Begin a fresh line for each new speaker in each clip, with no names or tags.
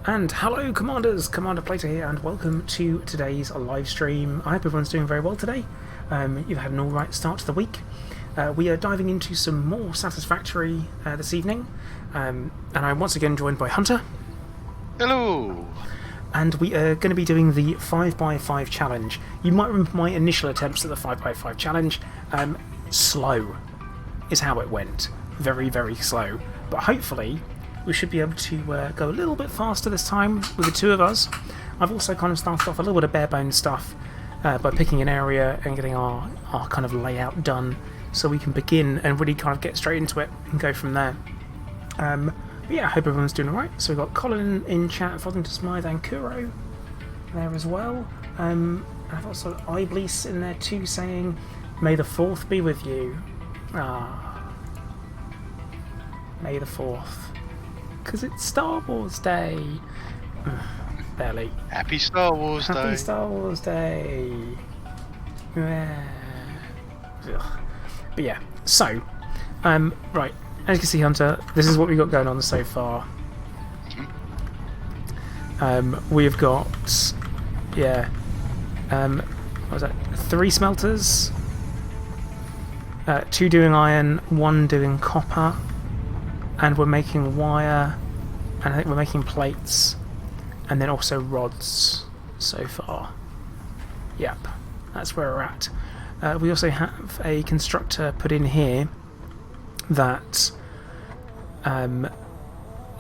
And hello Commanders, Commander Plater here, and welcome to today's live stream. I hope everyone's doing very well today. You've had an alright start to the week. We are diving into some more Satisfactory this evening, and I'm once again joined by Hunter.
Hello!
And we are going to be doing the 5x5 challenge. You might remember my initial attempts at the 5x5 challenge. Slow is how it went. Very, very slow. But hopefully we should be able to go a little bit faster this time with the two of us. I've also kind of started off a little bit of bare bones stuff by picking an area and getting our kind of layout done so we can begin and really kind of get straight into it and go from there. But yeah, I hope everyone's doing alright. So we've got Colin in chat, Fothing to Smythe and Kuro there as well. And I've also Iblis in there too saying, "May the 4th be with you." May the 4th. Because it's Star Wars Day. Barely.
Happy Star Wars Day.
Happy Star Wars Day. Yeah. But yeah, so, right, as you can see, Hunter, this is what we've got going on so far. We've got, what was that? 3 smelters, 2 doing iron, 1 doing copper. And we're making wire, and I think we're making plates, and then also rods so far. Yep, that's where we're at. We also have a constructor put in here that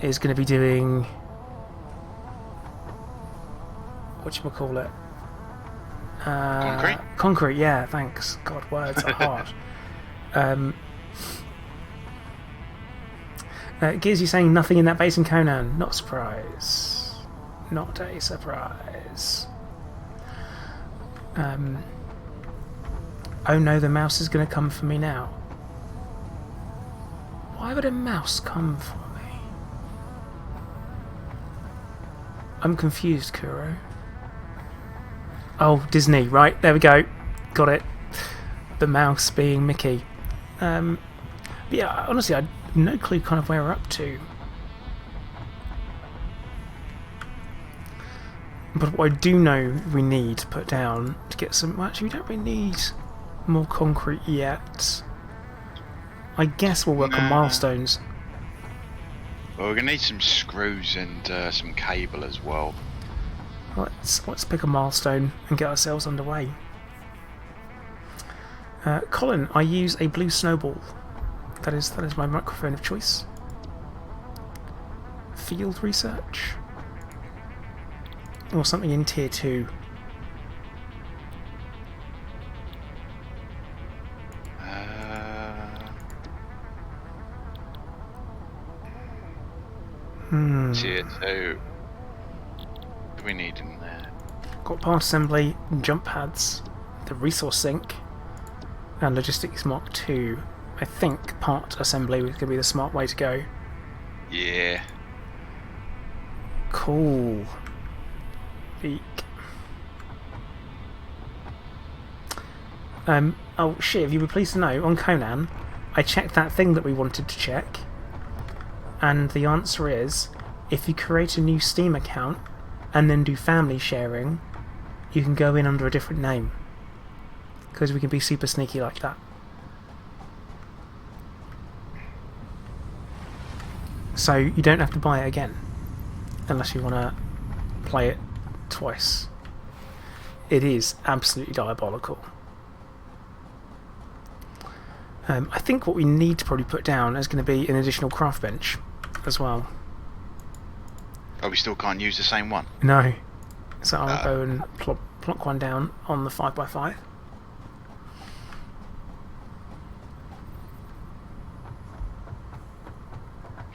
is going to be doing, whatchamacallit?
Concrete?
Concrete, yeah, thanks. God, words are hard. Giz, you saying nothing in that base in Conan? Not a surprise. Not a surprise. Oh no, the mouse is going to come for me now. Why would a mouse come for me? I'm confused, Kuro. Oh, Disney, right, there we go. Got it. The mouse being Mickey. But yeah, honestly, I no clue kind of where we're up to. But what I do know we need to put down to get some... Well, actually, we don't really need more concrete yet. I guess we'll work on milestones.
Well, we're going to need some screws and some cable as well.
Let's pick a milestone and get ourselves underway. Colin, I use a blue snowball. That is my microphone of choice. Field research? Or something in tier 2.
Tier 2. What do we need in there?
Got part assembly, jump pads, the resource sink, and logistics mark 2. I think part assembly is going to be the smart way to go.
Yeah.
Cool. Eek. Oh shit, if you were pleased to know, on Conan, I checked that thing that we wanted to check, and the answer is, if you create a new Steam account, and then do family sharing, you can go in under a different name. Because we can be super sneaky like that. So you don't have to buy it again, unless you want to play it twice. It is absolutely diabolical. I think what we need to probably put down is going to be an additional craft bench as well.
Oh, we still can't use the same one?
No. So I'll go and plonk one down on the 5x5.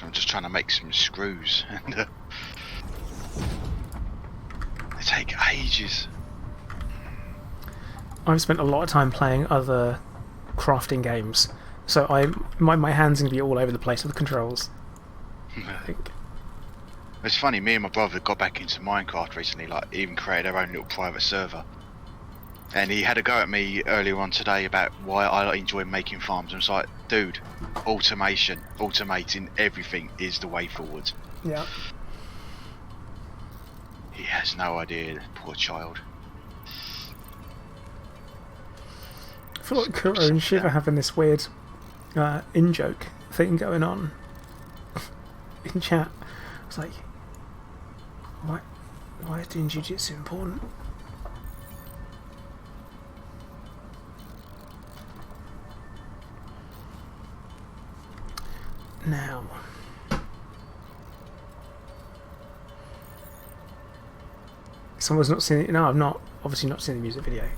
I'm just trying to make some screws and they take ages.
I've spent a lot of time playing other crafting games, so my hands are going to be all over the place with the controls, I think.
It's funny, me and my brother got back into Minecraft recently, like even created our own little private server. And he had a go at me earlier on today about why I enjoy making farms. And it's like, dude, automation, automating everything is the way forward.
Yeah.
He has no idea, poor child.
I feel like Kuro and Shiv are having this weird in-joke thing going on in chat. It's like, why is doing jiu-jitsu important? Now, someone's not seen it. No, I've not. Obviously, not seen the music video.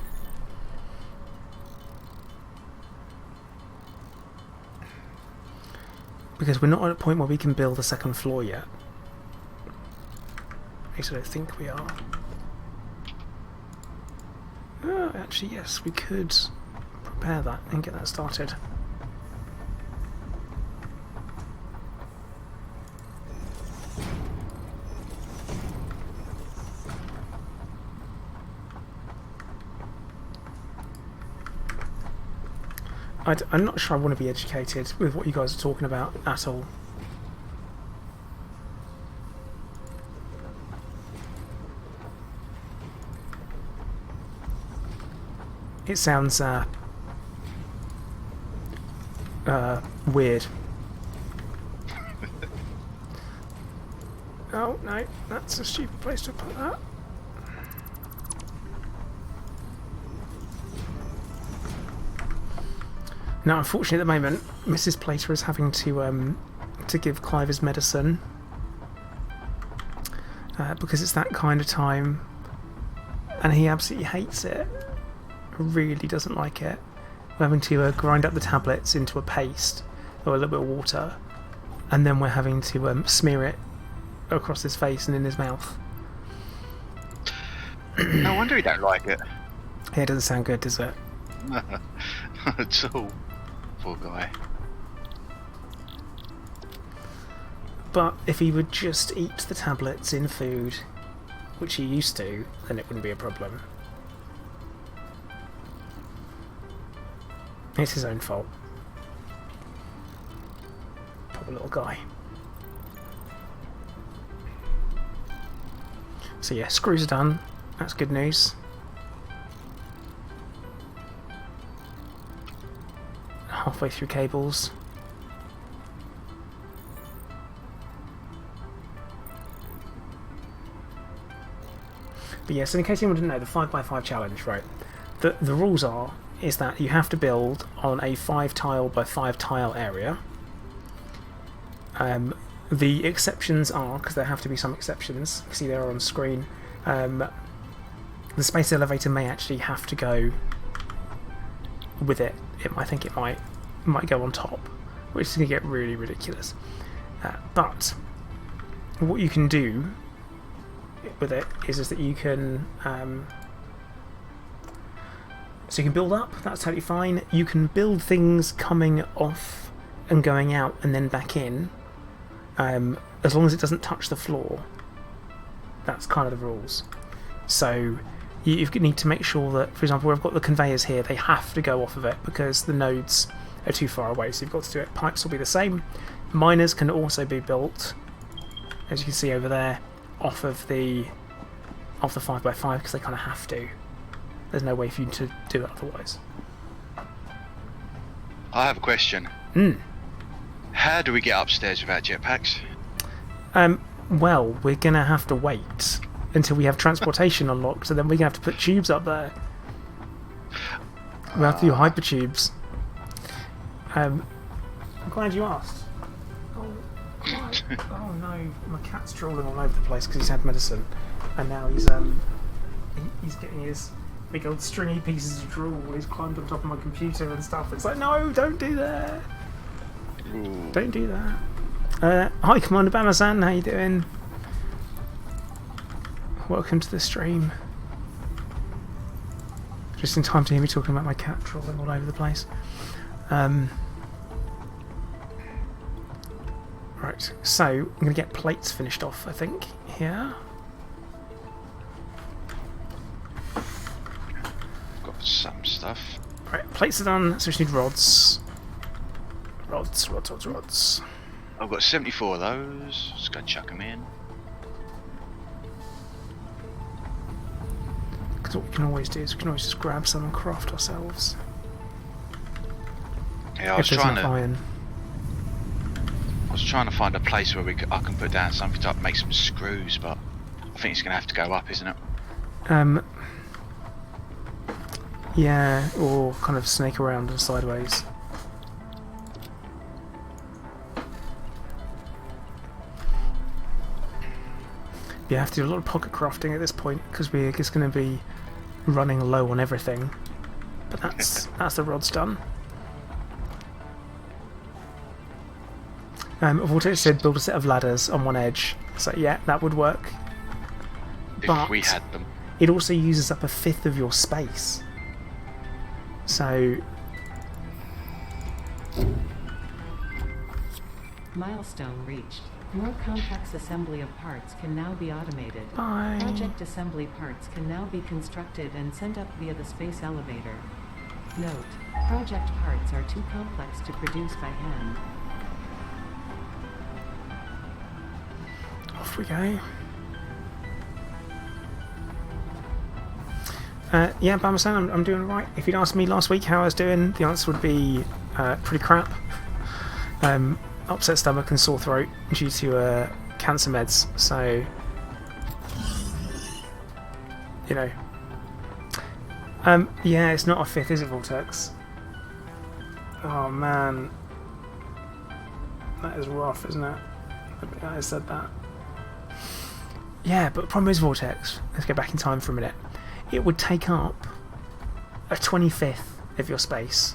Because we're not at a point where we can build a second floor yet. At least I don't think we are. Oh, actually, yes, we could prepare that and get that started. I'm not sure I want to be educated with what you guys are talking about at all. It sounds weird. Oh no, that's a stupid place to put that. Now, unfortunately, at the moment, Mrs. Plater is having to give Clive his medicine because it's that kind of time, and he absolutely hates it. Really doesn't like it. We're having to grind up the tablets into a paste or a little bit of water, and then we're having to smear it across his face and in his mouth.
No wonder he don't like it.
Yeah, it doesn't sound good, does it?
Not at all. Poor guy.
But if he would just eat the tablets in food, which he used to, then it wouldn't be a problem. It's his own fault. Poor little guy. So yeah, screws are done. That's good news. Halfway through cables. But yes, in case anyone didn't know, the 5x5 challenge, right? The rules is that you have to build on a 5 tile by 5 tile area. The exceptions are, because there have to be some exceptions, you see there on screen, the space elevator may actually have to go with it. I think it might go on top, which is going to get really ridiculous. But what you can do with it is that you can so you can build up. That's totally fine. You can build things coming off and going out and then back in, as long as it doesn't touch the floor. That's kind of the rules. So you need to make sure that, for example, where I've got the conveyors here, they have to go off of it because the nodes are too far away, so you've got to do it. Pipes will be the same. Miners can also be built, as you can see over there, off the 5x5 because they kind of have to. There's no way for you to do it otherwise.
I have a question. How do we get upstairs without jetpacks?
Well, we're going to have to wait until we have transportation unlocked, and then we're going to have to put tubes up there. We'll have to do hypertubes. I'm glad you asked. Oh no, my cat's drooling all over the place because he's had medicine, and now he's getting his big old stringy pieces of drool. He's climbed on top of my computer and stuff. It's like, no, don't do that.
Ooh.
Don't do that. Hi, Commander Bamasan, how you doing? Welcome to the stream. Just in time to hear me talking about my cat drooling all over the place. Right, so I'm going to get plates finished off, I think, here.
Got some stuff.
Right, plates are done, so we just need rods. Rods.
I've got 74 of those. Just go chuck them in.
Because what we can always do is we can always just grab some and craft ourselves.
Yeah,
If there's enough iron.
I was trying to find a place where I can put down something to make some screws, but I think it's going to have to go up, isn't it?
Yeah, or kind of snake around and sideways. You have to do a lot of pocket crafting at this point because we're just going to be running low on everything. But that's the rod's done. Vortex said build a set of ladders on one edge. So yeah, that would work.
If we had them.
It also uses up 1/5 of your space. So
milestone reached. More complex assembly of parts can now be automated.
Bye.
Project assembly parts can now be constructed and sent up via the space elevator. Note: project parts are too complex to produce by hand.
Off we go. Yeah, Bamasan, I'm doing alright. If you'd asked me last week how I was doing, the answer would be pretty crap. Upset stomach and sore throat due to cancer meds, so you know. Yeah, it's not a 5th, is it, Vortex? Oh man, that is rough, isn't it? I said that. Yeah, but the problem is, Vortex, let's go back in time for a minute. It would take up a 25th of your space.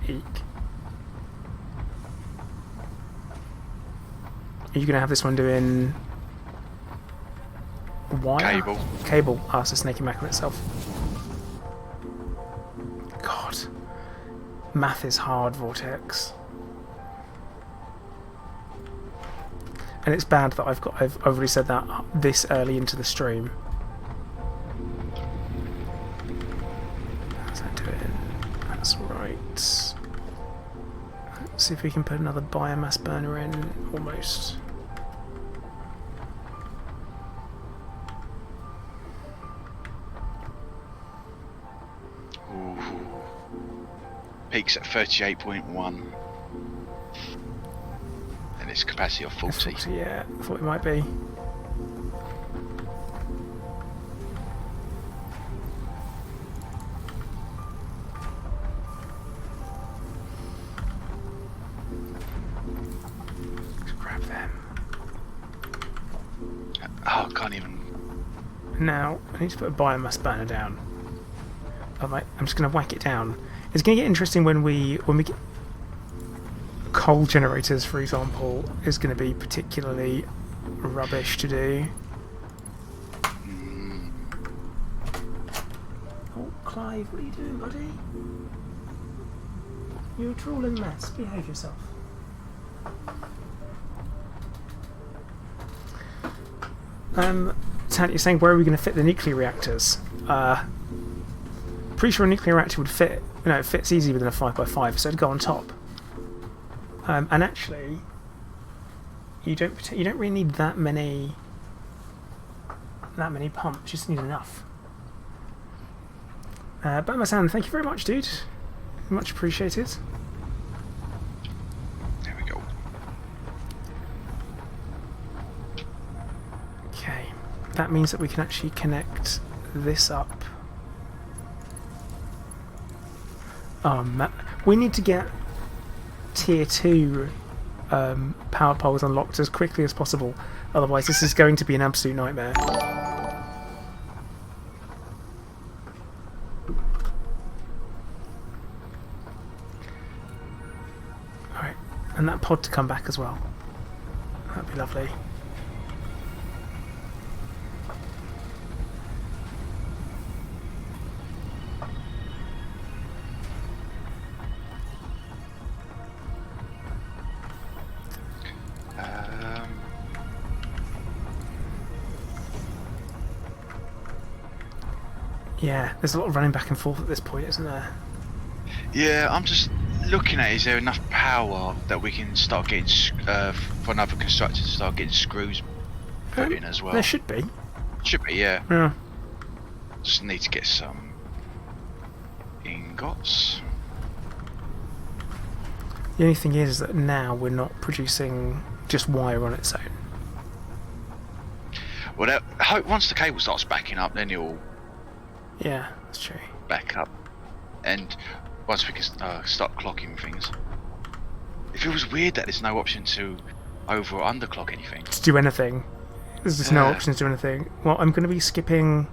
Eek. Are you going to have this one doing wire? Cable. Ah, so snaking back on itself. God. Math is hard, Vortex. And it's bad that I've already said that this early into the stream. How's that doing? That's right. Let's see if we can put another biomass burner in. Almost.
Ooh. Peaks at 38.1. And its capacity of 40.
40, yeah, I thought it might be. Let's grab them.
Oh, I can't even.
Now, I need to put a biomass burner down. I'm just going to whack it down. It's going to get interesting when we get coal generators, for example, is going to be particularly rubbish to do. Oh, Clive, what are you doing, buddy? You're a drooling mess. Behave yourself. Tant, you're saying where are we going to fit the nuclear reactors? Pretty sure a nuclear reactor would fit. You know, it fits easy within a 5x5, so it'd go on top. And actually, you don't really need that many pumps. You just need enough. Batman, thank you very much, dude. Much appreciated.
There we go.
Okay, that means that we can actually connect this up. Oh man, we need to get tier 2 power poles unlocked as quickly as possible, otherwise this is going to be an absolute nightmare. Alright, and that pod to come back as well. That'd be lovely. Yeah, there's a lot of running back and forth at this point, isn't there?
Yeah, I'm just looking at, is there enough power that we can start getting, for another constructor to start getting screws put in as well?
There should be.
Should be, yeah.
Yeah.
Just need to get some ingots.
The only thing is that now we're not producing just wire on its own.
Well, I hope once the cable starts backing up, then it'll
Yeah, that's true.
back up. And once we can start clocking things. It feels weird that there's no option to over or underclock anything.
To do anything. There's just no option to do anything. Well, I'm going to be skipping...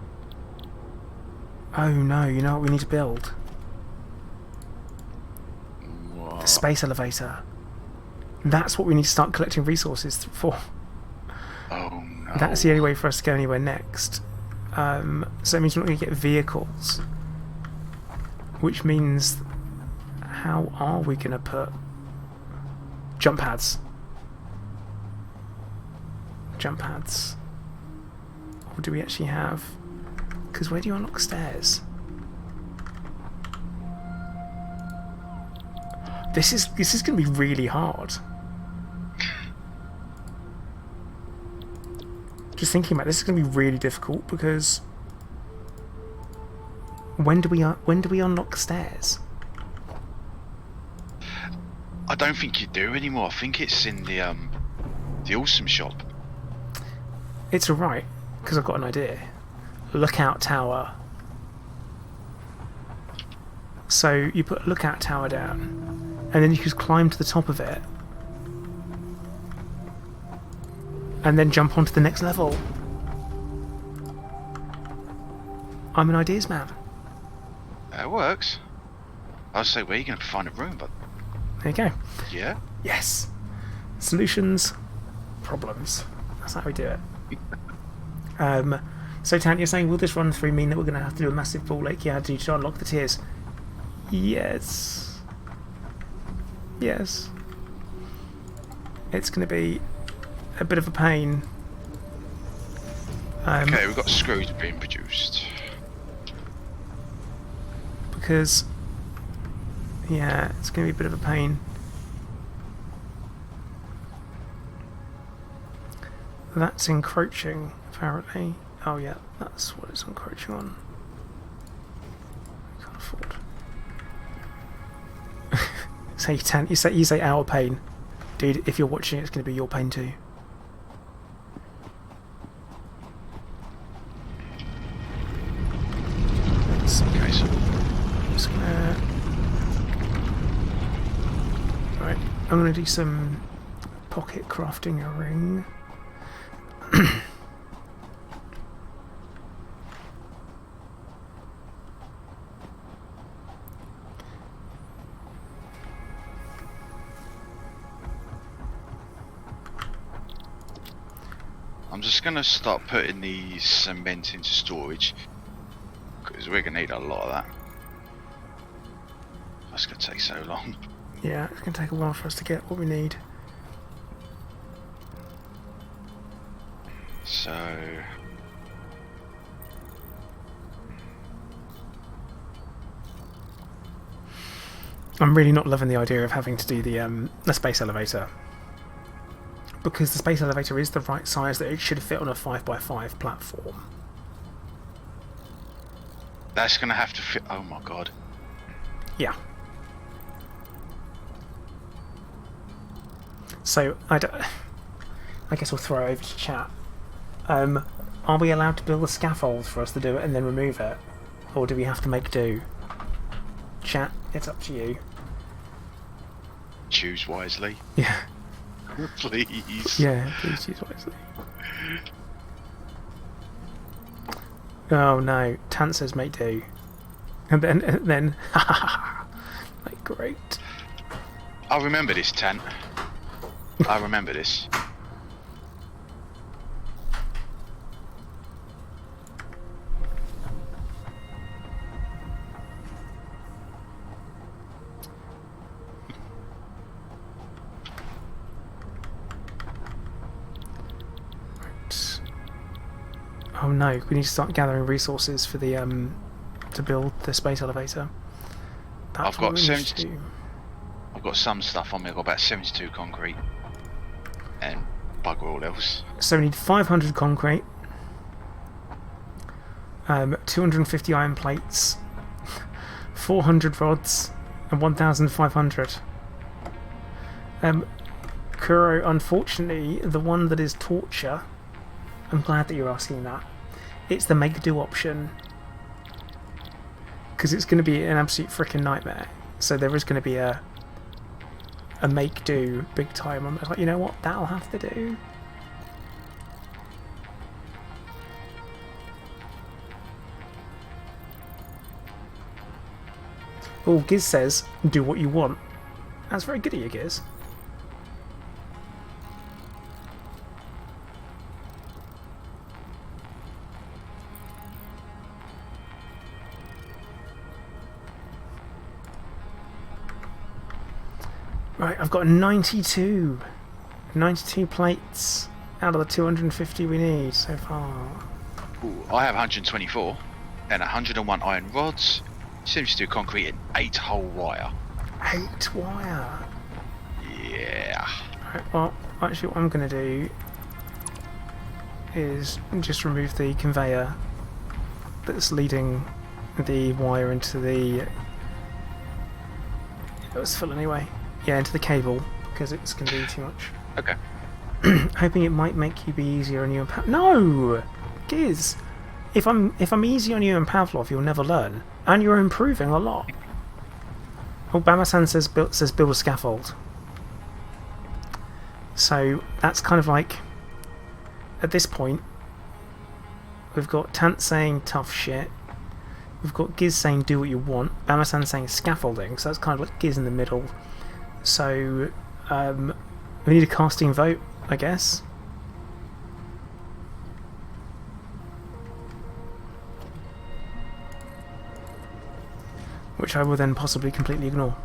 Oh no, you know what we need to build?
What?
The space elevator. That's what we need to start collecting resources for.
Oh no.
That's the only way for us to go anywhere next. So it means we're not going to get vehicles. Which means... How are we going to put... Jump pads. Jump pads. Or do we actually have... Because where do you unlock stairs? This is going to be really hard. Just thinking about this is going to be really difficult because when do we unlock stairs?
I don't think you do anymore. I think it's in the awesome shop.
It's alright because I've got an idea. Lookout tower. So you put a lookout tower down, and then you just climb to the top of it, and then jump onto the next level. I'm an ideas man.
It works. I was say where are you going to find a room, but
There you go.
yeah.
Yes. Solutions, problems. That's how we do it. So Tant, you're saying will this run through mean that we're going to have to do a massive ball like you had to do to unlock the tiers? Yes. Yes. It's going to be a bit of a pain.
Okay, we've got screws being produced.
Because, yeah, it's going to be a bit of a pain. That's encroaching, apparently. Oh yeah, that's what it's encroaching on. I can't afford. Say Tant, you say our pain. Dude, if you're watching it's going to be your pain too.
Okay, so
I'm just gonna... Right, I'm gonna do some pocket crafting a ring.
I'm just going to start putting the cement into storage because we're going to need a lot of that. That's going to take so long.
Yeah, it's going to take a while for us to get what we need.
So
I'm really not loving the idea of having to do the space elevator. Because the space elevator is the right size that it should fit on a 5x5 platform.
that's going to have to fit. Oh my god.
Yeah. So, I guess we'll throw it over to chat. Are we allowed to build a scaffold for us to do it and then remove it? Or do we have to make do? Chat, it's up to you.
Choose wisely.
Yeah.
Please.
Yeah, please choose wisely. Oh no, Tant says make do. And then like great.
I remember this, Tant. I remember this.
Oh no, we need to start gathering resources for the to build the space elevator. That's
I've got
what we need to
72.
do.
I've got some stuff on me. I've got about 72 concrete and bugger all else.
So we need 500 concrete. 250 iron plates, 400 rods, and 1,500. Kuro, unfortunately, the one that is torture, I'm glad that you're asking that. It's the make do option. Because it's going to be an absolute freaking nightmare. So there is going to be a make do big time. I'm like, you know what, that'll have to do. Oh, Giz says, do what you want. That's very good of you, Giz. Right, I've got 92 plates out of the 250 we need so far.
Ooh, I have 124 and 101 iron rods. Seems to do concrete and 8 whole wire.
8 wire?
Yeah.
Right, well, actually what I'm going to do is just remove the conveyor that's leading the wire into the... It was full anyway. Yeah, into the cable, because it's going to be too much.
Okay.
Hoping it might make you be easier on you and Pavlov. No! Giz! If I'm easy on you and Pavlov, you'll never learn. And you're improving a lot. Oh, Bamasan says build a scaffold. So, that's kind of like... At this point, we've got Tant saying tough shit. We've got Giz saying do what you want. Bamasan saying scaffolding, so that's kind of like Giz in the middle. So, we need a casting vote, I guess. Which I will then possibly completely ignore.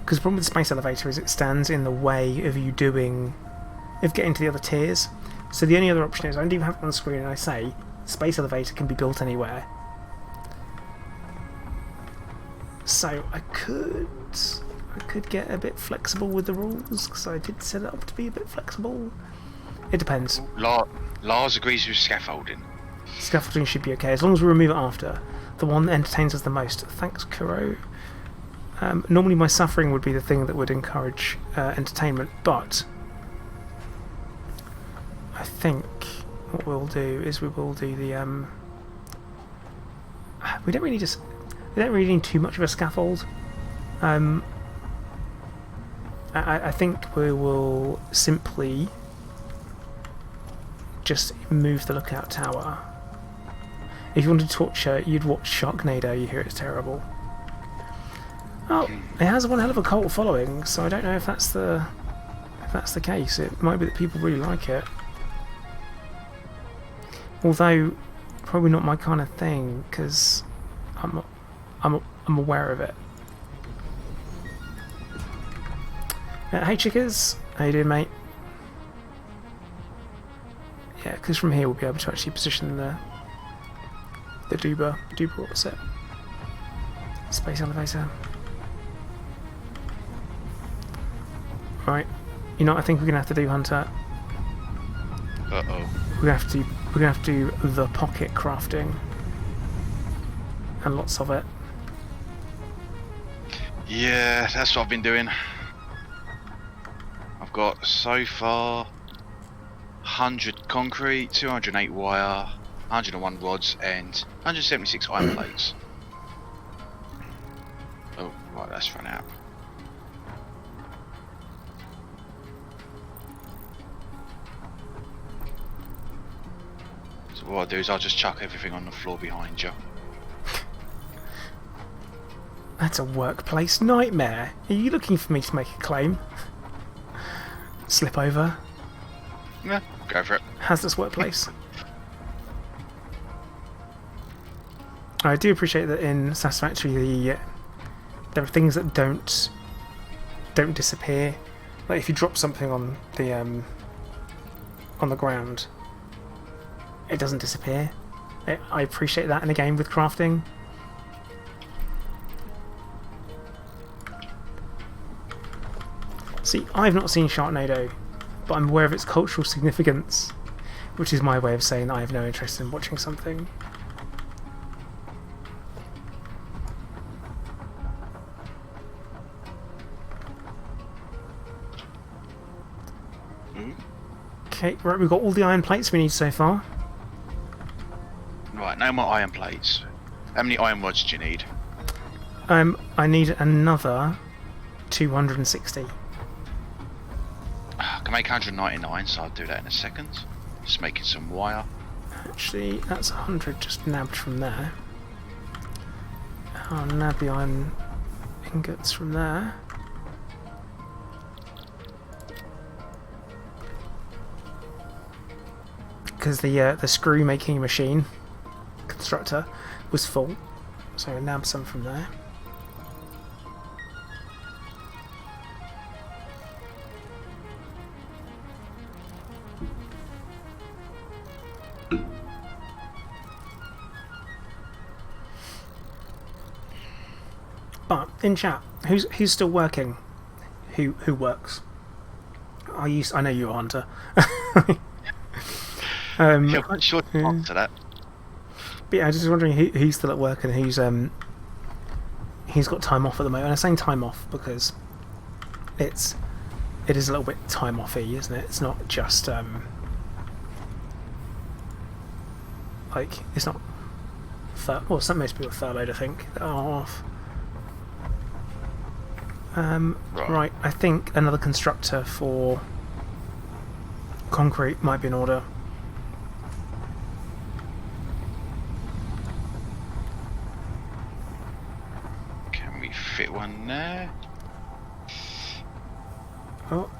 Because the problem with the space elevator is it stands in the way of you getting to the other tiers. So the only other option is, I don't even have it on the screen and I say, space elevator can be built anywhere. So I could get a bit flexible with the rules, because I did set it up to be a bit flexible. It depends.
Lars agrees with scaffolding.
Scaffolding should be okay, as long as we remove it after. The one that entertains us the most. Thanks, Kuro. Normally my suffering would be the thing that would encourage entertainment, but I think what we'll do is we will do the... We don't really need too much of a scaffold. I think we will simply just move the lookout tower. If you wanted torture, you'd watch Sharknado. You hear it's terrible. Oh, it has one hell of a cult following, so I don't know if that's the case. It might be that people really like it. Although probably not my kind of thing, because I'm aware of it. Hey chickers, how you doing, mate? Yeah, because from here we'll be able to actually position the Duber what's it? Space elevator. Right, you know what I think we're gonna have to do, Hunter?
Uh-oh.
We're gonna have to do the pocket crafting. And lots of it.
Yeah, that's what I've been doing. I've got so far 100 concrete, 208 wire, 101 rods and 176 iron plates. Oh, right, that's run out. So what I'll do is I'll just chuck everything on the floor behind you.
That's a workplace nightmare. Are you looking for me to make a claim? Slip over.
Yeah, go for it.
Hazardous workplace. I do appreciate that in Satisfactory there are things that don't disappear. Like if you drop something on the ground, it doesn't disappear. I appreciate that in a game with crafting. See, I've not seen Sharknado, but I'm aware of its cultural significance, which is my way of saying that I have no interest in watching something. Okay, right, we've got all the iron plates we need so far.
Right, no more iron plates. How many iron rods do you need?
I need another 260.
I can make 199, so I'll do that in a second. Just making some wire.
Actually, that's 100 just nabbed from there. I'll nab the iron ingots from there. Because the screw making machine constructor was full, so I nabbed some from there. But in chat, who's still working? Who works? I know you are, Hunter.
Yeah, I'm quite sure to answer that.
But yeah, I was just wondering who's still at work and who's got time off at the moment. And I'm saying time off because it is a little bit time offy, isn't it? It's not just like it's not most people are furloughed, I think, that are off. Right, I think another constructor for concrete might be in order.
Can we fit one there?
Oh,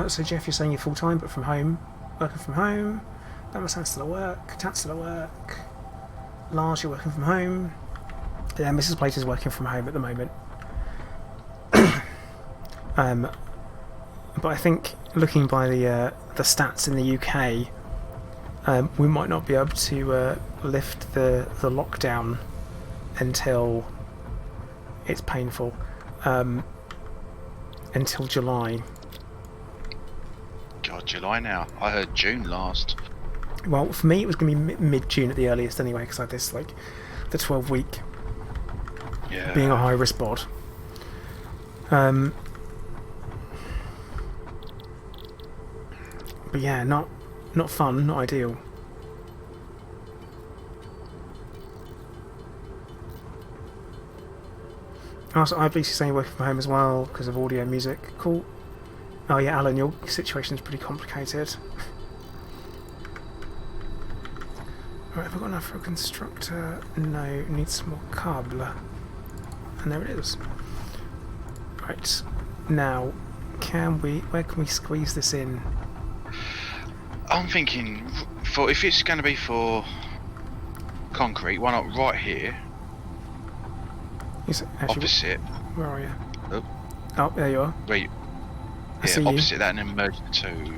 so Jeff, you're saying you're full time, but from home, working from home. That must still at work. Tat's still at work. Lars, you're working from home. Yeah, Mrs. Plate is working from home at the moment. But I think looking by the stats in the UK, we might not be able to lift the lockdown until it's painful, until July.
God, July now. I heard June last.
Well, for me it was going to be mid-June at the earliest anyway, because I had this like the 12-week being a high-risk bod. But yeah, not fun, not ideal. Also, I believe you're saying you're working from home as well because of audio music. Cool. Oh yeah, Alan, your situation's pretty complicated. Right, have I got enough for a constructor? No, needs some more cable. And there it is. Right, now, where can we squeeze this in?
I'm thinking, if it's going to be for concrete, why not right here? Opposite.
Where are you?
Oh,
oh there you are.
Where you,
I see
opposite
you.
that and then merge the two.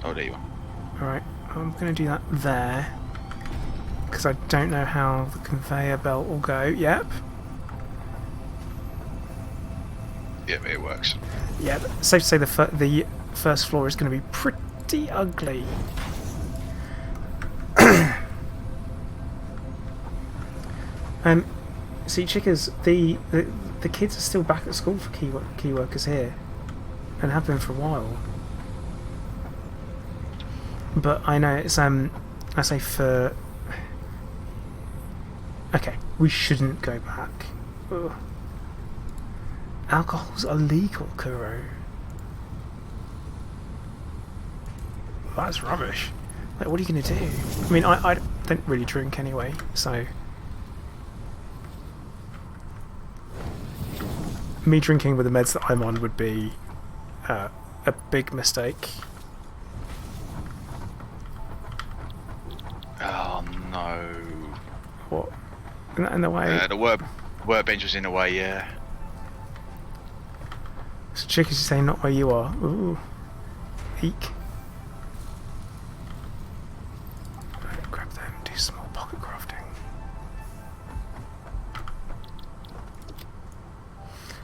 Oh, there you are.
Alright, I'm going to do that there. Because I don't know how the conveyor belt will go. Yep.
Yep, it works.
Yeah, safe to say the first floor is going to be pretty ugly. See, chickers, the kids are still back at school for key workers here, and have been for a while. But I know it's I say for. Okay, we shouldn't go back. Ugh. Alcohol's illegal, Kuro. That's rubbish. Like, what are you going to do? I mean, I don't really drink anyway, so... Me drinking with the meds that I'm on would be a big mistake.
Oh, no.
What? Isn't that in the way?
The workbench was in the way, yeah.
So chick is saying not where you are. Ooh. Eek. Right, grab them, do small pocket crafting.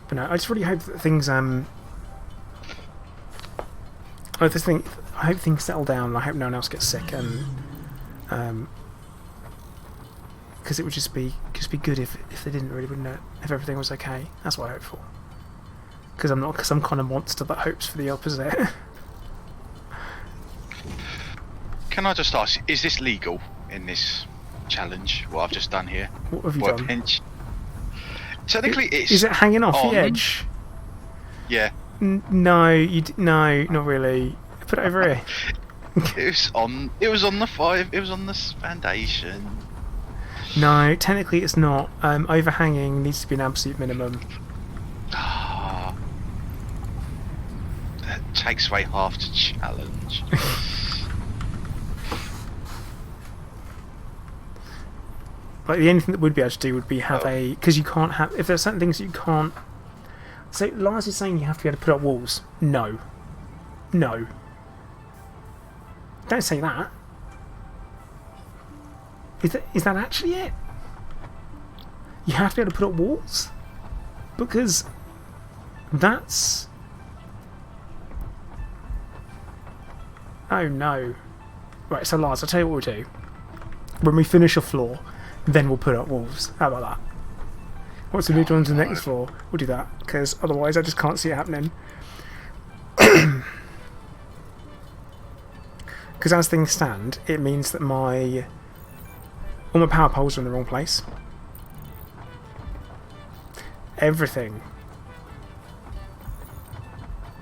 But no, I just really hope that things I just think I hope things settle down. And I hope no one else gets sick, and because it would just be good if they didn't really wouldn't it, if everything was okay. That's what I hope for. Because I'm not some kind of monster that hopes for the opposite.
Can I just ask, is this legal in this challenge? What I've just done here?
What have you done?
Pinch? Technically, it's
Is it hanging off
on
the edge?
Yeah.
No, no, not really. Put it over here.
It was on the 5. It was on the foundation.
No, technically it's not. Overhanging needs to be an absolute minimum.
That takes away half the challenge.
Like the only thing that would be able to do would be have a, because you can't have, if there's certain things you can't. So Lars is saying you have to be able to put up walls. No. No. Don't say that. Is that actually it? You have to be able to put up walls? Because that's... Oh no. Right, so Lars, I'll tell you what we'll do. When we finish a floor, then we'll put up walls. How about that? Once we move on to the next floor, we'll do that. Because otherwise I just can't see it happening. Because as things stand, it means that all my power poles are in the wrong place. Everything.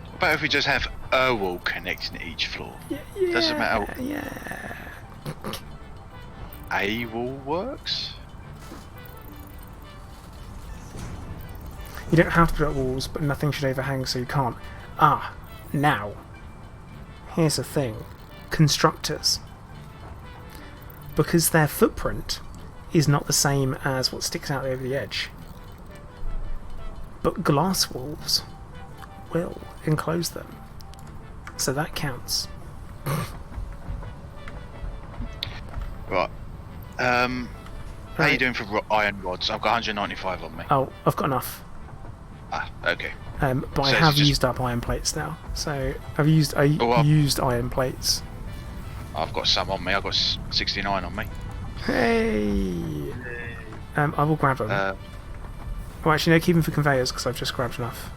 What about if we just have a wall connecting to each floor?
Yeah,
Doesn't matter.
Yeah.
A wall works?
You don't have to put up walls, but nothing should overhang, so you can't. Ah, now. Here's the thing. Constructors. Because their footprint is not the same as what sticks out over the edge. But glass walls will enclose them. So that counts.
Right. How are you doing for iron rods? I've got 195 on me.
Oh, I've got enough.
Ah, okay.
But I
So
have
it's
used up iron plates now. So I used iron plates.
I've got some on me. I've got 69 on me.
Hey! I will grab them. Well, actually, no, keep them for conveyors because I've just grabbed enough.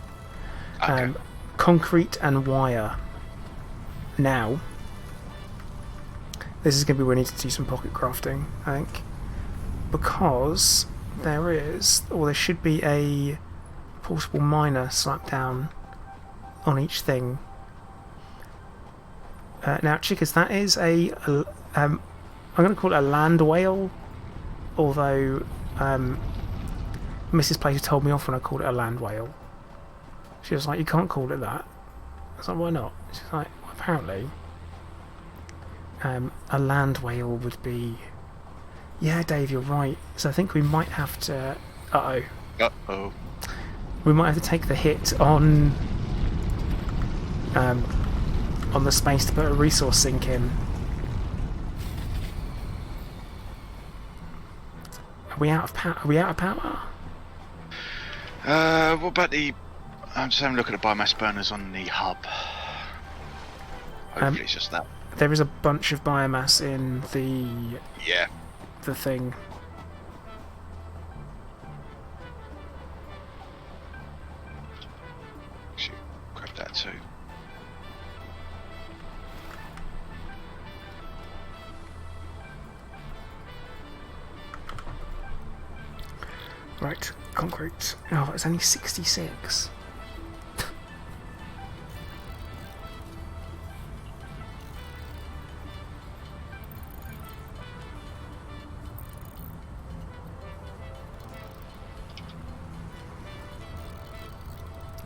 Okay.
Concrete and wire. Now, this is going to be where we need to do some pocket crafting, I think. Because there should be a portable miner slapped down on each thing. Now, Chickers, that is I'm going to call it a land whale, although Mrs. Placer told me off when I called it a land whale. She was like, you can't call it that. I was like, why not? She's like, well, apparently a land whale would be... Yeah, Dave, you're right. So I think we might have to...
Uh-oh.
We might have to take the hit on the space to put a resource sink in. Are we out of power?
What about the... I'm just having a look at the biomass burners on the hub. Hopefully it's just that.
There is a bunch of biomass in the thing.
Shoot, grab that too.
Right, concrete. Oh, it's only 66.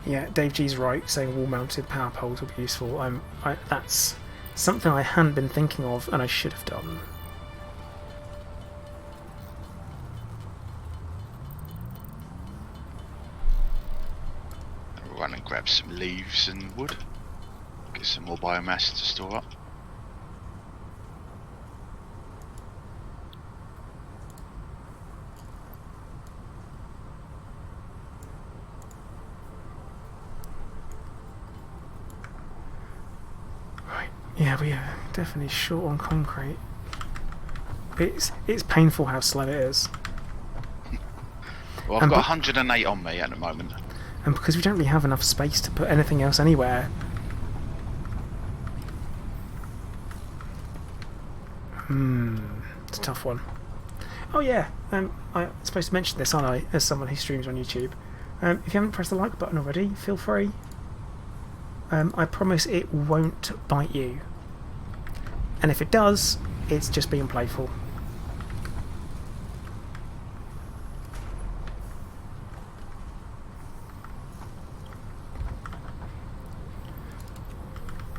Yeah, Dave G's right, saying wall-mounted power poles would be useful. That's something I hadn't been thinking of, and I should have done.
I'll run and grab some leaves and wood. Get some more biomass to store up.
Yeah, we are definitely short on concrete. It's painful how slow it is.
Well, I've got 108 on me at the moment.
And because we don't really have enough space to put anything else anywhere. It's a tough one. Oh yeah, I'm supposed to mention this, aren't I, as someone who streams on YouTube. If you haven't pressed the like button already, feel free. I promise it won't bite you. And if it does, it's just being playful.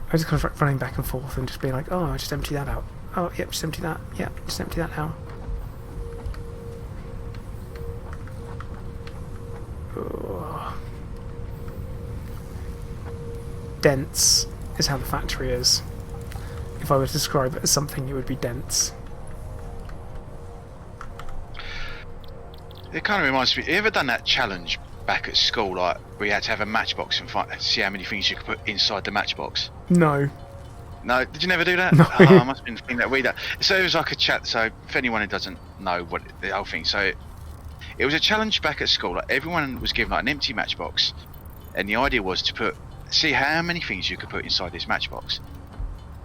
I was kind of running back and forth and just being like, oh, I just empty that out. Oh, yep, just empty that. Yep, just empty that now. Oh. Dense is how the factory is. If I were to describe it as something, it would be dense.
It kind of reminds me. You ever done that challenge back at school, like where you had to have a matchbox and see how many things you could put inside the matchbox?
No.
No, did you never do that?
No.
Oh, I must have been the thing that we done. So it was like a chat. So if anyone who doesn't know what the whole thing, so it was a challenge back at school. Like everyone was given like an empty matchbox, and the idea was to see how many things you could put inside this matchbox.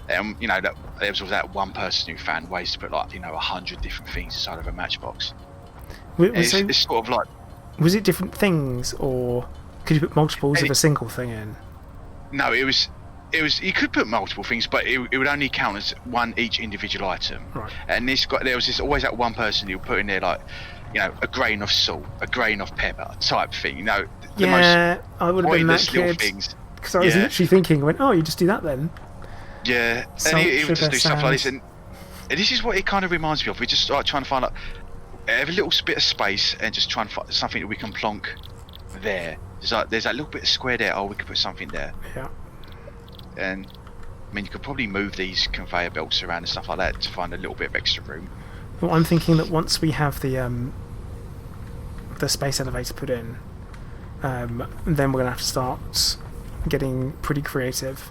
And you know that there was that one person who found ways to put 100 different things inside of a matchbox. It's sort of like.
Was it different things, or could you put multiples of a single thing in?
No, it was. You could put multiple things, but it would only count as one each individual item.
Right.
And there was always that one person who would put in there a grain of salt, a grain of pepper type thing. The
Yeah, I would have been that
little
kid.
things.
Because I was literally thinking, oh, you just do that then.
Yeah,
Salt,
and he would just do
sugar,
stuff like this, and this is what it kind of reminds me of. We just like trying to find have a little bit of space and just try and find something that we can plonk there. There's that little bit of square there. Oh, we could put something there.
Yeah.
And I mean, you could probably move these conveyor belts around and stuff like that to find a little bit of extra room.
Well, I'm thinking that once we have the space elevator put in, then we're gonna have to start getting pretty creative.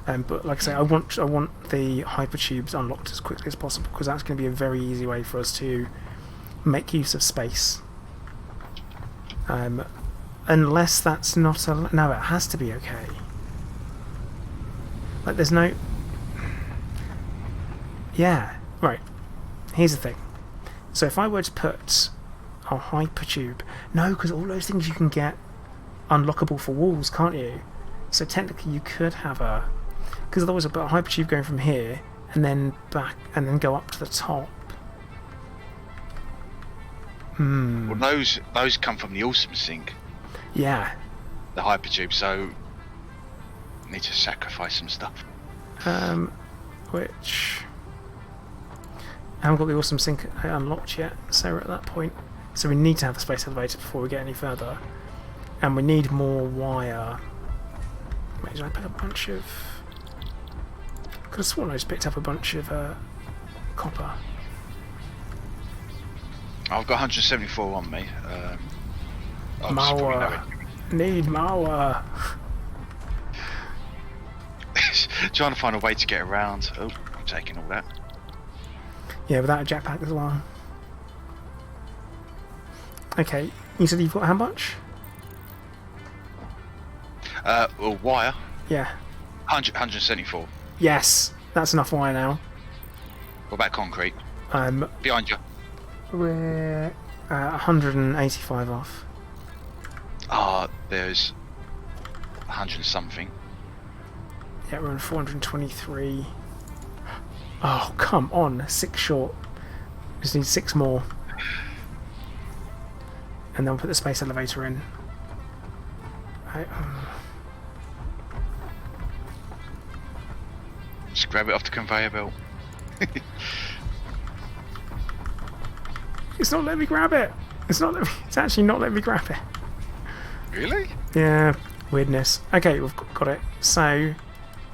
But like I say, I want the hypertubes unlocked as quickly as possible, because that's going to be a very easy way for us to make use of space. Unless that's not no, it has to be okay. Like there's no. Yeah, right. Here's the thing. So if I were to put a hypertube, no, because all those things you can get unlockable for walls, can't you? So technically you could have because otherwise I've got a hypertube going from here and then back and then go up to the top.
Well, those come from the awesome sink.
Yeah.
The hypertube, so I need to sacrifice some stuff.
Which I haven't got the awesome sink unlocked yet, so we're at that point. So we need to have the space elevator before we get any further, and we need more wire. Wait, did I pick up a bunch of? Could have sworn I just picked up a bunch of copper.
I've got 174 on me.
Mower. Need mower.
Trying to find a way to get around. Oh, I'm taking all that.
Yeah, without a jetpack as well. Okay, you said you've got how much?
Well, wire.
Yeah.
174.
Yes, that's enough wire now.
What about concrete? Behind you.
We're 185 off.
There's 100 something.
Yeah, we're on 423. Oh, come on, 6 short. Just need 6 more. And then we'll put the space elevator in. Right.
Just grab it off the conveyor belt.
It's not letting me grab it. It's actually not letting me grab it.
Really?
Yeah, weirdness. Okay, we've got it. So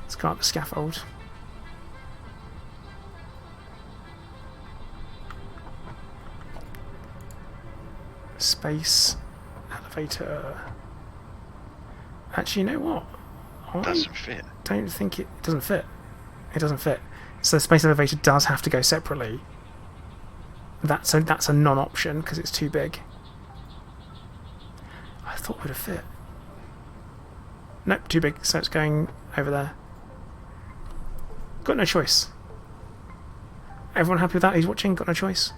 let's go up the scaffold. Space elevator. Actually, you know what?
Doesn't fit.
Don't think it doesn't fit. It doesn't fit. So the space elevator does have to go separately. That's a non-option because it's too big. I thought it would have fit. Nope, too big, so it's going over there. Got no choice. Everyone happy with that? Who's watching? Got no choice?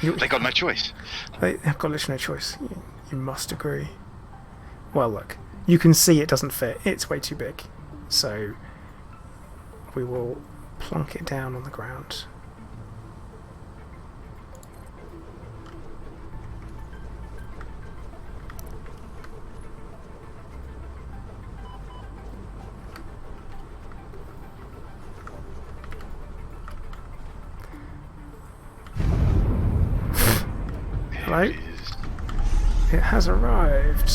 They got no choice.
They have got literally no choice. You must agree. Well, look. You can see it doesn't fit. It's way too big. So we will plonk it down on the ground. Hello? It has arrived.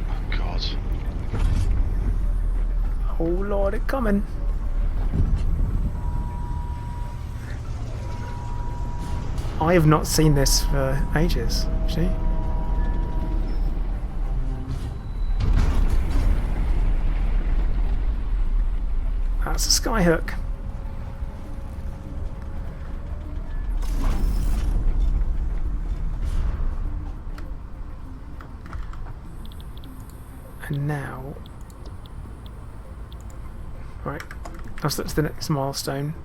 Oh God.
Oh Lord, it's coming. I have not seen this for ages, see? That's a skyhook. And now... Right, I'll step to the next milestone,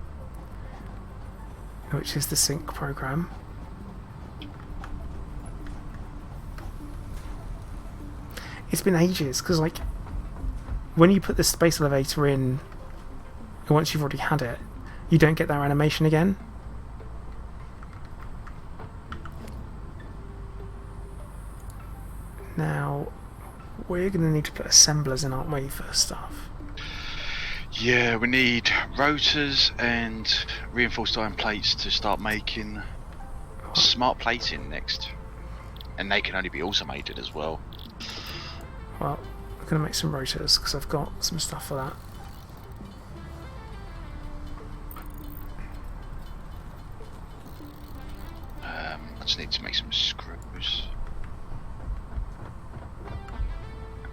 which is the sync program. It's been ages, because like, when you put the space elevator in, once you've already had it, you don't get that animation again. Now, we're going to need to put assemblers in, aren't we, for stuff?
Yeah, we need rotors and reinforced iron plates to start making smart plating next. And they can only be automated as well.
Well, I'm going to make some rotors, because I've got some stuff for that.
I just need to make some screws.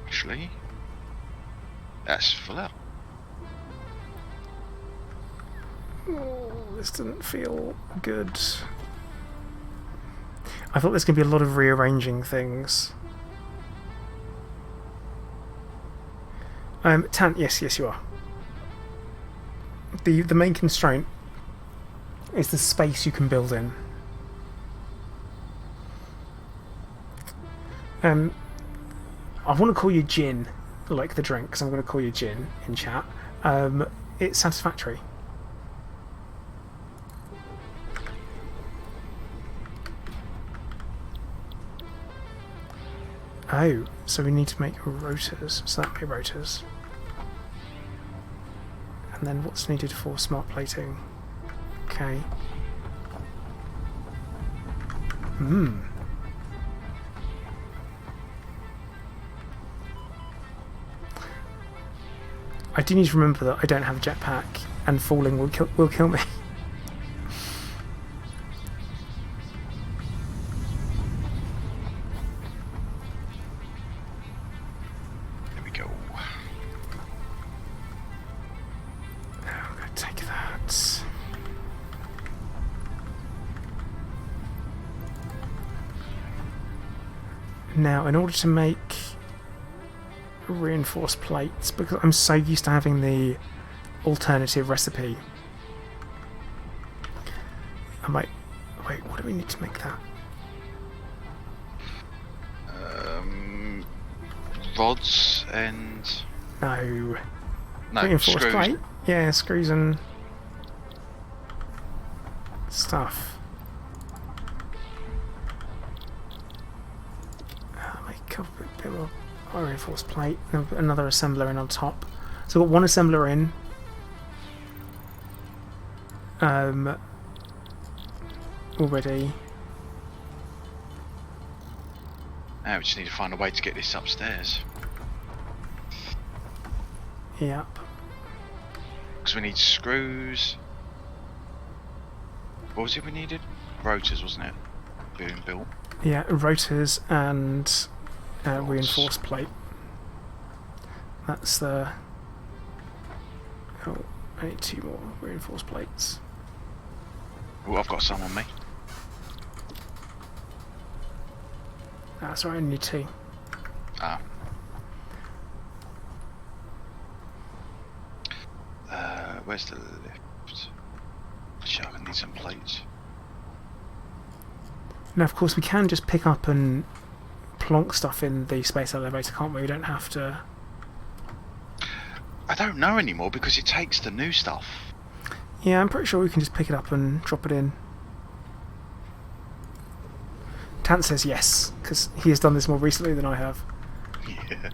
Actually, that's full out.
Oh, this didn't feel good. I thought there's going to be a lot of rearranging things. Yes, you are. The main constraint is the space you can build in. I want to call you Gin, like the drink, because I'm going to call you Gin in chat. It's Satisfactory. Oh, so we need to make rotors, so that'd be rotors. And then what's needed for smart plating? Okay. I do need to remember that I don't have a jetpack, and falling will kill me.
There we go.
I'm going to take that. Now, in order to make reinforced plates, because I'm so used to having the alternative recipe, I might... Wait, what do we need to make that?
Rods and...
No.
No,
Reinforced
screws.
plate? Yeah, screws and stuff. Make a bit of a reinforced plate, and put another assembler in on top. So I've got one assembler in. Already.
Now we just need to find a way to get this upstairs.
Yep.
Because we need screws. What was it we needed? Rotors, wasn't it? Being built.
Yeah, rotors and reinforced plate. That's the... Oh, I need 2 more reinforced plates.
Oh, I've got some on me.
That's right, I only need 2.
Ah. Where's the lift? Sure, I need some plates.
Now, of course, we can just pick up and plonk stuff in the space elevator, can't we? We don't have to...
I don't know anymore because it takes the new stuff.
Yeah, I'm pretty sure we can just pick it up and drop it in. Tant says yes, because he has done this more recently than I have.
Yeah.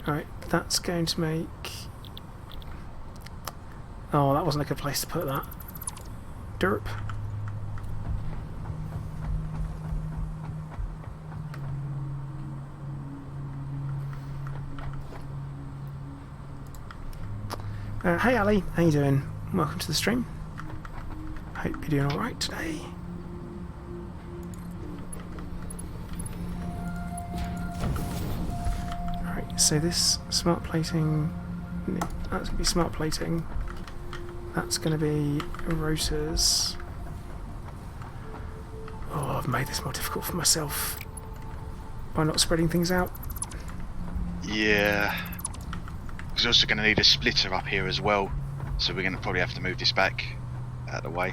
Alright, that's going to make... Oh, that wasn't a good place to put that. Derp. Hey Ali, how you doing? Welcome to the stream. Hope you're doing alright today. Alright, so this smart plating... That's going to be smart plating. That's going to be rotors. Oh, I've made this more difficult for myself by not spreading things out.
Yeah. We're also going to need a splitter up here as well, so we're going to probably have to move this back out of the way.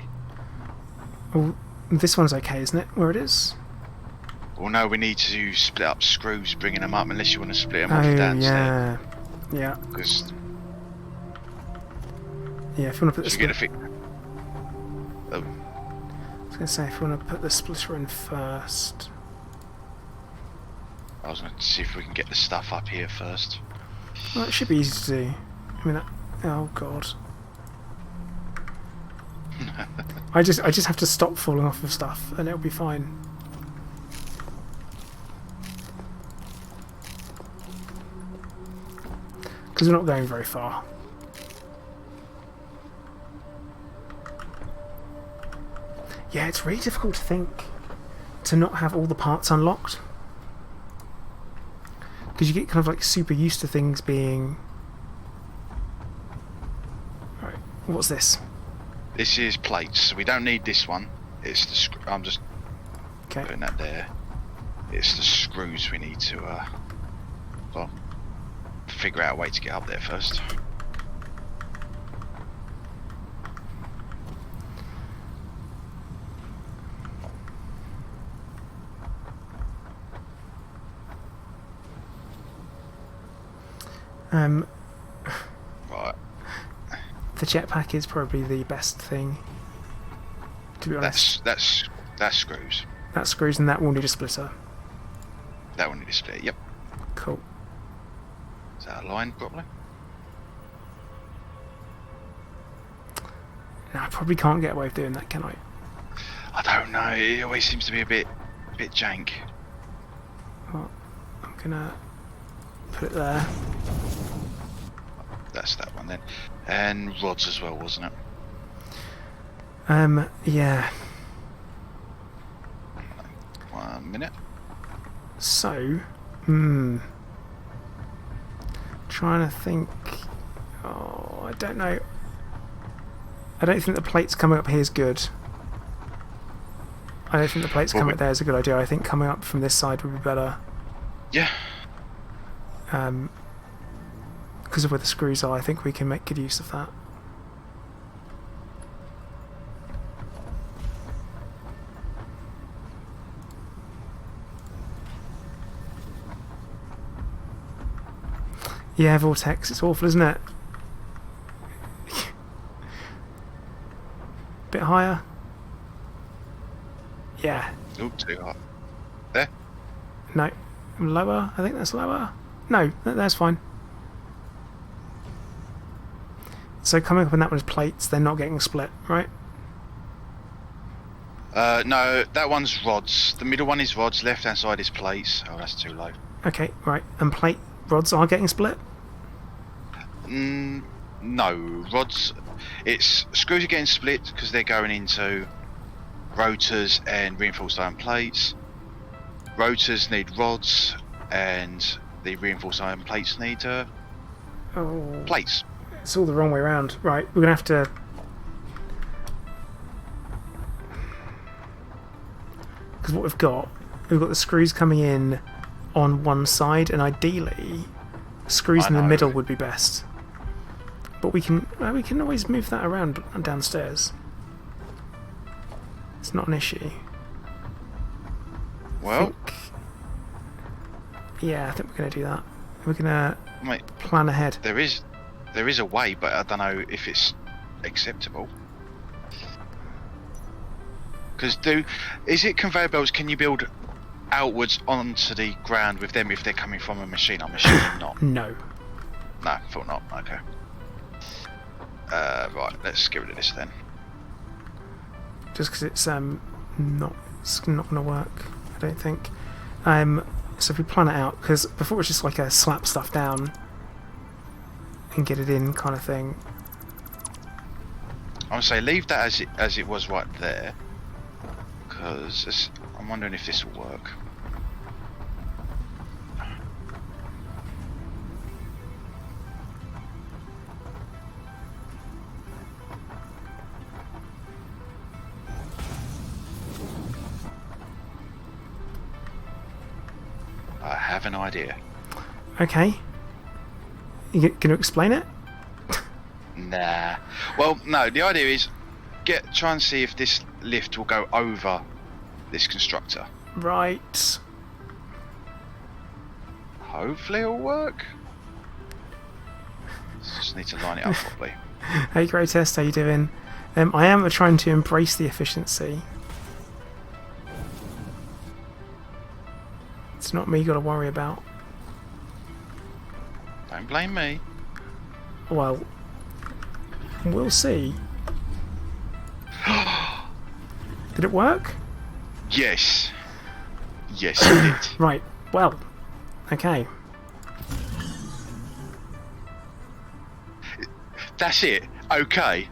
Oh, this one's okay, isn't it? Where it is?
Well, no, we need to split up screws, bringing them up, unless you want to split them off
Oh,
downstairs.
yeah.
Because
Yeah, if you want to put the
you're going to
split...
fit.
I
Oh,
was going to say, if you want to put the splitter in first...
I was going to see if we can get the stuff up here first.
Well, it should be easy to do. I mean, that... Oh, God. I just have to stop falling off of stuff, and it'll be fine. Because we're not going very far. Yeah, it's really difficult to think to not have all the parts unlocked. Because you get kind of like super used to things being... Right, what's this?
This is plates, so we don't need this one. It's the I'm just putting that there. It's the screws we need to, well, figure out a way to get up there first. Right.
The jetpack is probably the best thing, to be honest.
That's screws.
That screws and that will need a splitter.
That one need to split. Yep.
Cool.
Is that aligned properly?
Now, I probably can't get away with doing that, can I?
I don't know. It always seems to be a bit jank.
Well, I'm gonna put it there.
That's that one then. And rods as well, wasn't it?
Yeah.
1 minute.
So, trying to think. Oh, I don't know. I don't think the plates coming up here is good. I don't think the plates coming up there is a good idea. I think coming up from this side would be better.
Yeah.
Because of where the screws are, I think we can make good use of that. Yeah, Vortex, it's awful, isn't it? Bit higher. Yeah.
Oop, too hot. There.
No. Lower? I think that's lower. No, that's fine. So coming up on that one's plates, they're not getting split, right?
No, that one's rods. The middle one is rods, left hand side is plates. Oh, that's too low.
Okay, right. And plate rods are getting split?
No, rods. It's screws are getting split because they're going into rotors and reinforced iron plates. rotors need rods, and the reinforced iron plates need
Oh,
plates.
it's all the wrong way around. Right, we're gonna have to. Because what we've got the screws coming in on one side, and ideally, screws
I
in the
know.
middle would be best. But we can always move that around downstairs. It's not an issue.
Well,
Yeah, I think we're going to do that. We're going to
mate,
plan ahead.
there is a way, but I don't know if it's acceptable. Because is it conveyor belts? Can you build outwards onto the ground with them if they're coming from a machine? I'm assuming not.
No.
No, thought not. Okay. Right, let's get rid of this then.
Just because it's not going to work, I don't think. So if we plan it out, because before it was just like a slap stuff down and get it in kind of thing.
I would say leave that as it was right there, because I'm wondering if this will work. I have an idea.
Okay. You going to explain it?
Nah. Well, no. The idea is try and see if this lift will go over this constructor.
Right.
Hopefully it'll work. Just need to line it up properly.
Hey, Greatest, how you doing? I am trying to embrace the efficiency. It's not me you got to worry about.
Don't blame me.
Well, we'll see. Did it work?
Yes. Yes, it did.
Right. Well. Okay.
That's it. Okay.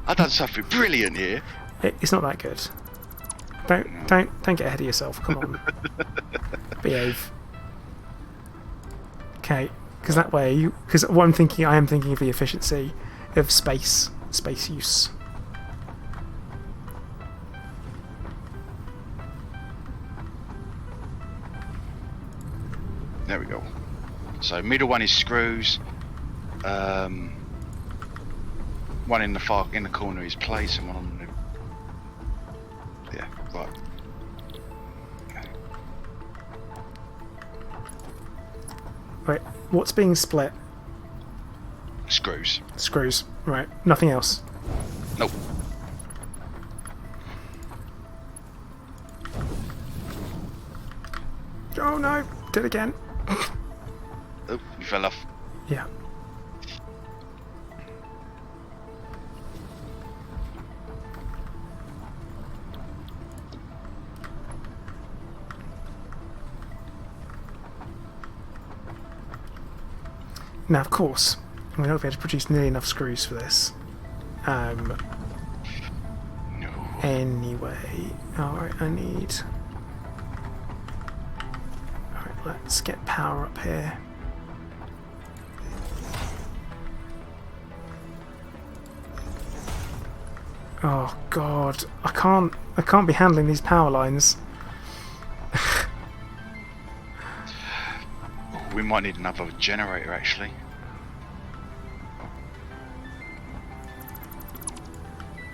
I've done something brilliant here.
It's not that good. Don't get ahead of yourself. Come on. Behave. Okay. Because that way, because what I am thinking of the efficiency of space use.
There we go. So middle one is screws. One in the corner is plates, and one on the. Yeah, right.
Right. What's being split?
Screws.
Screws. Right. Nothing else.
Nope.
Oh no! Did it again.
Oh, you fell off.
Yeah. Now, of course, we're not going to be able to produce nearly enough screws for this.
No.
Anyway, alright, I need... Alright, let's get power up here. Oh god, I can't be handling these power lines.
We might need another generator actually.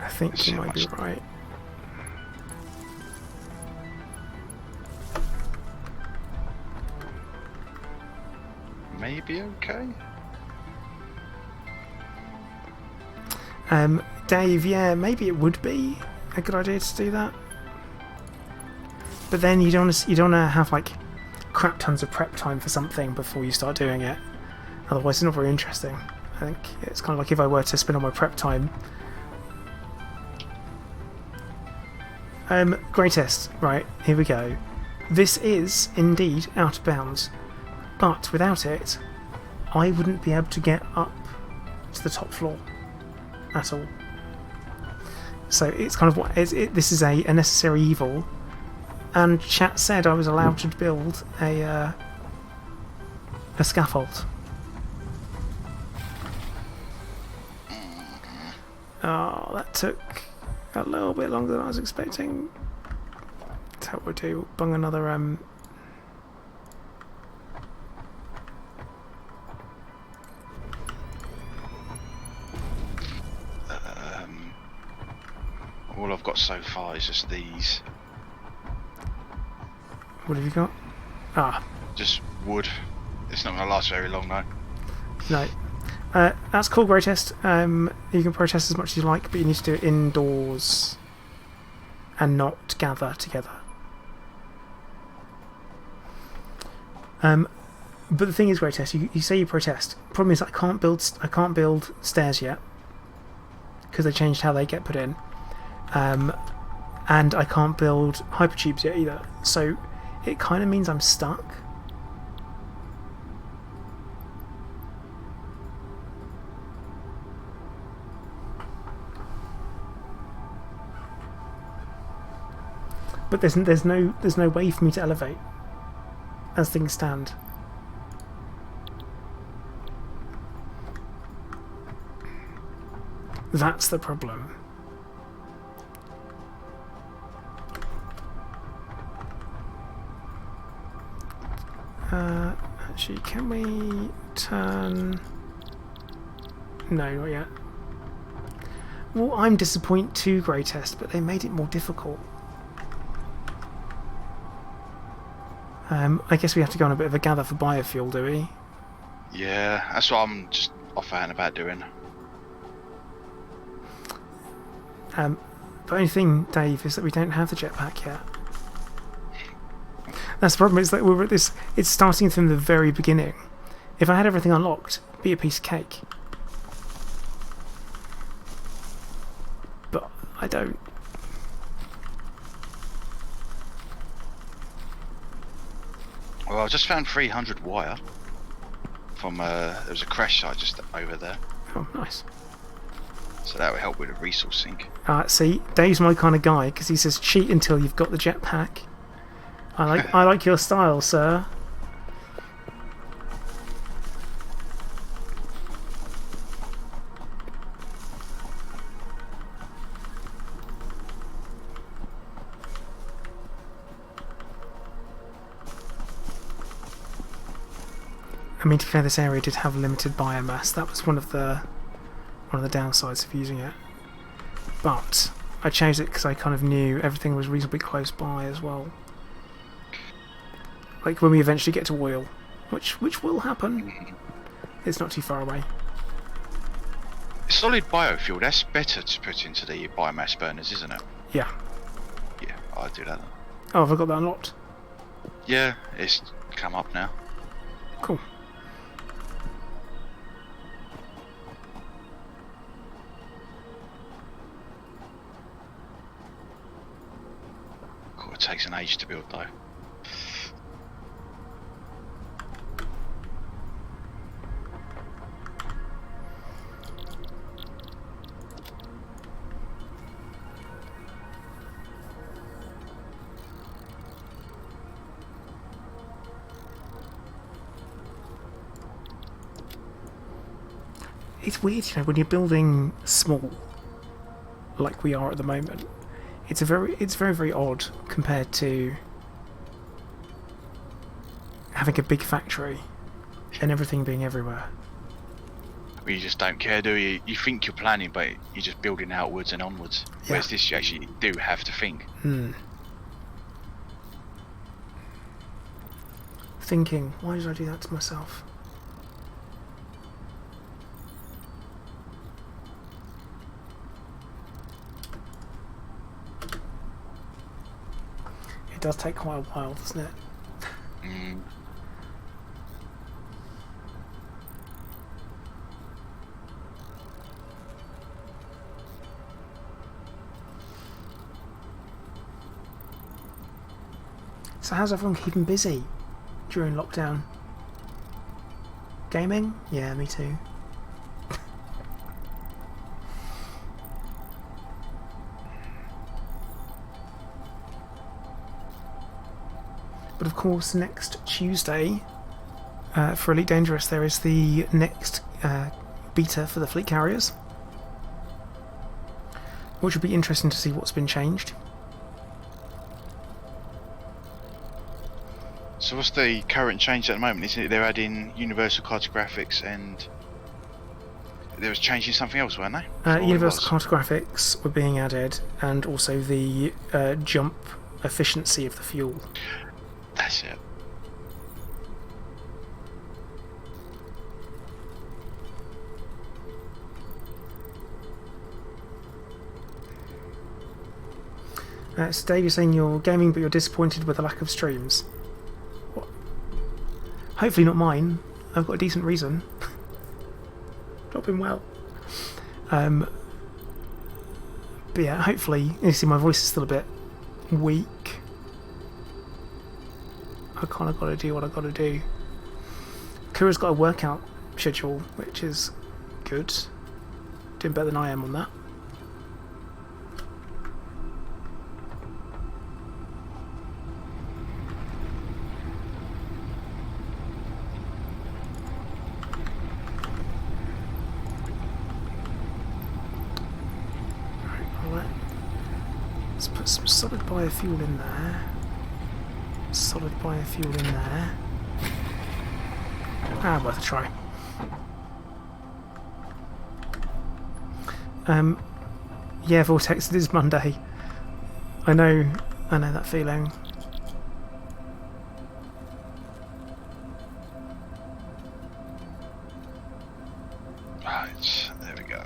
I think you might be right.
Maybe okay.
Dave, yeah, maybe it would be a good idea to do that. But then you don't want to have like crap tons of prep time for something before you start doing it. Otherwise, it's not very interesting. I think it's kind of like if I were to spend all my prep time. Greatest. Right, here we go. This is indeed out of bounds, but without it, I wouldn't be able to get up to the top floor at all. So it's kind of what this is a necessary evil and chat said I was allowed to build a scaffold. Oh, that took a little bit longer than I was expecting. That's how we'll do. Bung another
all I've got so far is just these.
What have you got? Ah,
Just wood. It's not going to last very long though.
no. That's cool, Greatest. You can protest as much as you like, but you need to do it indoors and not gather together. But the thing is, Greatest, you say you protest. Problem is, I can't build stairs yet because they changed how they get put in, and I can't build hypertubes yet either. So it kind of means I'm stuck. But there's no way for me to elevate as things stand. That's the problem. Actually, can we turn... No, not yet. Well, I'm disappointed too, Greatest, but they made it more difficult. I guess we have to go on a bit of a gather for biofuel, do we?
Yeah, that's what I'm just off-hand about doing.
The only thing, Dave, is that we don't have the jetpack yet. That's the problem, is that we're at this... It's starting from the very beginning. If I had everything unlocked, it'd be a piece of cake. But I don't.
Well, I just found 300 wire from there was a crash site just over there,
Oh, nice.
so that would help with a resource sink.
See, Dave's my kind of guy, because he says cheat until you've got the jetpack. I like your style, sir. I mean, to be fair, this area did have limited biomass. That was one of the downsides of using it. But I chose it because I kind of knew everything was reasonably close by as well. Like when we eventually get to oil, which will happen. It's not too far away.
Solid biofuel, that's better to put into the biomass burners, isn't it?
Yeah.
Yeah, I'll do that then.
Oh, have I got that unlocked?
Yeah, it's come up now.
Cool.
Cool, it takes an age to build though.
It's weird, you know, when you're building small, like we are at the moment. It's very, very odd compared to having a big factory and everything being everywhere.
You just don't care, do you? You think you're planning, but you're just building outwards and onwards.
Yeah.
Whereas this, you actually do have to think.
Thinking, why did I do that to myself? It does take quite a while, doesn't it? So how's everyone keeping busy during lockdown? Gaming? Yeah, me too. But of course, next Tuesday, for Elite Dangerous, there is the next beta for the fleet carriers, which will be interesting to see what's been changed.
So what's the current change at the moment? Isn't it they're adding universal cartographics and they was changing something else, weren't they?
Universal cartographics were being added, and also the jump efficiency of the fuel.
That's it.
So Dave, you're saying you're gaming but you're disappointed with the lack of streams. What? Hopefully not mine. I've got a decent reason. Not been well. But yeah, hopefully, you see my voice is still a bit weak. I kind of got to do what I got to do. Kura's got a workout schedule, which is good. Doing better than I am on that. Let's put some solid biofuel in there. Solid biofuel in there. Worth a try. Yeah, Vortex, it is Monday. I know that feeling.
Right, there we go.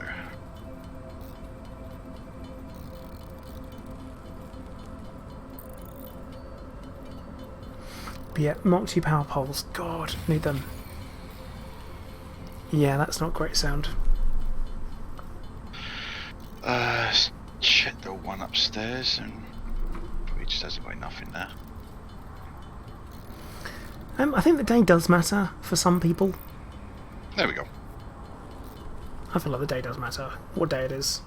But yeah, Mark 2 power poles. God, need them. Yeah, that's not great sound.
Check the one upstairs, and it just hasn't got enough in there.
I think the day does matter for some people.
There we go.
I feel like the day does matter, what day it is.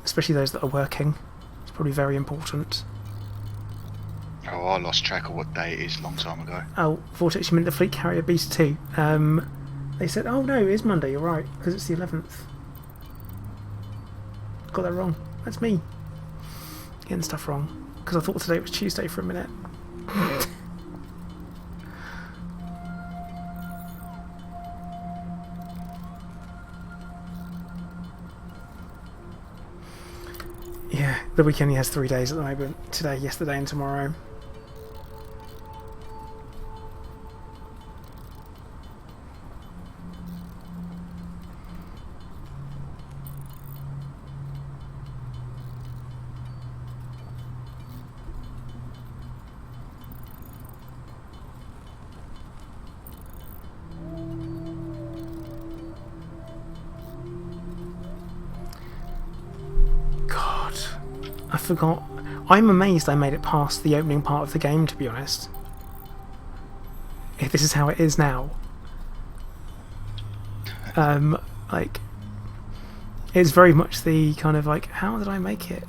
Especially those that are working. It's probably very important.
Oh, I lost track of what day it is a long time ago.
Oh, Vortex, you meant the Fleet Carrier Beta 2. They said, oh no, it is Monday, you're right, because it's the 11th. Got that wrong. That's me. Getting stuff wrong. Because I thought today was Tuesday for a minute. Yeah, the weekend he has 3 days at the moment. Today, yesterday and tomorrow. I forgot. I'm amazed I made it past the opening part of the game, to be honest. If this is how it is now. Like, it's very much the kind of like, how did I make it?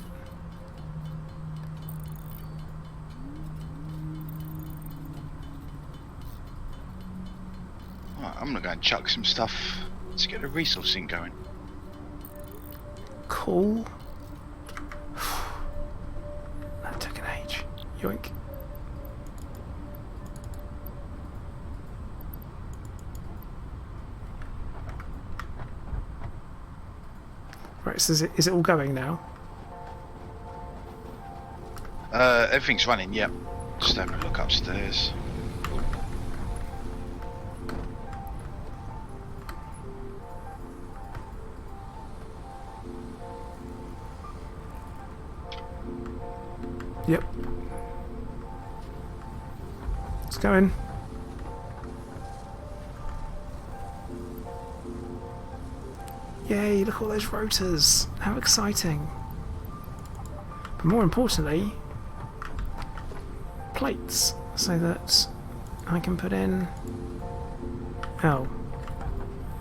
Right, I'm gonna go and chuck some stuff to get the resourcing going.
Cool. That took an age. Yoink. Right, so is it all going now?
Everything's running, yep. Just having a look upstairs.
Yep. It's going. Yay, look at all those rotors. How exciting. But more importantly, plates, so that I can put in... Oh.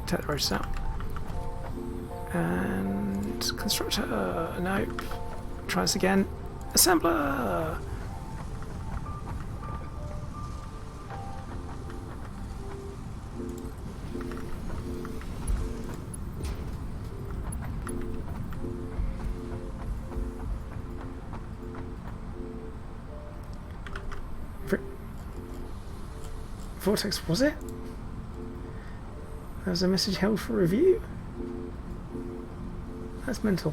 Take the rotors out. And... constructor. Nope. Try this again. Assembler! Vortex, was it? There was a message held for review? That's mental.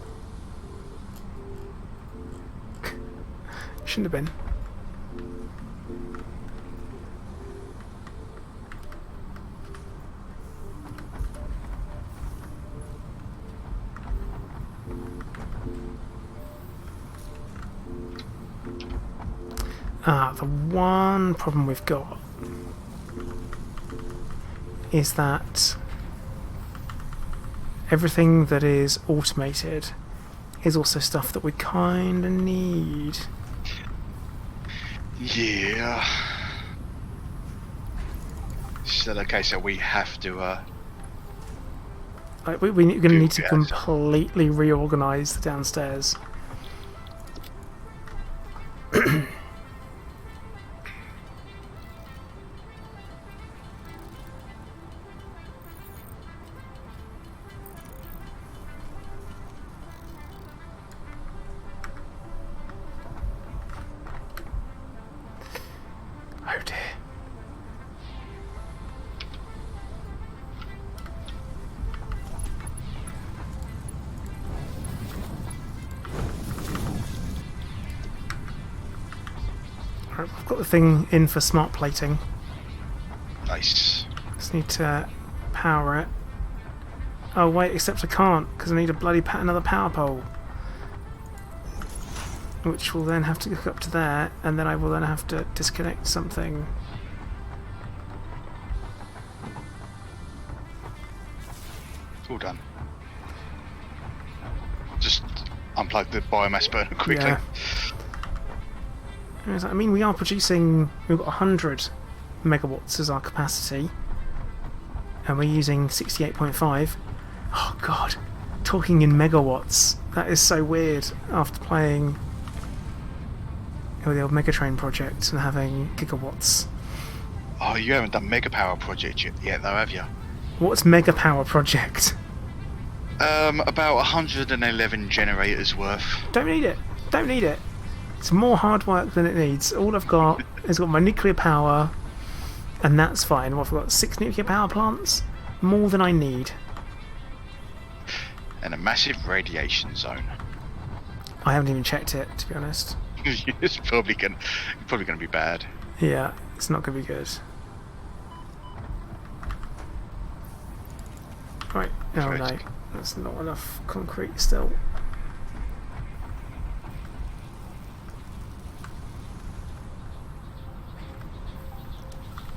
Shouldn't have been. The one problem we've got is that everything that is automated is also stuff that we kind of need.
Yeah. Still a case that we have to.
Like we're going to need to completely reorganise the downstairs. Oh dear. Right, I've got the thing in for smart plating.
Nice.
Just need to power it. Oh wait, except I can't because I need a bloody another power pole, which will then have to hook up to there, and then I will then have to disconnect something.
It's all done. Just unplug the biomass burner quickly.
Yeah. I mean, we are producing. We've got 100 megawatts as our capacity, and we're using 68.5. Oh god, talking in megawatts. That is so weird after playing the old Megatrain project and having gigawatts.
Oh, you haven't done Mega Power Project yet, though, have you?
What's Mega Power Project?
About 111 generators worth.
Don't need it. Don't need it. It's more hard work than it needs. All I've got is got my nuclear power, and that's fine. What, I've got 6 nuclear power plants, more than I need.
And a massive radiation zone.
I haven't even checked it, to be honest.
It's probably gonna be bad.
Yeah, it's not going to be good. Right, oh no, that's not enough concrete still.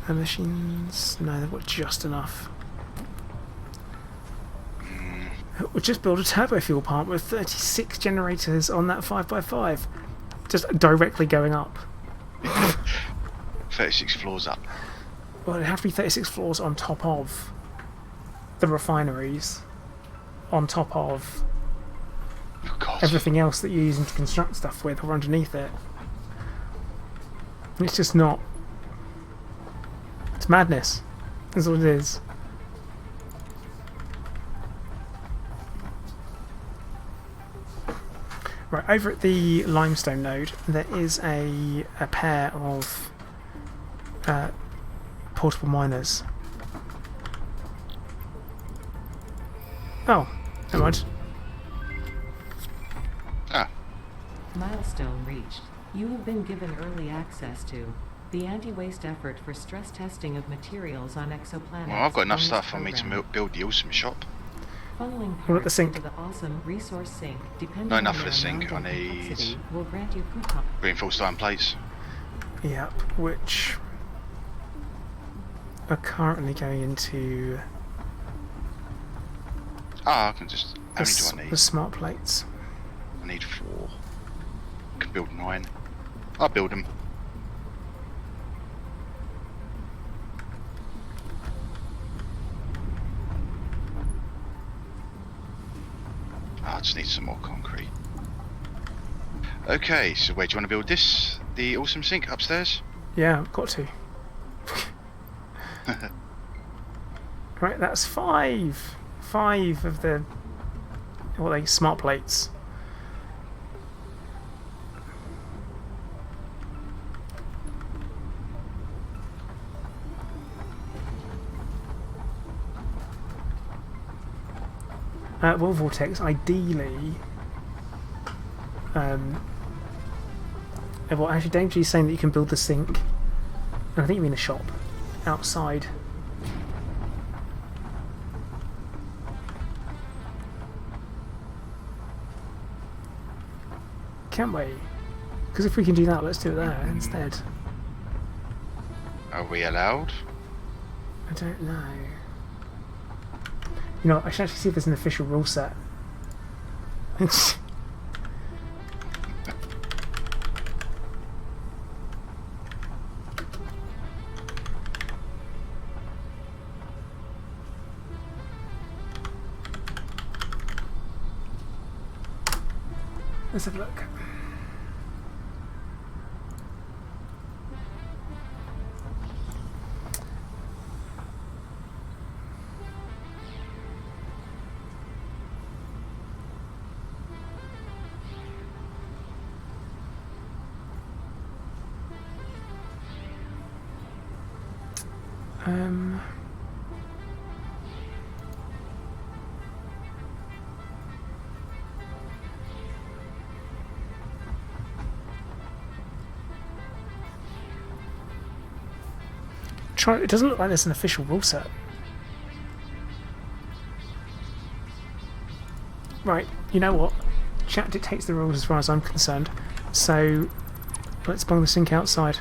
The machines, no, they've got just enough. We'll just build a turbo fuel plant with 36 generators on that 5x5. Just directly going up.
36 floors up.
Well, it'd have to be 36 floors on top of the refineries, on top of everything else that you're using to construct stuff with, or underneath it. It's just not. It's madness. That's what it is. Right, over at the limestone node, there is a pair of portable miners. Oh, never mind.
Ah.
Milestone reached. You have been given early access to the anti-waste effort for stress testing of materials on exoplanets.
Well, I've got enough
on this
stuff for me to
program.
build the awesome shop.
Funneling
What about the
parts
sink?
into the awesome resource sink, depending
Not enough
on
for the
their
sink,
amount
I
and
need-
complexity, will grant you coupon.
Reinforced iron plates.
Yep, which are currently going into
Ah, I can just. How many do I
the
need?
smart plates.
I need 4. I can build 9. I'll build them. I just need some more concrete. Okay, so where do you want to build this? The awesome sink upstairs?
Yeah, I've got to. Right, that's 5. 5 of the what are they, smart plates. Well, Vortex, ideally... well, actually, Dame G's saying that you can build the sink. And I think you mean the shop. Outside. Can we? Because if we can do that, let's do it there instead.
Are we allowed?
I don't know. You know, I should actually see if there's an official rule set. It's... Let's have a look. It doesn't look like there's an official rule set. Right, you know what? Chat dictates the rules as far as I'm concerned. So, let's bung the sink outside.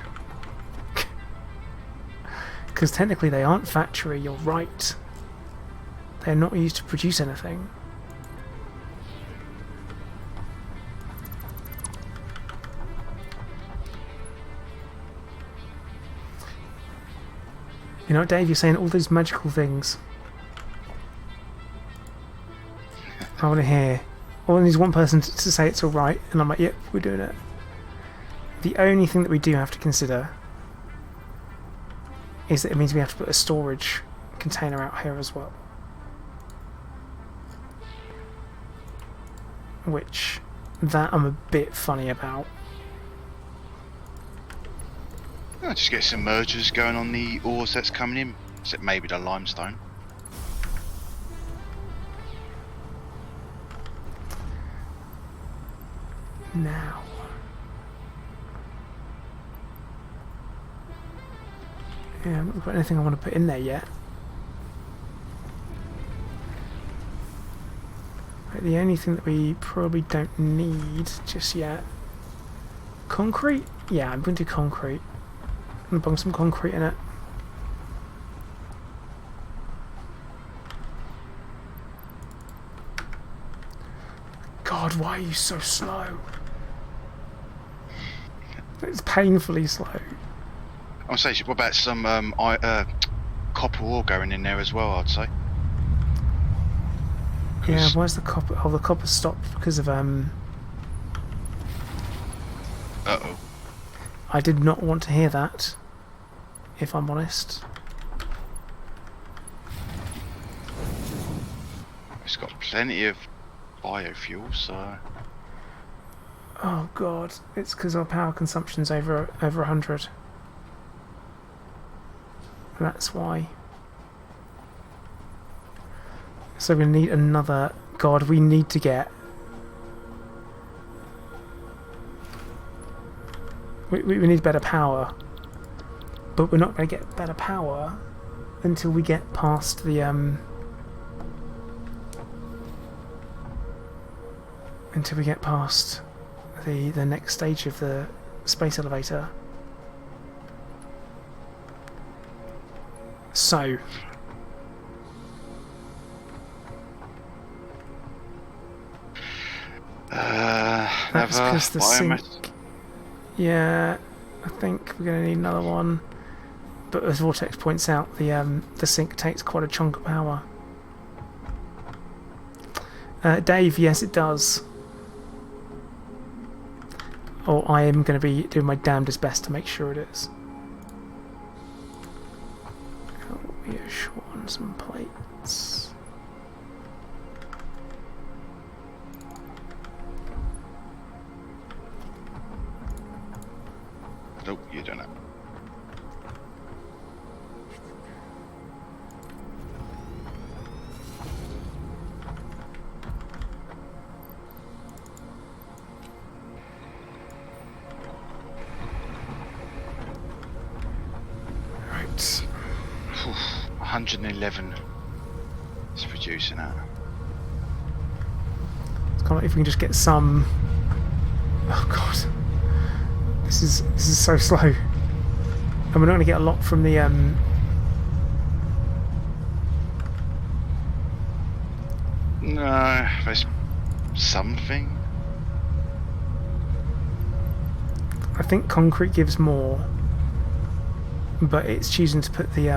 Because technically they aren't factory, you're right. They're not used to produce anything. You know, Dave, you're saying all those magical things. I want to hear. All I need is one person to say it's alright, and I'm like, yep, we're doing it. The only thing that we do have to consider is that it means we have to put a storage container out here as well. Which, that I'm a bit funny about.
I'll just get some mergers going on the ores that's coming in, except maybe the limestone.
Now. Yeah, I haven't got anything I want to put in there yet. Right, the only thing that we probably don't need just yet. Concrete? Yeah, I'm going to do concrete. I'm going to bung some concrete in it. God, why are you so slow? It's painfully slow.
I'll say, what about some copper ore going in there as well, I'd say.
Yeah, why's the copper? Oh, the copper stopped because of
Uh-oh.
I did not want to hear that, if I'm honest.
It's got plenty of biofuel, so...
Oh god, it's because our power consumption's over 100. That's why. So we need another... God, we need to get... We need better power. But we're not going to get better power until we get past the... Until we get past the next stage of the space elevator. So... That's because the sink... Yeah, I think we're going to need another one. But as Vortex points out, the sink takes quite a chunk of power. Dave, yes it does. Or I am going to be doing my damnedest best to make sure it is. We are short on some plates.
Nope, you don't know. 111 it's producing at.
It's kind of like if we can just get some. Oh god, this is so slow, and we're not going to get a lot from the
No, there's something.
I think concrete gives more, but it's choosing to put the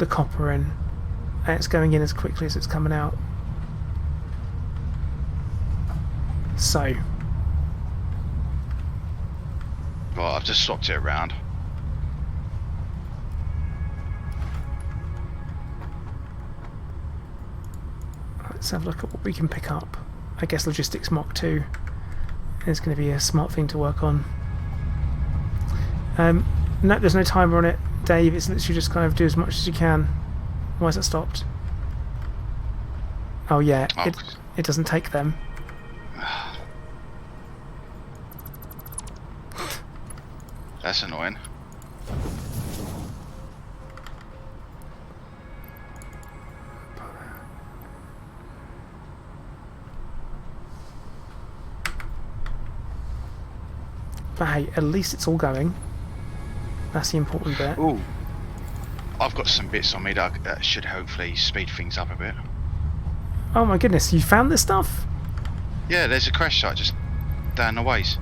copper in, and it's going in as quickly as it's coming out. So,
Right, I've just swapped it around.
let's have a look at what we can pick up. I guess Logistics Mark 2 is going to be a smart thing to work on. No, there's no timer on it, Dave. It's literally just kind of do as much as you can. Why is it stopped? Oh yeah,
Oh.
it doesn't take them.
That's annoying.
But hey, at least it's all going. That's the important bit.
Ooh, I've got some bits on me that should hopefully speed things up a bit.
Oh my goodness, you found this stuff?
Yeah, there's a crash site just down the ways.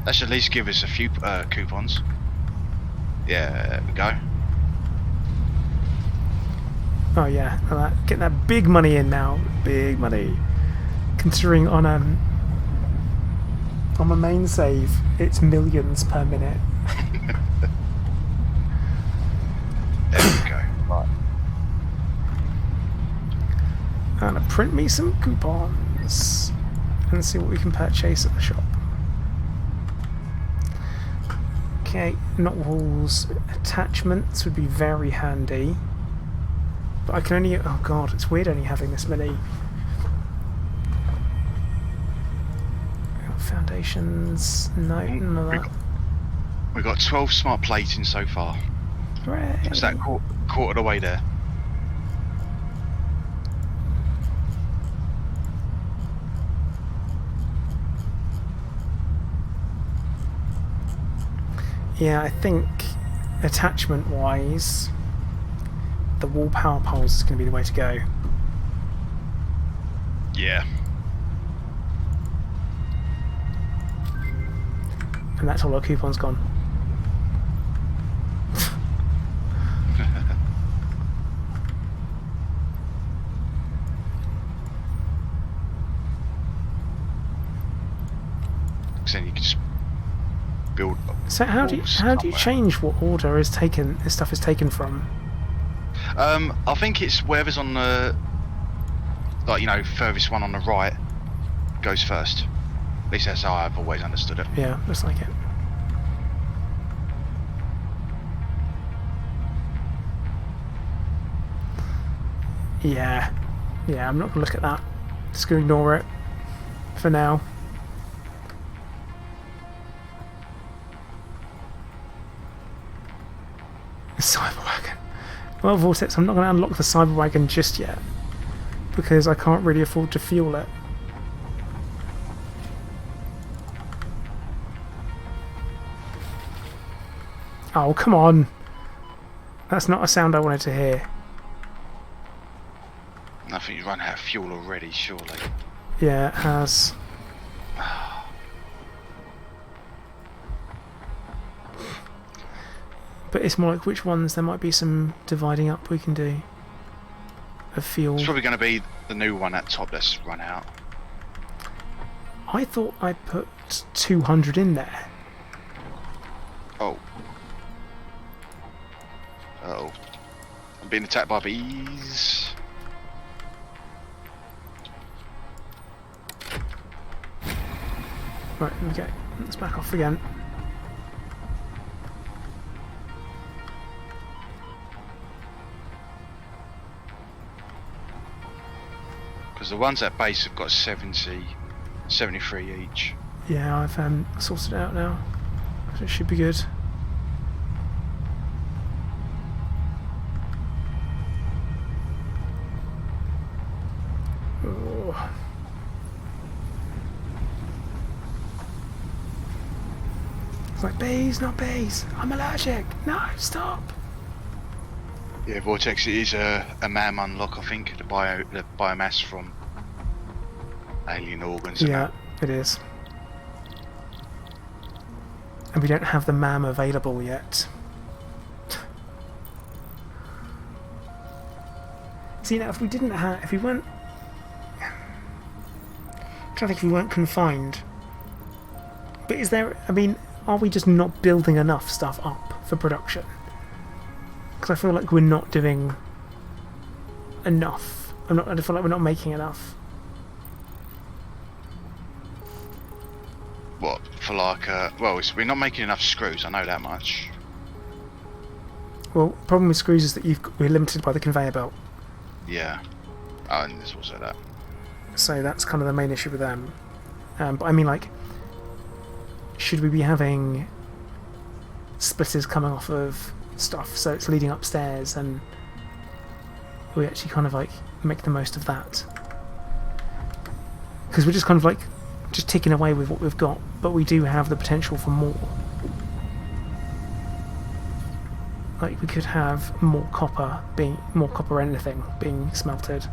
That should at least give us a few coupons. Yeah, there we go.
Oh yeah, getting that big money in now. Big money. Considering on my main save, it's millions per minute.
There we go. Right.
And print me some coupons and see what we can purchase at the shop. Okay, knot walls attachments would be very handy, but I can only. Oh god, it's weird only having this many. Foundations, no, none of that.
We've got 12 smart plating so far.
Hooray.
It's that quarter of the way there.
Yeah, I think attachment wise, the wall power poles is going to be the way to go.
Yeah.
And that's all our coupons gone.
Then you can just build.
So how do you change what order is taken? This stuff is taken from?
I think it's wherever's on the, like, you know, furthest one on the right goes first. At least that's how I've always understood it.
Yeah, looks like it. Yeah, I'm not gonna look at that. Just gonna ignore it for now. Cyberwagon. Well, Vortex, I'm not going to unlock the Cyberwagon just yet because I can't really afford to fuel it. Oh, come on. That's not a sound I wanted to hear.
I think you run out of fuel already, surely.
Yeah, it has. But it's more like which ones there might be some dividing up we can do of fuel.
It's probably going to be the new one at top that's run out.
I thought I put 200 in there.
Oh. Uh-oh. I'm being attacked by bees.
Right, okay. Let's back off again.
Because the ones at base have got 70, 73 each.
Yeah, I've sorted it out now. So it should be good. Oh. It's like, bees, not bees. I'm allergic. No, stop.
Yeah, Vortex it is a MAM unlock, I think. The biomass from alien organs. And
Yeah, it is. And we don't have the MAM available yet. See, now if we didn't have, if we weren't, I'm trying to think if we weren't confined. But is there? I mean, are we just not building enough stuff up for production? Because I feel like we're not doing enough. I feel like we're not making enough.
what for like? Well, we're not making enough screws. I know that much.
Well, problem with screws is that we're limited by the conveyor belt.
Yeah. Oh, and there's also that.
So that's kind of the main issue with them. But I mean, like, should we be having splitters coming off of stuff so it's leading upstairs, and we actually kind of like make the most of that? Because we're just kind of like just ticking away with what we've got, but we do have the potential for more. Like, we could have more copper anything being smelted.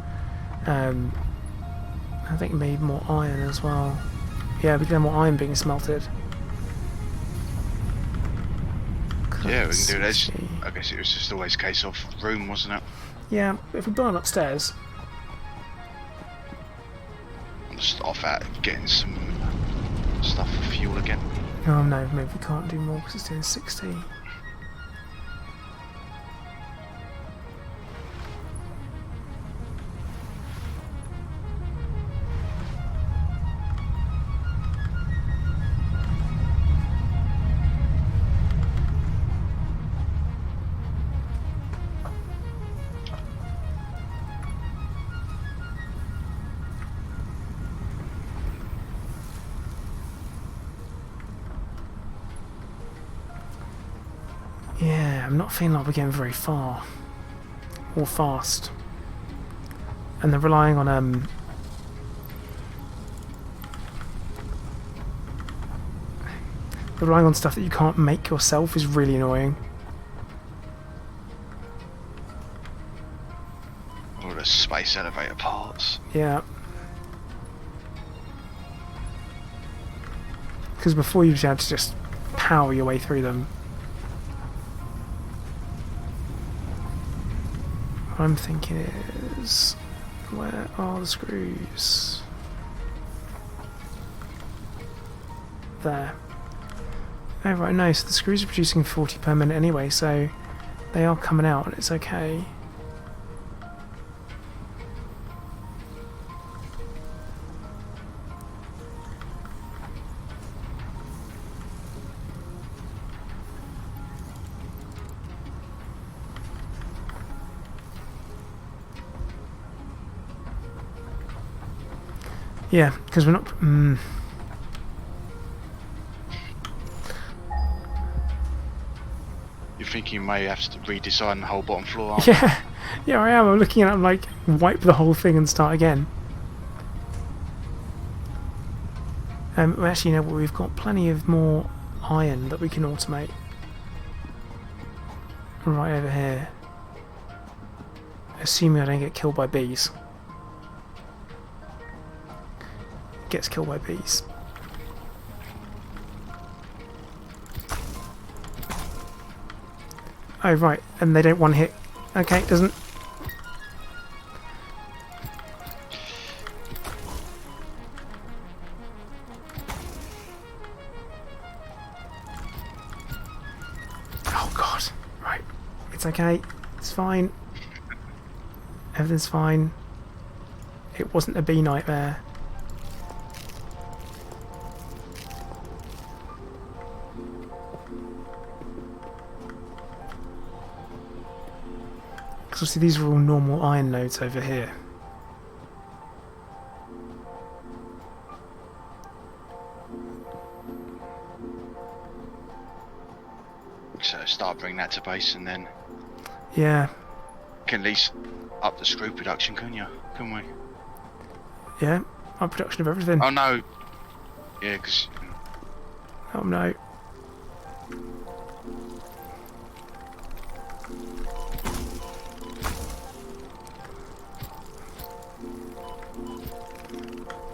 I think maybe more iron as well. Yeah, we could have more iron being smelted.
Yeah, we can do this. I guess it was just always a case of room, wasn't it?
Yeah, if we burn upstairs.
I'm just off at getting some stuff for fuel again.
Oh no, maybe we can't do more because it's doing 60. Yeah, I'm not feeling like we're getting very far or fast, and they're relying on stuff that you can't make yourself is really annoying.
All the space elevator parts.
Yeah. Because before you had to just power your way through them. What I'm thinking is, where are the screws? There. Oh right, no, so the screws are producing 40 per minute anyway, so they are coming out and it's okay. Yeah, because we're not...
You think you may have to redesign the whole bottom floor?
Yeah, yeah, I am. I'm looking at it, I'm like, wipe the whole thing and start again. Well, actually, you know what? We've got plenty of more iron that we can automate. Right over here. Assuming I don't get killed by bees. Gets killed by bees. Oh right, and they don't one hit. Okay, it doesn't. Oh god. Right. It's okay. It's fine. Everything's fine. It wasn't a bee nightmare. Because obviously these are all normal iron nodes over here.
So start bringing that to base, and then
Yeah.
can at least up the screw production, couldn't you? Couldn't we?
Yeah, my production of everything.
Oh no. Yeah, because
Oh no.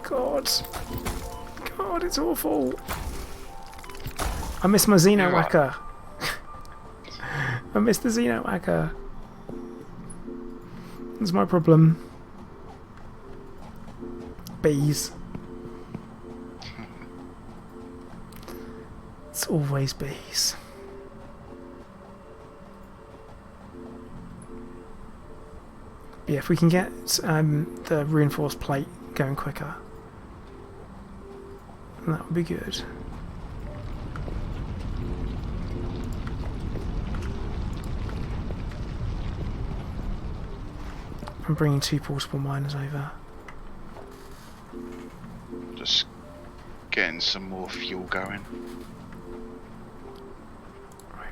God. God, it's awful. I miss my Xeno
You're right.
Whacker. I miss the Xeno Whacker. That's my problem. Bees. It's always bees. Yeah, if we can get the reinforced plate going quicker, that would be good. I'm bringing 2 portable miners over.
just getting some more fuel going.
Right.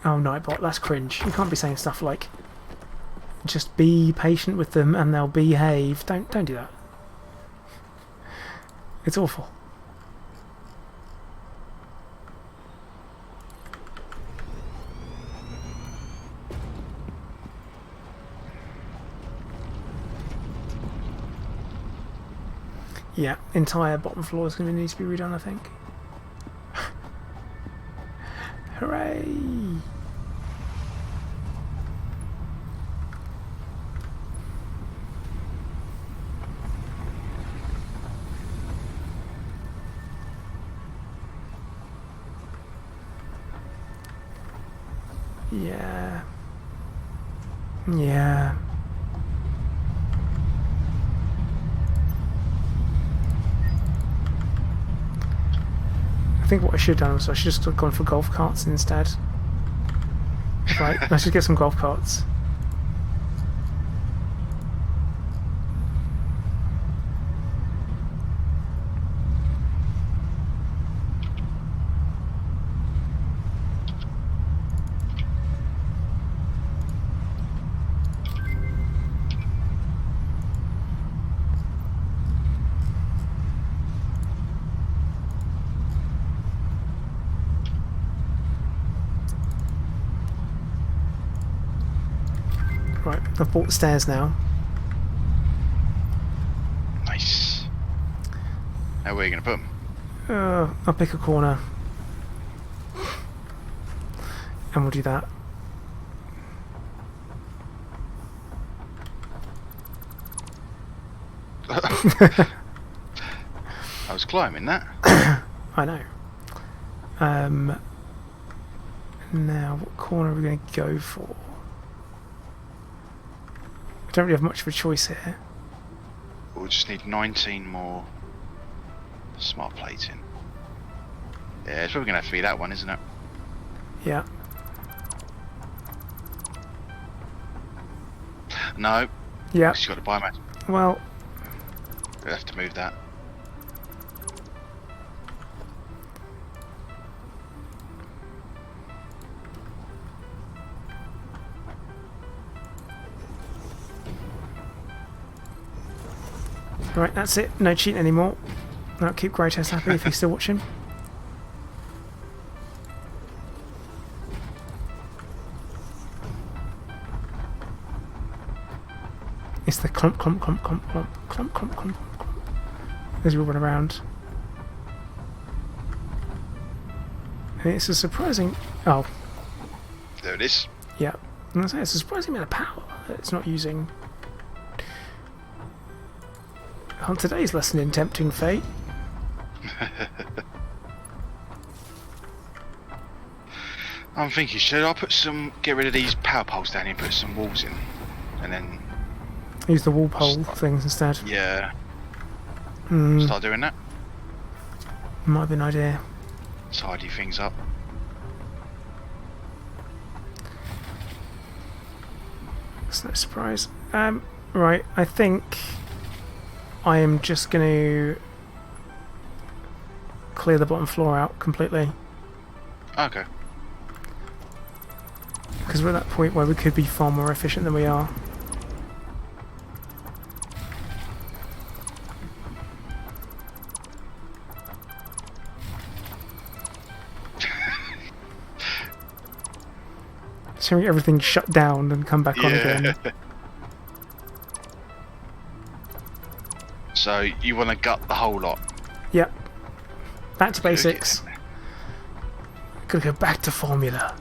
Oh, Nightbot, that's cringe. You can't be saying stuff like, just be patient with them and they'll behave. Don't do that. It's awful. Yeah, entire bottom floor is going to need to be redone, I think. Hooray! Yeah. Yeah. I think what I should have done was I should have just gone for golf carts instead. Right, I should get some golf carts. Right, I've bought the stairs now.
Nice. Now where are you going to put them?
I'll pick a corner. And we'll do that.
I was climbing that.
I know. Now, what corner are we going to go for? I don't really have much of a choice here.
We'll just need 19 more smart plating. Yeah, it's probably going to have to be that one, isn't it?
Yeah.
No.
Yeah.
She's got the biomass.
Well,
We'll have to move that.
right, that's it. No cheating anymore. That'll keep Greytoast happy if he's still watching. It's the clump, clump, clump, clump, clump, clump, clump, clump, clump. As we run around. And it's a surprising... Oh,
There it is.
yeah. I'm gonna say it's a surprising amount of power that it's not using. On today's lesson in Tempting Fate.
I'm thinking, should I get rid of these power poles down here and put some walls in? And then,
Use the wall pole things instead.
yeah,
Hmm,
start doing that.
might be an idea.
Tidy things up.
It's no surprise. Right, I think I am just going to clear the bottom floor out completely.
Okay.
Because we're at that point where we could be far more efficient than we are. So everything shut down and come back on again.
So you want to gut the whole lot?
Yep. Back to basics. Gotta go back to formula.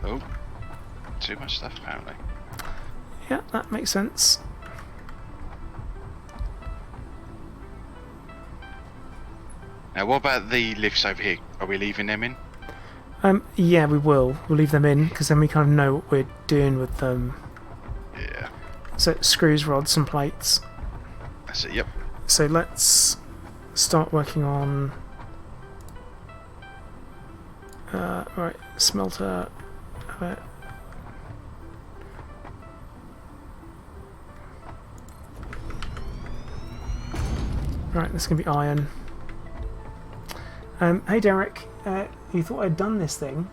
Oh, too much stuff apparently.
Yeah, that makes sense.
Now, what about the lifts over here? Are we leaving them in?
Yeah, we will. We'll leave them in because then we kind of know what we're doing with them.
Yeah.
So screws, rods, and plates.
That's it. Yep.
So let's start working on. Right, smelter. Right, this is going to be iron. Hey Derek, you thought I'd done this thing?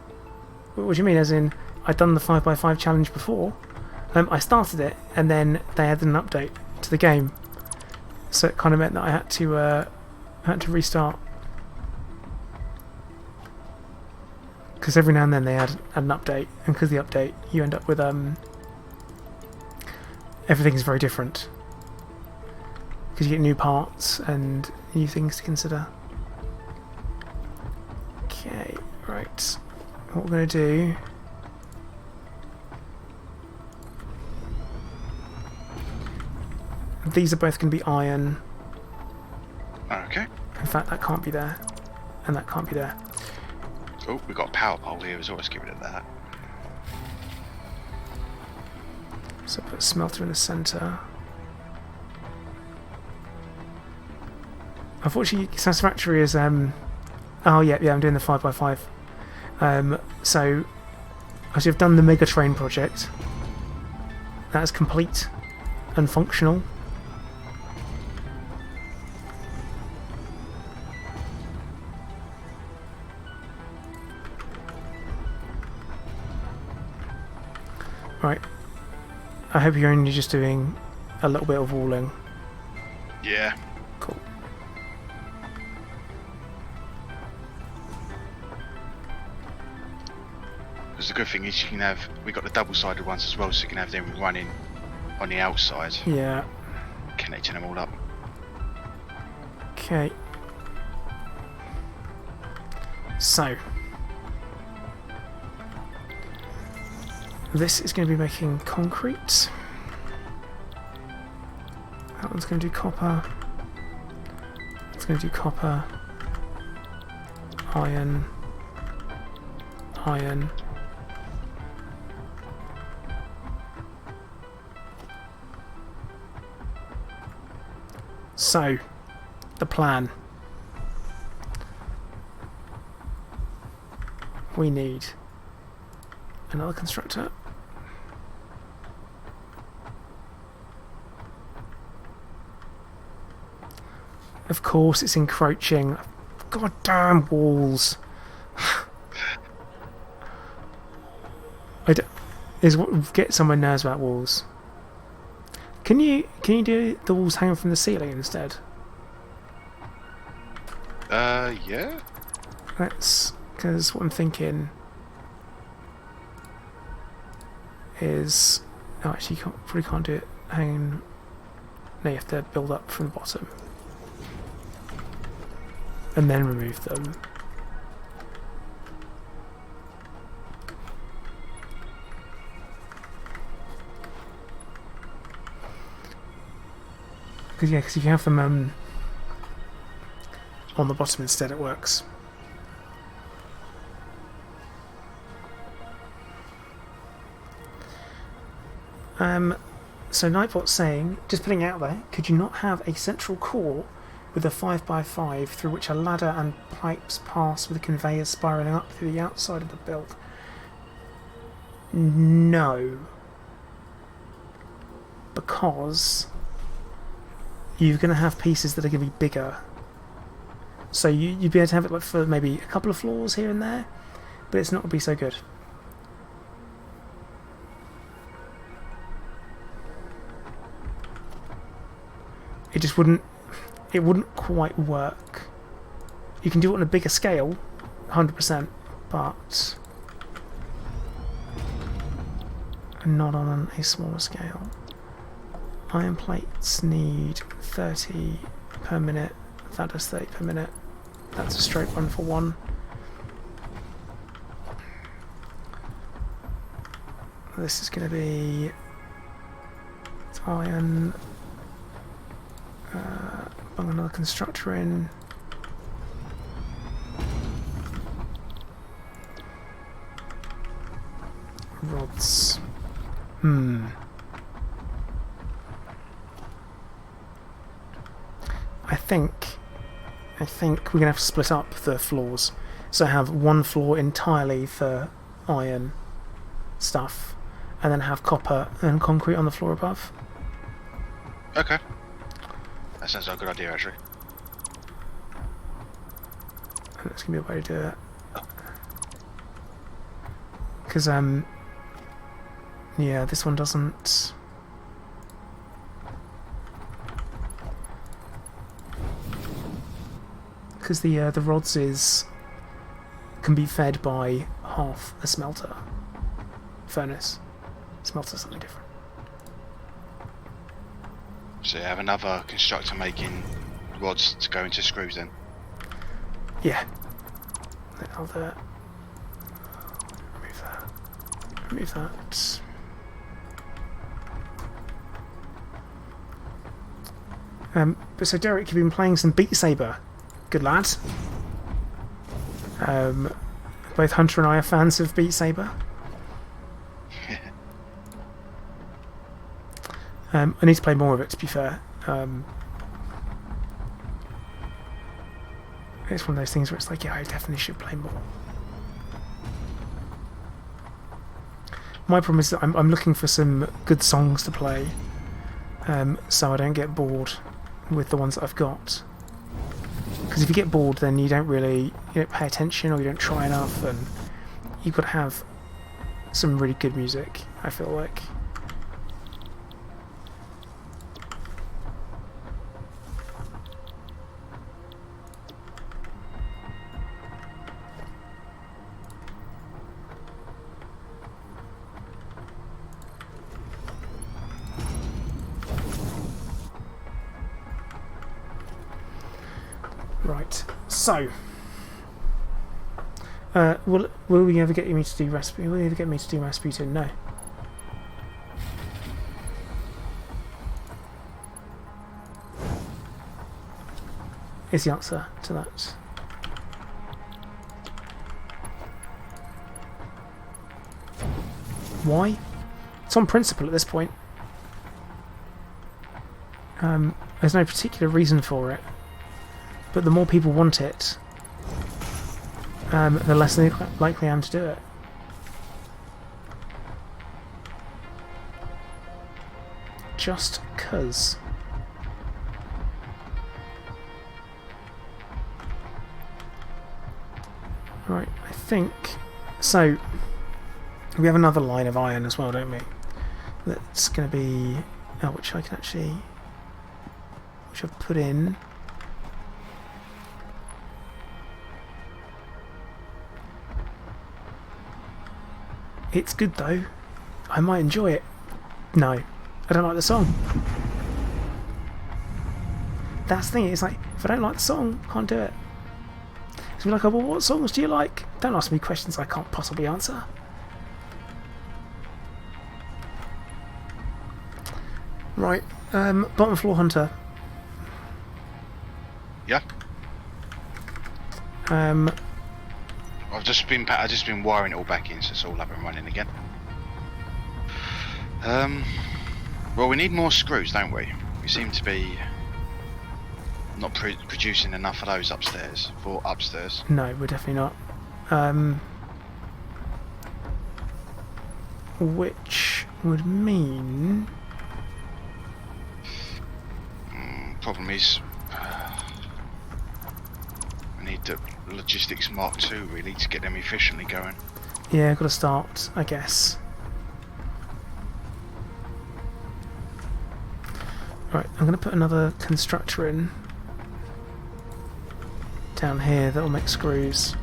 What do you mean, as in I'd done the 5x5 challenge before? I started it and then they added an update to the game. So it kind of meant that I had to restart. Because every now and then they add an update, and because the update you end up with everything's very different. Because you get new parts and new things to consider. Okay, right. What we're going to do... These are both going to be iron.
Okay.
In fact, that can't be there. And that can't be there.
Oh, we've got a power pole here as well. Let's give it that.
So put a smelter in the centre. Unfortunately, Satisfactory is... Oh, yeah, I'm doing the 5x5. So, as you've done the Mega Train project, that is complete and functional. Right. I hope you're only just doing a little bit of walling.
Yeah.
Cool.
Because the good thing is you can have, we got the double-sided ones as well, so you can have them running on the outside.
Yeah.
Connecting them all up.
Okay. So. This is going to be making concrete. That one's going to do copper. It's going to do copper. Iron. Iron. So, the plan. We need another constructor. Of course, it's encroaching. Goddamn walls. Is what get someone knows about walls. Can you do the walls hanging from the ceiling instead?
Yeah.
That's because what I'm thinking is, oh, actually, you probably can't do it hanging. No, you have to build up from the bottom and then remove them. Because if you have them on the bottom instead, it works. So Nightbot's saying, just putting it out there, could you not have a central core with a 5x5 through which a ladder and pipes pass with conveyors spiralling up through the outside of the build? No. Because you're going to have pieces that are going to be bigger. So you'd be able to have it like for maybe a couple of floors here and there, but it's not going to be so good. It just wouldn't quite work. You can do it on a bigger scale, 100%, but not on a smaller scale. Iron plates need 30 per minute. That does 30 per minute. That's a straight 1-for-1. This is going to be iron. Bung another constructor in. Rods. I think we're gonna have to split up the floors. So have one floor entirely for iron stuff, and then have copper and concrete on the floor above.
Okay. That sounds like a good idea, actually.
That's gonna be a way to do it. Because yeah, this one doesn't. Because the rods can be fed by half a smelter furnace. Smelter's something different.
So you have another constructor making rods to go into screws then?
Yeah. I'll do it. Remove that. Remove that. But so Derek, you've been playing some Beat Saber. Good lad. Both Hunter and I are fans of Beat Saber. I need to play more of it, to be fair. It's one of those things where it's like, yeah, I definitely should play more. My problem is that I'm looking for some good songs to play, so I don't get bored with the ones that I've got. Because if you get bored, then you don't pay attention, or you don't try enough, and you've got to have some really good music, I feel like. Right, so will we ever get me to do Rasputin? Will you ever get me to do Rasputin? No. Is the answer to that. Why? It's on principle at this point. There's no particular reason for it. But the more people want it, the less likely I am to do it. Just 'cause. Right, I think... So, we have another line of iron as well, don't we? That's going to be... Oh, which I can actually... Which I've put in... It's good though. I might enjoy it. No, I don't like the song. That's the thing, it's like, if I don't like the song, I can't do it. So we're like, oh, well, what songs do you like? Don't ask me questions I can't possibly answer. Right, bottom floor Hunter.
Yeah. I've just been wiring it all back in, so it's all up and running again. Well, we need more screws, don't we? We seem to be not producing enough of those upstairs.
No, we're definitely not. Which would mean...
Problem is, we need the logistics Mark II really to get them efficiently going.
Yeah, got to start, I guess. Right, I'm going to put another constructor in down here that'll make screws.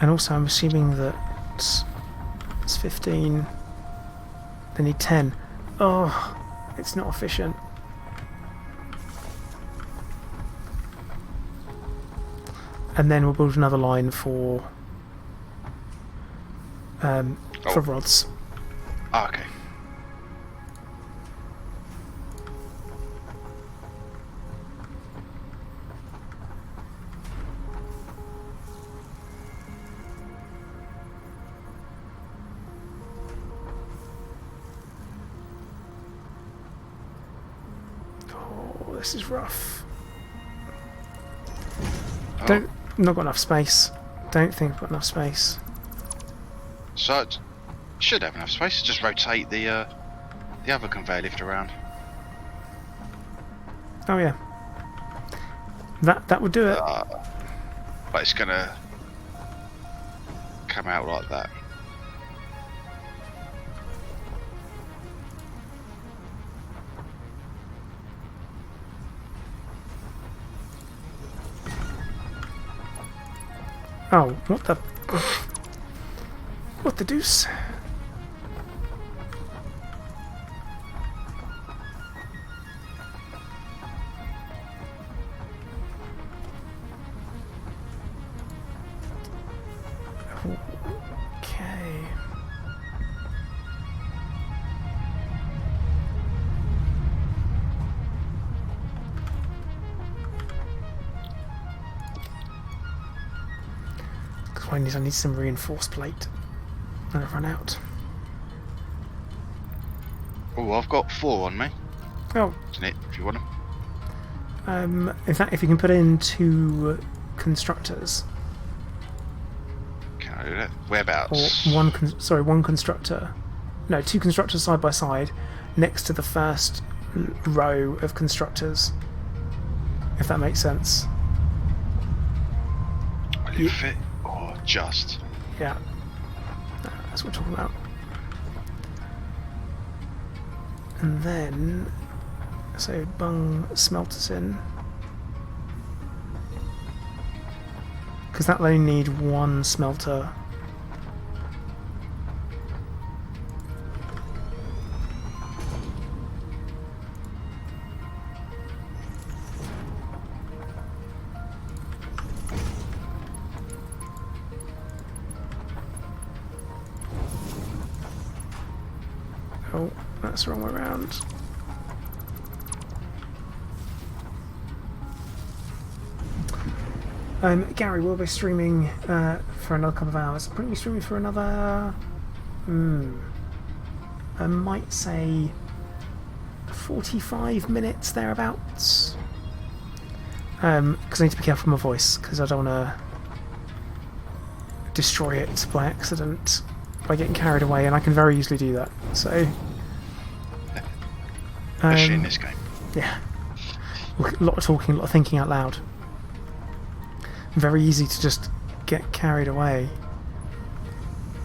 And also I'm assuming that it's 15, they need 10. Oh, it's not efficient. And then we'll build another line for rods.
Oh, okay.
Oh, this is rough.
Oh.
Not got enough space. Don't think I've got enough space.
So it should have enough space to just rotate the other conveyor lift around.
Oh yeah. That would do it.
But it's gonna come out like that.
Oh, what the... What the deuce? Okay. I need some reinforced plate. And I've run out.
Oh, I've got 4 on me.
Oh.
Isn't it? If you want them.
In fact, if you can put in 2 constructors.
Can I do that? Whereabouts?
Or one constructor. No, 2 constructors side by side next to the first row of constructors. If that makes sense.
Will it fit? Or just?
Yeah. That's what we're talking about. And then, so bung smelters in. Because that'll only need 1 smelter. Oh, that's the wrong way around. Gary, we'll be streaming for another couple of hours. We'll probably be streaming for another... I might say 45 minutes thereabouts. Because I need to be careful with my voice, because I don't want to destroy it by accident by getting carried away, and I can very easily do that. So,
especially in this game.
Yeah, a lot of talking, a lot of thinking out loud. Very easy to just get carried away.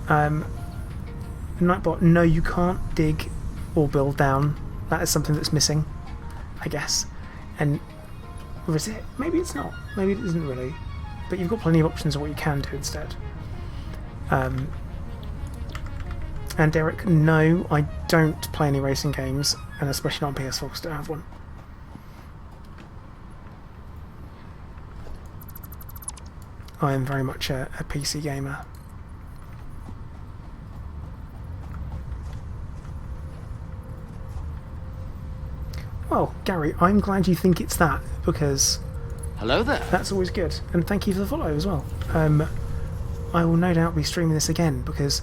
Nightbot, no, you can't dig or build down. That is something that's missing, I guess. And or is it? Maybe it's not. Maybe it isn't really. But you've got plenty of options of what you can do instead. And Derek, no, I don't play any racing games, and especially not on PS4 because I don't have one. I am very much a PC gamer. Well, Gary, I'm glad you think it's that, because
Hello there.
That's always good. And thank you for the follow as well. I will no doubt be streaming this again because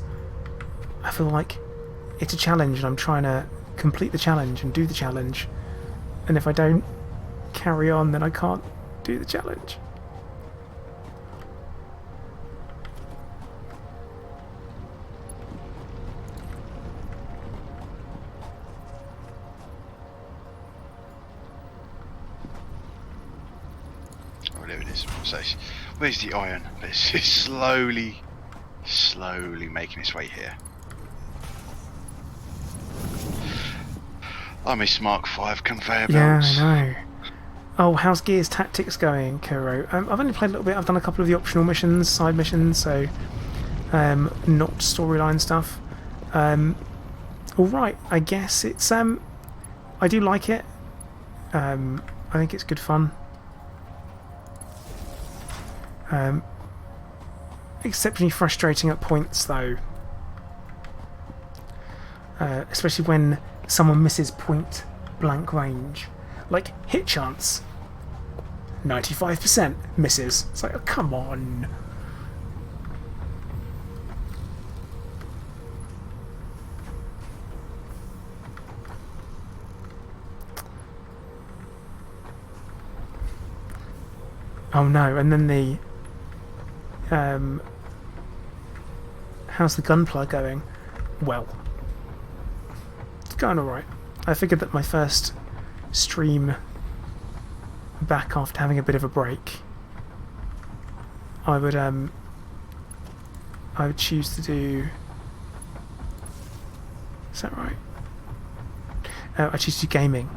I feel like it's a challenge and I'm trying to complete the challenge and do the challenge. And if I don't carry on, then I can't do the challenge.
Oh, there it is. So, where's the iron? It's slowly making its way here. I miss Mark 5 conveyor belts.
Yeah, I know. Oh, how's Gears Tactics going, Kuro? I've only played a little bit. I've done a couple of the optional missions, side missions, so not storyline stuff. All right, I guess it's I do like it. I think it's good fun. Exceptionally frustrating at points, though. Especially when someone misses point blank range. Like, hit chance. 95% misses. It's like, oh, come on. Oh no, and then the... how's the gunpla going? Well, it's going alright. I figured that my first stream back after having a bit of a break, I would choose to do... Is that right? I choose to do gaming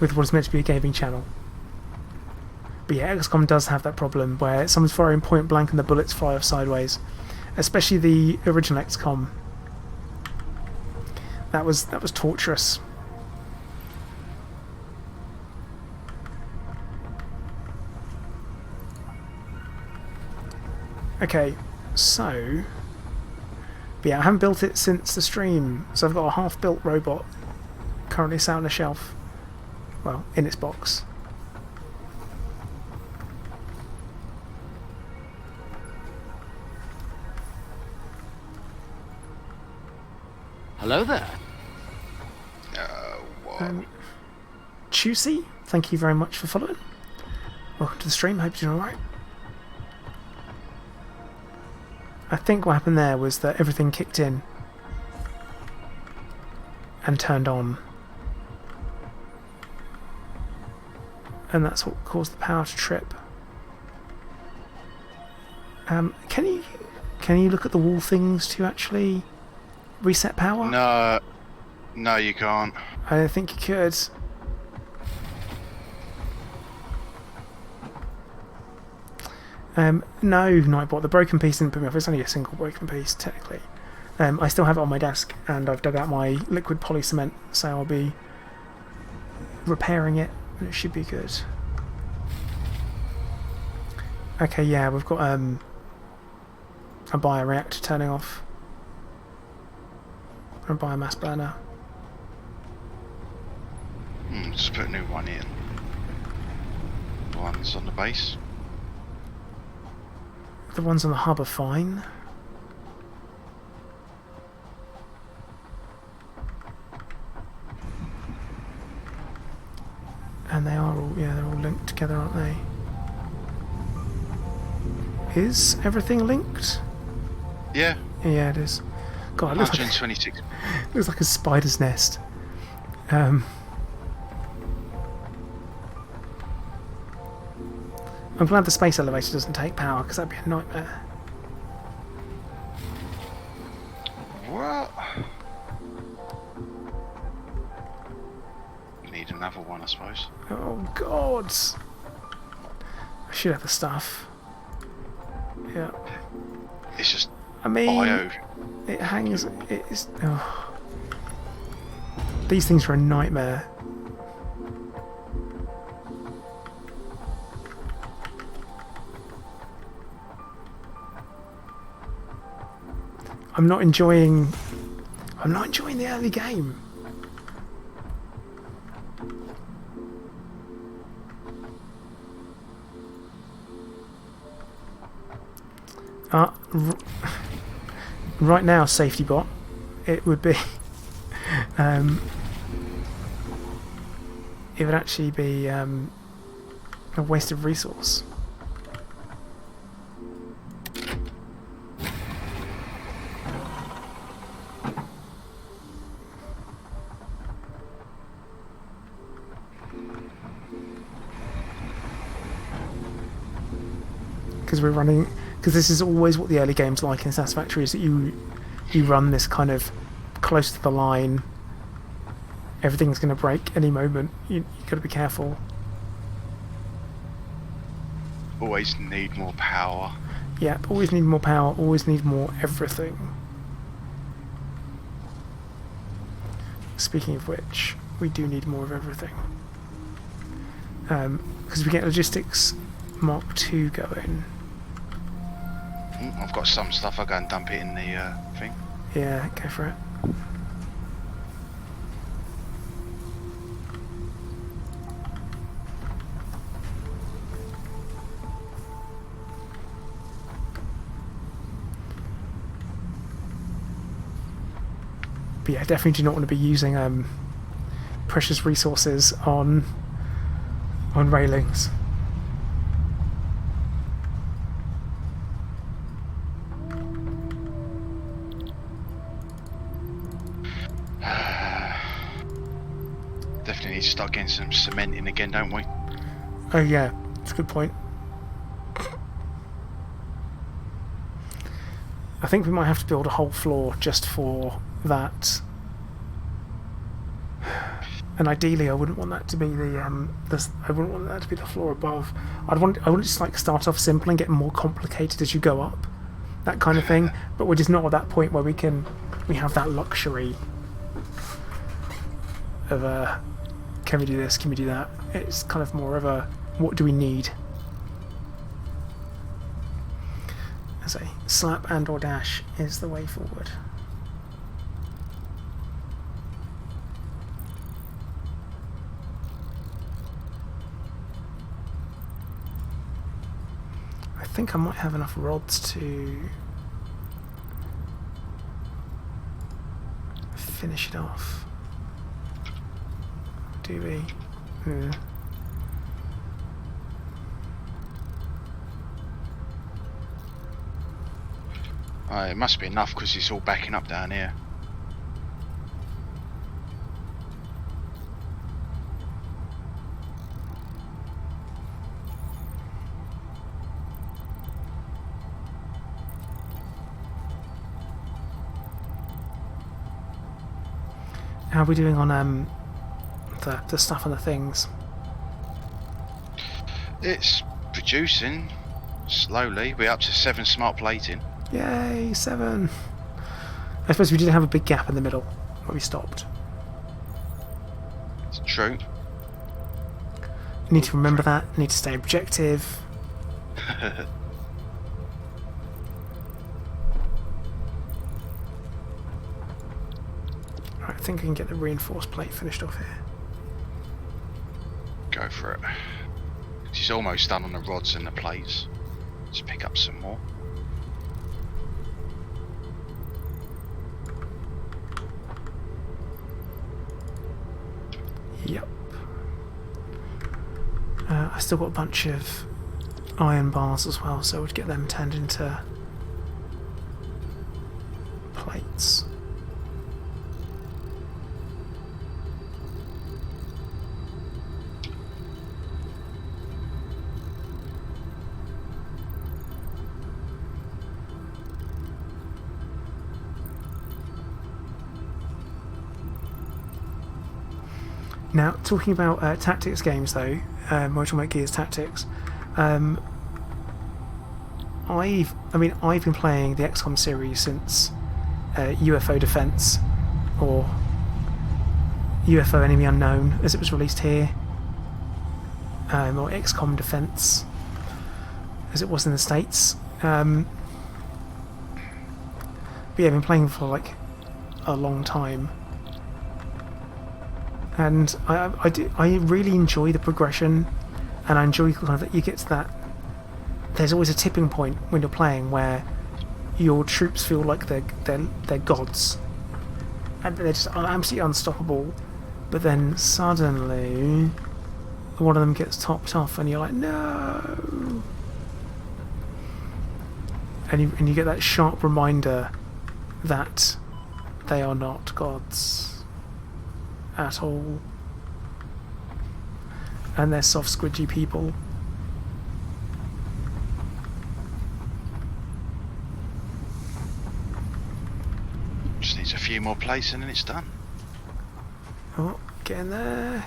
with what is meant to be a gaming channel. But yeah, XCOM does have that problem where someone's firing point blank and the bullets fly off sideways. Especially the original XCOM. That was torturous. Okay, so... But yeah, I haven't built it since the stream, so I've got a half-built robot currently sat on a shelf. Well, in its box.
Hello there.
Chusey, thank you very much for following. Welcome to the stream, hope you're doing alright. I think what happened there was that everything kicked in and turned on. And that's what caused the power to trip. Can you look at the wall things to actually reset power?
No, you can't.
I don't think you could. No, Nightbot. The broken piece didn't put me off. It's only a single broken piece, technically. I still have it on my desk, and I've dug out my liquid poly cement, so I'll be repairing it, and it should be good. Okay, yeah, we've got a bioreactor turning off. A biomass burner.
Just put a new one in. The ones on the base.
The ones on the hub are fine. And they are all, yeah, they're all linked together, aren't they? Is everything linked?
Yeah.
Yeah, it is. God, it looks
126.
looks like a spider's nest. I'm glad the space elevator doesn't take power, because that'd be a nightmare.
What? Need another one, I suppose.
Oh God! I should have the stuff. Yeah.
It's just
I mean,
bio.
it hangs. It is. Oh. These things are a nightmare. I'm not enjoying the early game. Right now, safety bot, it would be. It would actually be a waste of resource. Because we're running, because this is always what the early game's like in Satisfactory, is that you run this kind of close to the line. Everything's going to break any moment. You got to be careful.
Always need more power.
Yeah, always need more power. Always need more everything. Speaking of which, we do need more of everything. Because we get logistics Mark II going.
I've got some stuff. I'll go and dump it in the thing.
Yeah, go for it. But yeah, definitely do not want to be using precious resources on railings.
Definitely need to start getting some cement in again, don't we?
Oh yeah, that's a good point. I think we might have to build a whole floor just for that. And ideally, I wouldn't want that to be the I wouldn't want that to be the floor above. I want to just like start off simple and get more complicated as you go up, that kind of thing. But we're just not at that point where we have that luxury of can we do this? Can we do that? It's kind of more of a what do we need? As a slap and or dash is the way forward. I think I might have enough rods to finish it off. Do we?
It must be enough because it's all backing up down here.
How are we doing on the stuff and the things?
It's producing slowly. We're up to 7 smart plating.
Yay, 7! I suppose we did have a big gap in the middle where we stopped.
It's true.
Need to remember that. Need to stay objective. Right, I think I can get the reinforced plate finished off here.
Go for it. She's almost done on the rods and the plates. Let's pick up some more.
Yep. I still got a bunch of iron bars as well, so I would get them turned into plates. Now, talking about tactics games, though, Mortal Kombat Gears Tactics, I've been playing the XCOM series since UFO Defense, or UFO Enemy Unknown, as it was released here, or XCOM Defense, as it was in the States. But yeah, I've been playing for like a long time. And I really enjoy the progression, and I enjoy kind of that you get to that. There's always a tipping point when you're playing where your troops feel like they're gods, and they're just absolutely unstoppable. But then suddenly, one of them gets topped off, and you're like, no. And you get that sharp reminder that they are not gods at all, and they're soft, squidgy people.
Just needs a few more plates and then it's done.
Oh, get in there.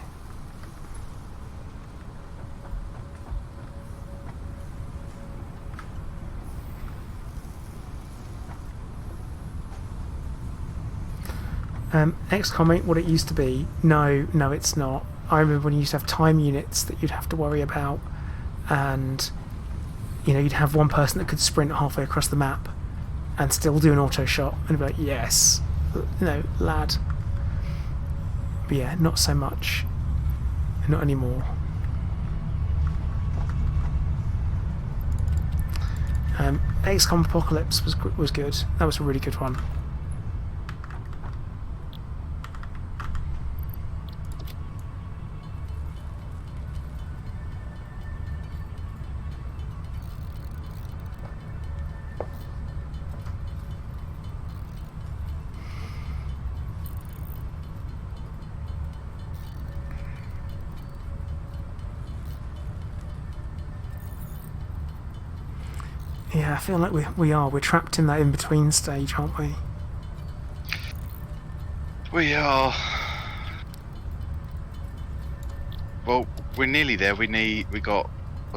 XCOM ain't what it used to be. No, it's not. I remember when you used to have time units that you'd have to worry about, and you'd have one person that could sprint halfway across the map and still do an auto shot and be like, yes, lad. But yeah, not so much. Not anymore. XCOM Apocalypse was good. That was a really good one. Yeah, I feel like we're trapped in that in-between stage, aren't we?
We are. Well, we're nearly there. I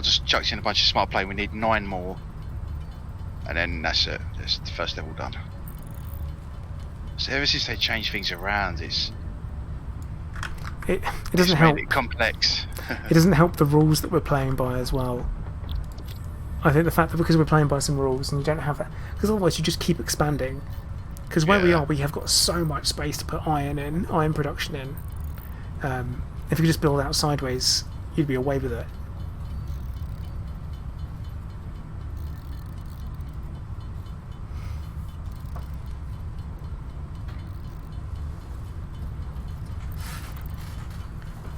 just chucked in a bunch of smart play. We need 9 more, and then that's it. That's the first level done. So ever since they changed things around, it
doesn't help.
Made it complex.
It doesn't help the rules that we're playing by as well. I think the fact that because we're playing by some rules and you don't have that, because otherwise you just keep expanding. Because where we are, we have got so much space to put iron production in. If you just build out sideways, you'd be away with it.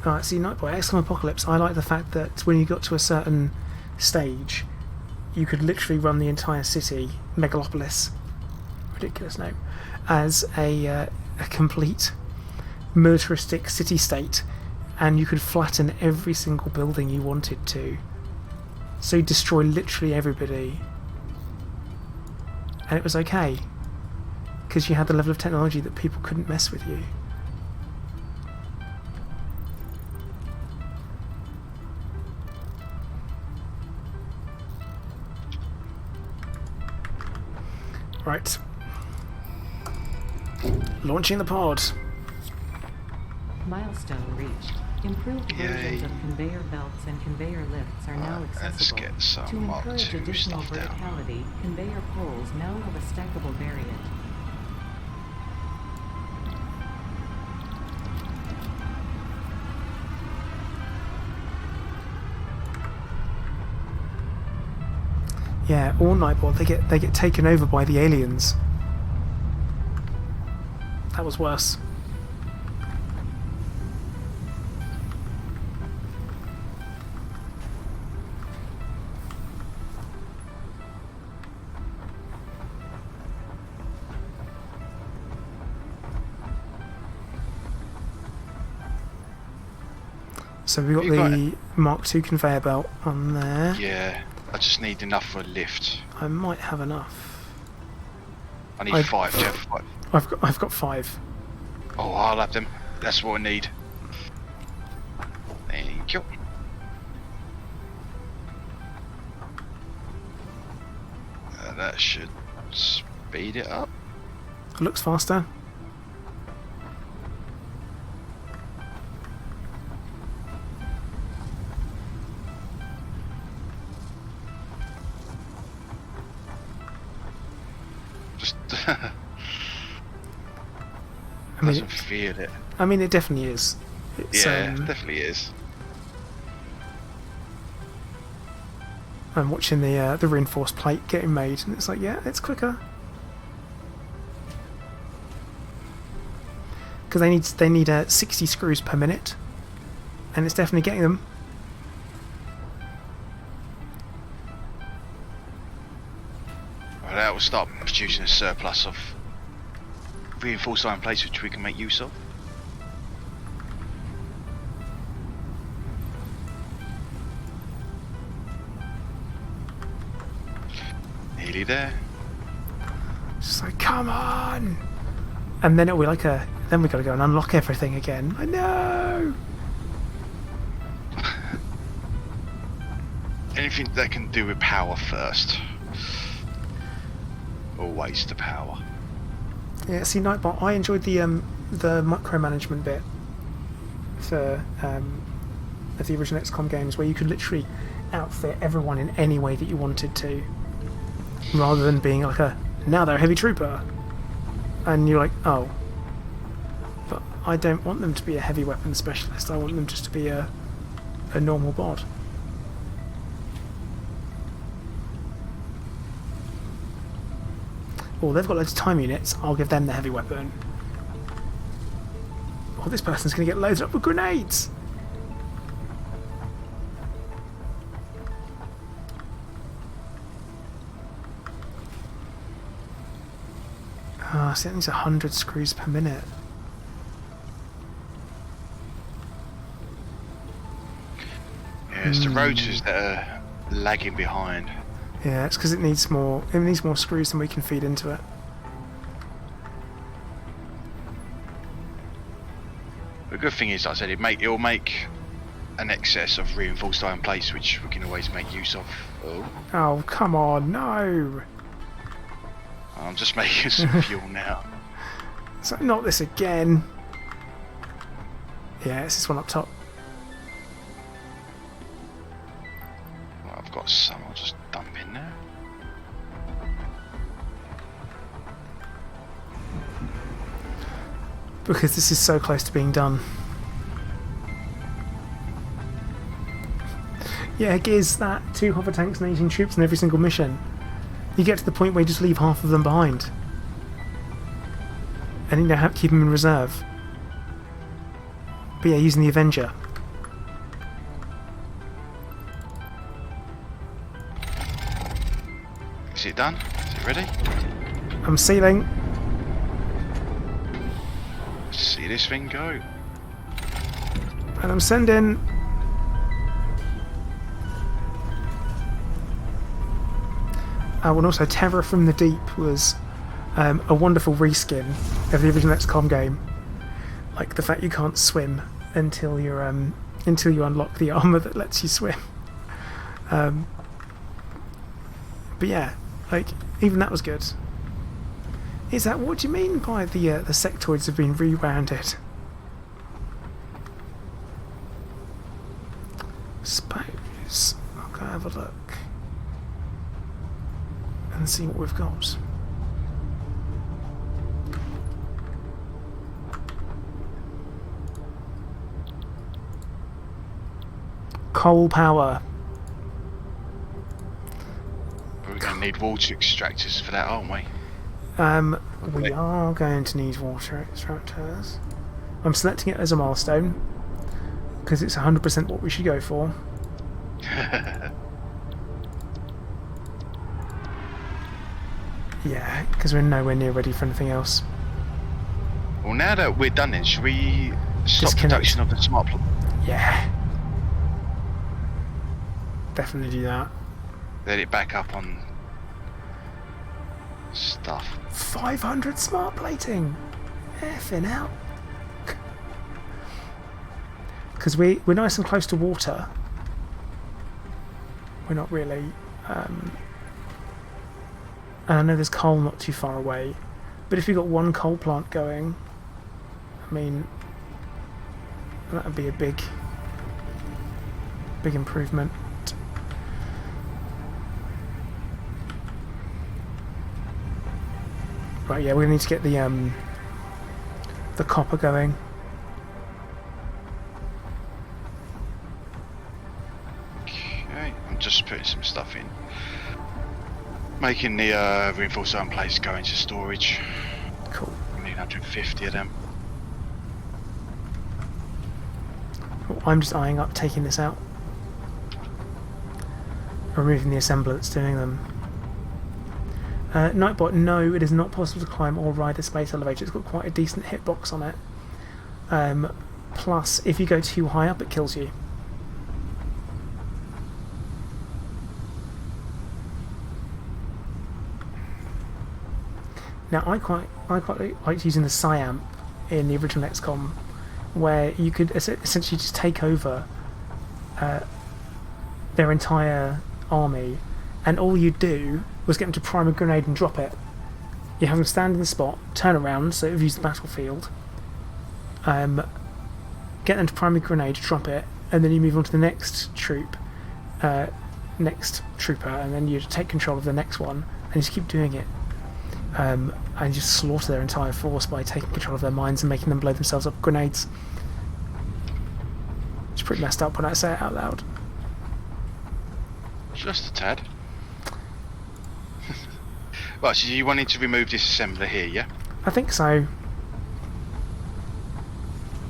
Alright, see, Nightboy, XCOM Apocalypse, I like the fact that when you got to a certain stage, you could literally run the entire city, Megalopolis, ridiculous name, as a complete militaristic city-state, and you could flatten every single building you wanted to. So you destroy literally everybody. And it was okay, because you had the level of technology that people couldn't mess with you. Right. Launching the pod.
Milestone reached. Improved versions of conveyor belts and conveyor lifts are now accessible.
Let's get some
To encourage
Mark II
additional
stuff down.
verticality, conveyor poles now have a stackable variant.
Yeah, all Nightbot, they get taken over by the aliens. That was worse. So we've got the Mark II conveyor belt on there.
Yeah, I just need enough for a lift.
I might have enough.
I need 5. Do you have 5?
I've got 5.
Oh, I'll have them. That's what I need. Thank you. That should speed it up.
It looks faster.
Doesn't feel it.
I mean, it definitely is. It's,
yeah, it definitely is.
I'm watching the reinforced plate getting made, and it's like, yeah, it's quicker. Because they need 60 screws per minute, and it's definitely getting them.
Well, that will start producing a surplus of reinforced iron plates which we can make use of. Nearly there.
Just like, come on! And then it'll be like then we gotta go and unlock everything again. I know!
Anything that can do with power first. Always the power.
Yeah, see, Nightbot, I enjoyed the micromanagement bit for of the original XCOM games, where you could literally outfit everyone in any way that you wanted to, rather than being like now they're a heavy trooper, and you're like, oh, but I don't want them to be a heavy weapon specialist. I want them just to be a normal bod. Oh, they've got loads of time units. I'll give them the heavy weapon. Oh, this person's going to get loaded up with grenades. Ah, see, that needs 100 screws per minute.
Yeah, it's the rotors that are lagging behind.
Yeah, it's because it needs more screws than we can feed into it.
The good thing is, like I said, it'll make an excess of reinforced iron plates, which we can always make use of.
Oh, come on, no!
I'm just making some fuel now.
So not this again. Yeah, it's this one up top.
Well, I've got some, I'll just dump in there.
Because this is so close to being done. Yeah, Giz, that 2 hover tanks and 18 troops in every single mission. You get to the point where you just leave half of them behind. And you have to keep them in reserve. But yeah, using the Avenger.
Is it done? Is it ready?
I'm sealing.
Let's see this thing go.
And I'm sending. Oh, and also Terror from the Deep was a wonderful reskin of the original XCOM game. Like the fact you can't swim until you unlock the armor that lets you swim. But yeah, like even that was good. Is that what do you mean by the sectoids have been rewounded? Suppose I'll go have a look and see what we've got. Coal power.
We're going to need water extractors for that, aren't we?
We are going to need water extractors. I'm selecting it as a milestone because it's 100% what we should go for. Yeah, because we're nowhere near ready for anything else.
Well, now that we're done, then should we stop
Disconnect.
production of the smart plot?
Yeah. Definitely do that.
Let it back up on stuff.
500 smart plating! Effing out. Because we're nice and close to water. We're not really... and I know there's coal not too far away. But if you've got one coal plant going, I mean, that would be a big improvement. Right, yeah, we're gonna need to get the copper going.
Okay. Okay, I'm just putting some stuff in. Making the reinforced zone plates go into storage.
Cool.
We need 150 of them.
Cool. I'm just eyeing up taking this out. Removing the assembler that's doing them. Nightbot, no, it is not possible to climb or ride the space elevator. It's got quite a decent hitbox on it. Plus, if you go too high up, it kills you. Now, I quite liked using the SciAmp in the original XCOM, where you could essentially just take over their entire army, and all you'd do was get them to prime a grenade and drop it. You have them stand in the spot, turn around, so it views the battlefield, get them to prime a grenade, drop it, and then you move on to the next troop, next trooper, and then you take control of the next one, and just keep doing it. And just slaughter their entire force by taking control of their minds and making them blow themselves up with grenades. It's pretty messed up when I say it out loud.
Just a tad. Right, so you wanted to remove this assembler here, yeah?
I think so.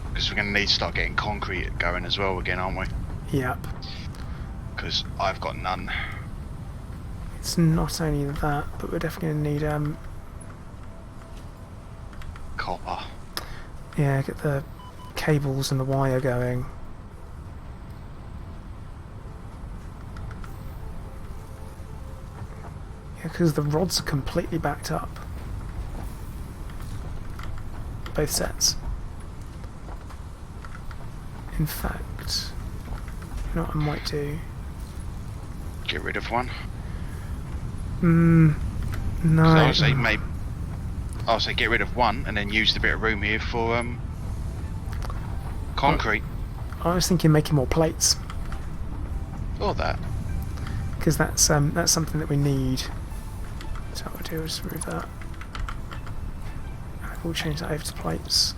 Because we're going to need to start getting concrete going as well again, aren't we?
Yep.
Because I've got none.
It's not only that, but we're definitely going to need
Copper.
yeah, get the cables and the wire going. Yeah, because the rods are completely backed up. Both sets. In fact, you know what I might do?
Get rid of one.
No.
I would say maybe. I'll say get rid of one and then use the bit of room here for concrete.
I was thinking making more plates,
Or that.
because that's something that we need. So what I'll do is remove that. We'll change that over to plates.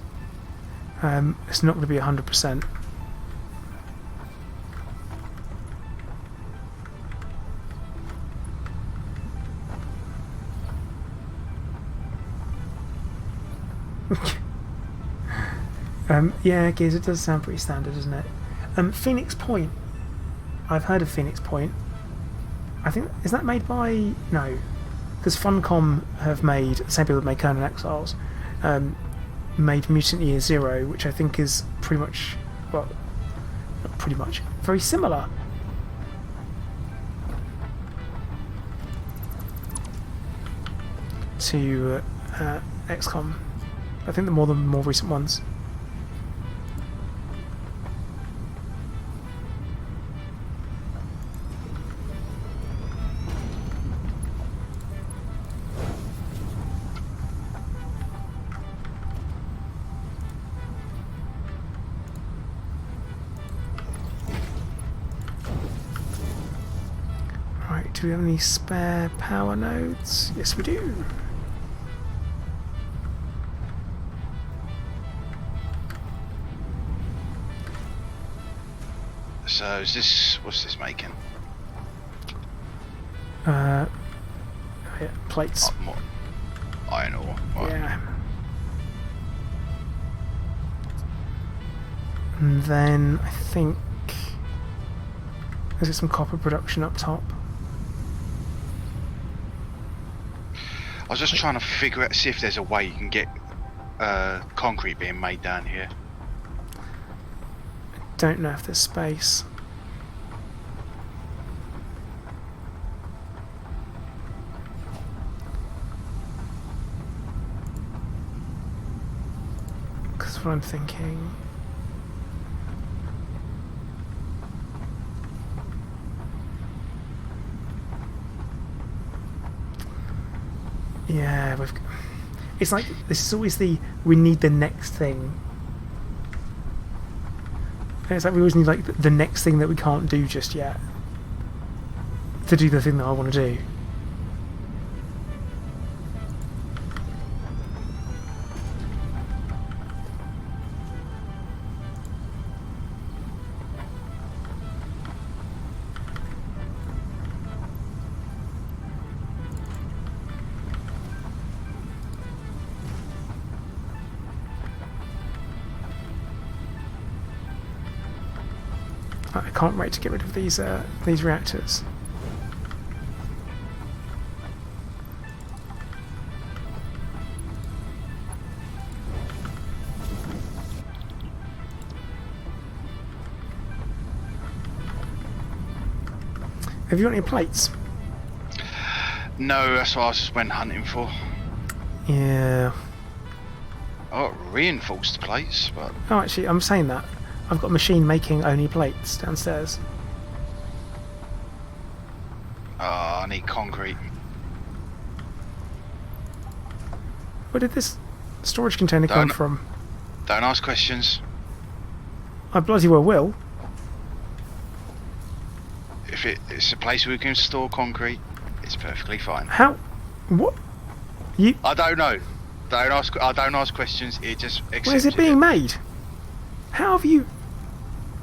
It's not going to be 100%. Yeah, Gears, it does sound pretty standard, doesn't it? Phoenix Point. I've heard of Phoenix Point. I think, is that made by... No. Because Funcom have made, the same people that made Conan Exiles, made Mutant Year Zero, which I think is pretty much, well, not pretty much, very similar. To XCOM. I think the more recent ones. Right, do we have any spare power nodes? Yes, we do.
So is this, what's this making?
Yeah, plates.
More iron ore. Right.
Yeah. And then I think there's some copper production up top.
I was just trying to figure out, see if there's a way you can get concrete being made down here.
Don't know if there's space. Because what I'm thinking... Yeah, we've... It's like, this is always the, we need the next thing. And it's like we always need like the next thing that we can't do just yet to do the thing that I want to do. I can't wait to get rid of these reactors. Have you got any plates?
No, that's what I just went hunting for.
Yeah.
I got reinforced plates, but
Oh, actually, I'm saying that. I've got a machine making only plates downstairs.
I need concrete.
Where did this storage container come from?
Don't ask questions.
I bloody well will.
If it's a place we can store concrete, it's perfectly fine.
How? What? You?
I don't know. I don't ask questions. It just accepts
Where's it being made? How have you?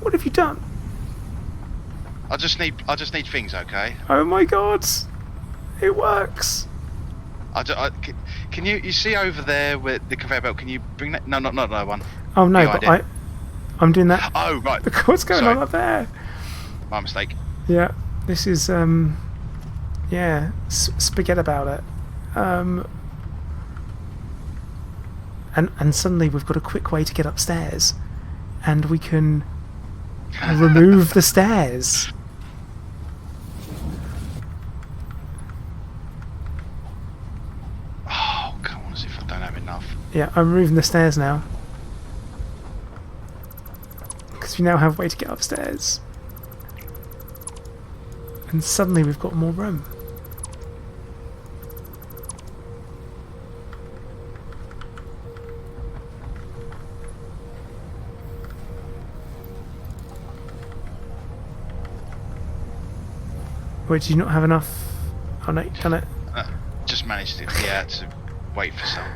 What have you done?
I just need things, okay?
Oh my God! It works.
Can you see over there where the conveyor belt? Can you bring that? No, not that one.
Oh no,
Behind
but
it.
I'm doing that.
Oh right.
What's going
Sorry.
on up there?
My mistake.
Yeah, this is yeah, spaghetti about it. And suddenly we've got a quick way to get upstairs, and we can remove the stairs.
Oh, come on, as if I don't have enough.
Yeah, I'm removing the stairs now. Because we now have a way to get upstairs. And suddenly we've got more room. Wait, do you not have enough? Oh no, done it.
Just managed to wait for some.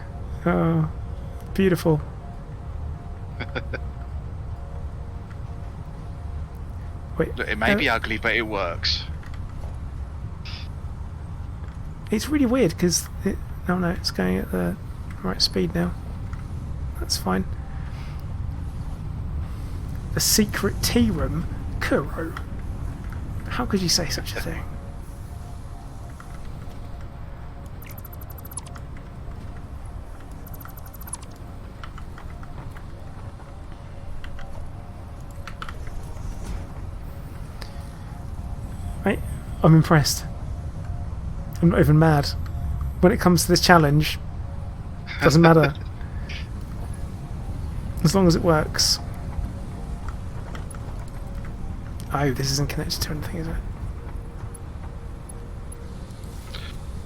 Oh, beautiful. Wait,
Look, it may be ugly, but it works.
it's really weird because oh no, it's going at the right speed now. That's fine. The secret tea room, Kuro. How could you say such a thing? Right, I'm impressed. I'm not even mad. When it comes to this challenge, doesn't matter. As long as it works. Oh, this isn't connected to anything, is it?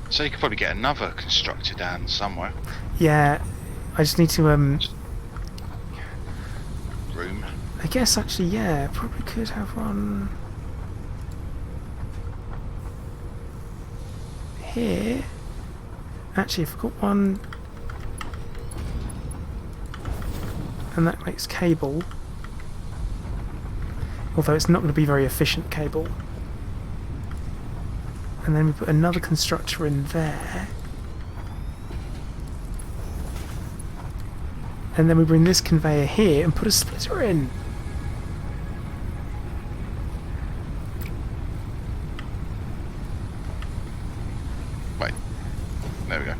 So you could probably get another constructor down somewhere.
Yeah, I just need to
Room.
I guess actually, yeah, probably could have one here. Actually, if I've got one, and that makes cable. Although it's not going to be very efficient cable. And then we put another constructor in there. And then we bring this conveyor here and put a splitter in.
Wait. There we go.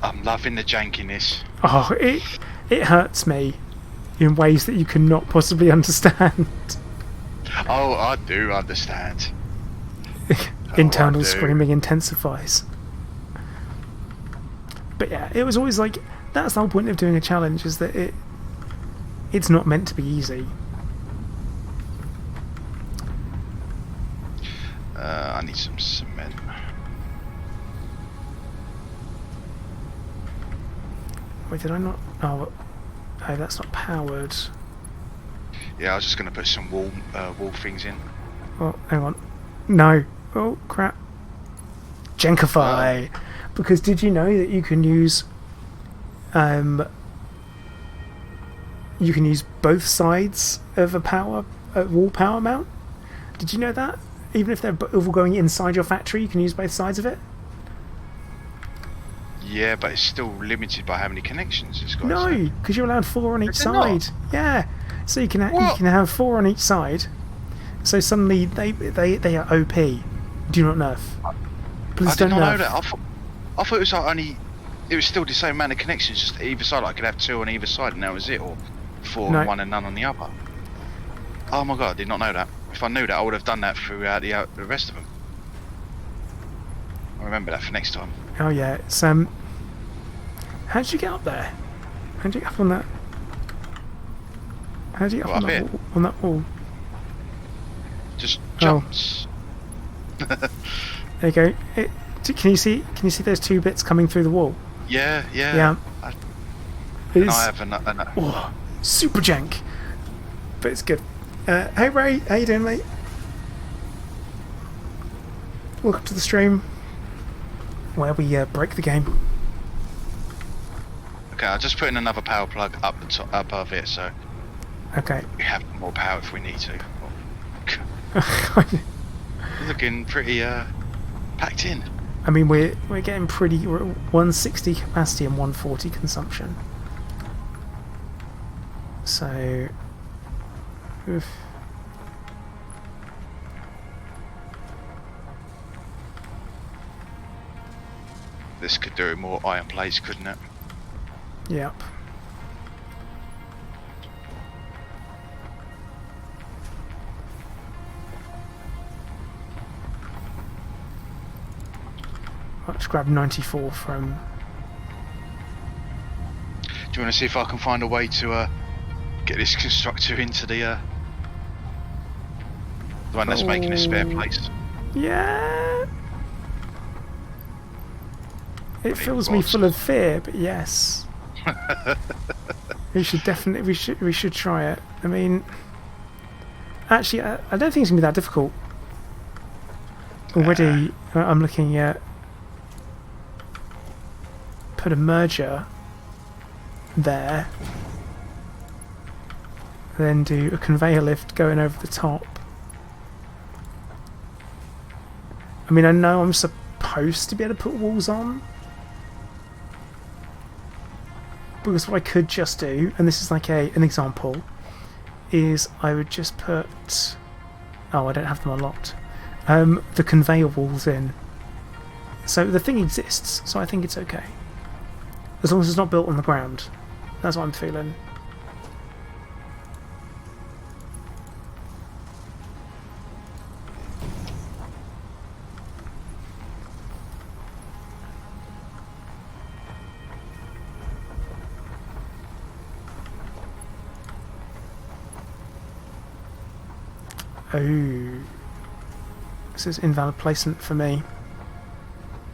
I'm loving the jankiness.
Oh, it hurts me in ways that you cannot possibly understand.
Oh, I do understand.
Internal
I do.
screaming intensifies. But yeah, it was always like, that's the whole point of doing a challenge, is that it's not meant to be easy.
I need some cement.
Wait, did I not? Oh, that's not powered.
Yeah, I was just going to put some wall things in.
Oh, hang on. No. Oh, crap. Jenkify. Because did you know that you can use both sides of a wall power mount? Did you know that? Even if they're all going inside your factory, you can use both sides of it?
Yeah, but it's still limited by how many connections it's got.
No,
isn't it?
because you're allowed 4 on each
Is it not?
side. Yeah, so you can you
What?
can have 4 on each side. So suddenly they are OP. Do not nerf. Please
I did
don't
not know
nerf.
that. I thought it was like only. It was still the same amount of connections, just either side. I could have 2 on either side, and that was it, or 4
No.
on one and none on the other. Oh my god, I did not know that. If I knew that, I would have done that throughout the rest of them. I'll remember that for next time.
Oh yeah, it's how did you get up there? How did you get up on that? How did you get up
What,
on
up
that
here?
wall, on that wall?
Just
Oh.
jumps.
There you go. Can you see those 2 bits coming through the wall?
Yeah.
Yeah.
I,
It
and
is
I have an
oh, super jank, but it's good. Hey Ray, how you doing, mate? Welcome to the stream where we break the game.
Okay, I'll just put in another power plug up the top, above it, so
Okay.
we have more power if we need to. Looking pretty packed in.
I mean, we're getting pretty. We're at 160 capacity and 140 consumption. So, oof.
This could do with more iron plates, couldn't it?
Yep. Let's grab 94 from.
Do you want to see if I can find a way to get this constructor into the one that's making a spare place?
Yeah. It
Bloody
fills me
boss.
full of fear, but yes. We should definitely. We should try it. I mean, actually, I don't think it's gonna be that difficult. Already, I'm looking at put a merger there, then do a conveyor lift going over the top. I mean, I know I'm supposed to be able to put walls on, because what I could just do, and this is like an example, is I would just put, oh, I don't have them unlocked, the conveyor walls in. So the thing exists, so I think it's okay. As long as it's not built on the ground. That's what I'm feeling. Oh. This is invalid placement for me.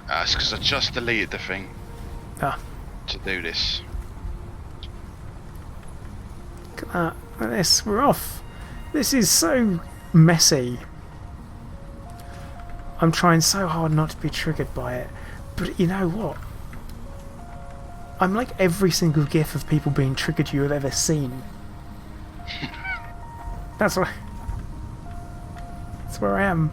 It's because I just deleted the thing
Ah.
to do this.
Look at that. Look at this. We're off. This is so messy. I'm trying so hard not to be triggered by it. But you know what? I'm like every single gif of people being triggered you have ever seen. That's where I am.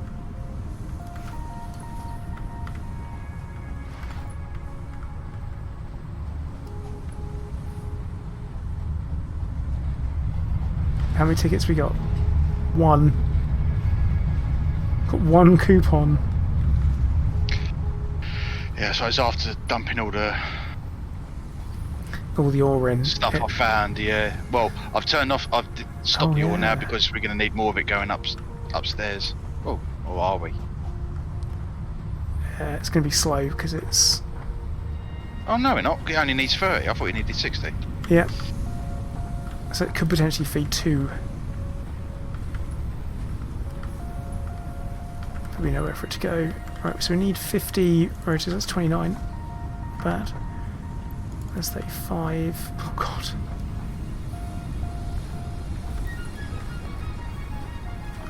How many tickets we got? 1. Got 1 coupon.
Yeah, so it's after dumping all the
All the ore in.
stuff I found. Yeah. Well, I've stopped
Oh,
the ore now
yeah.
because we're going to need more of it going upstairs. Oh, or are we?
It's going to be slow because it's.
Oh no, we're not. It only needs 30. I thought it needed 60.
Yeah. So it could potentially feed 2. Probably nowhere for it to go. Right, so we need 50 rotors. That's 29. Bad. That's 35. Oh god.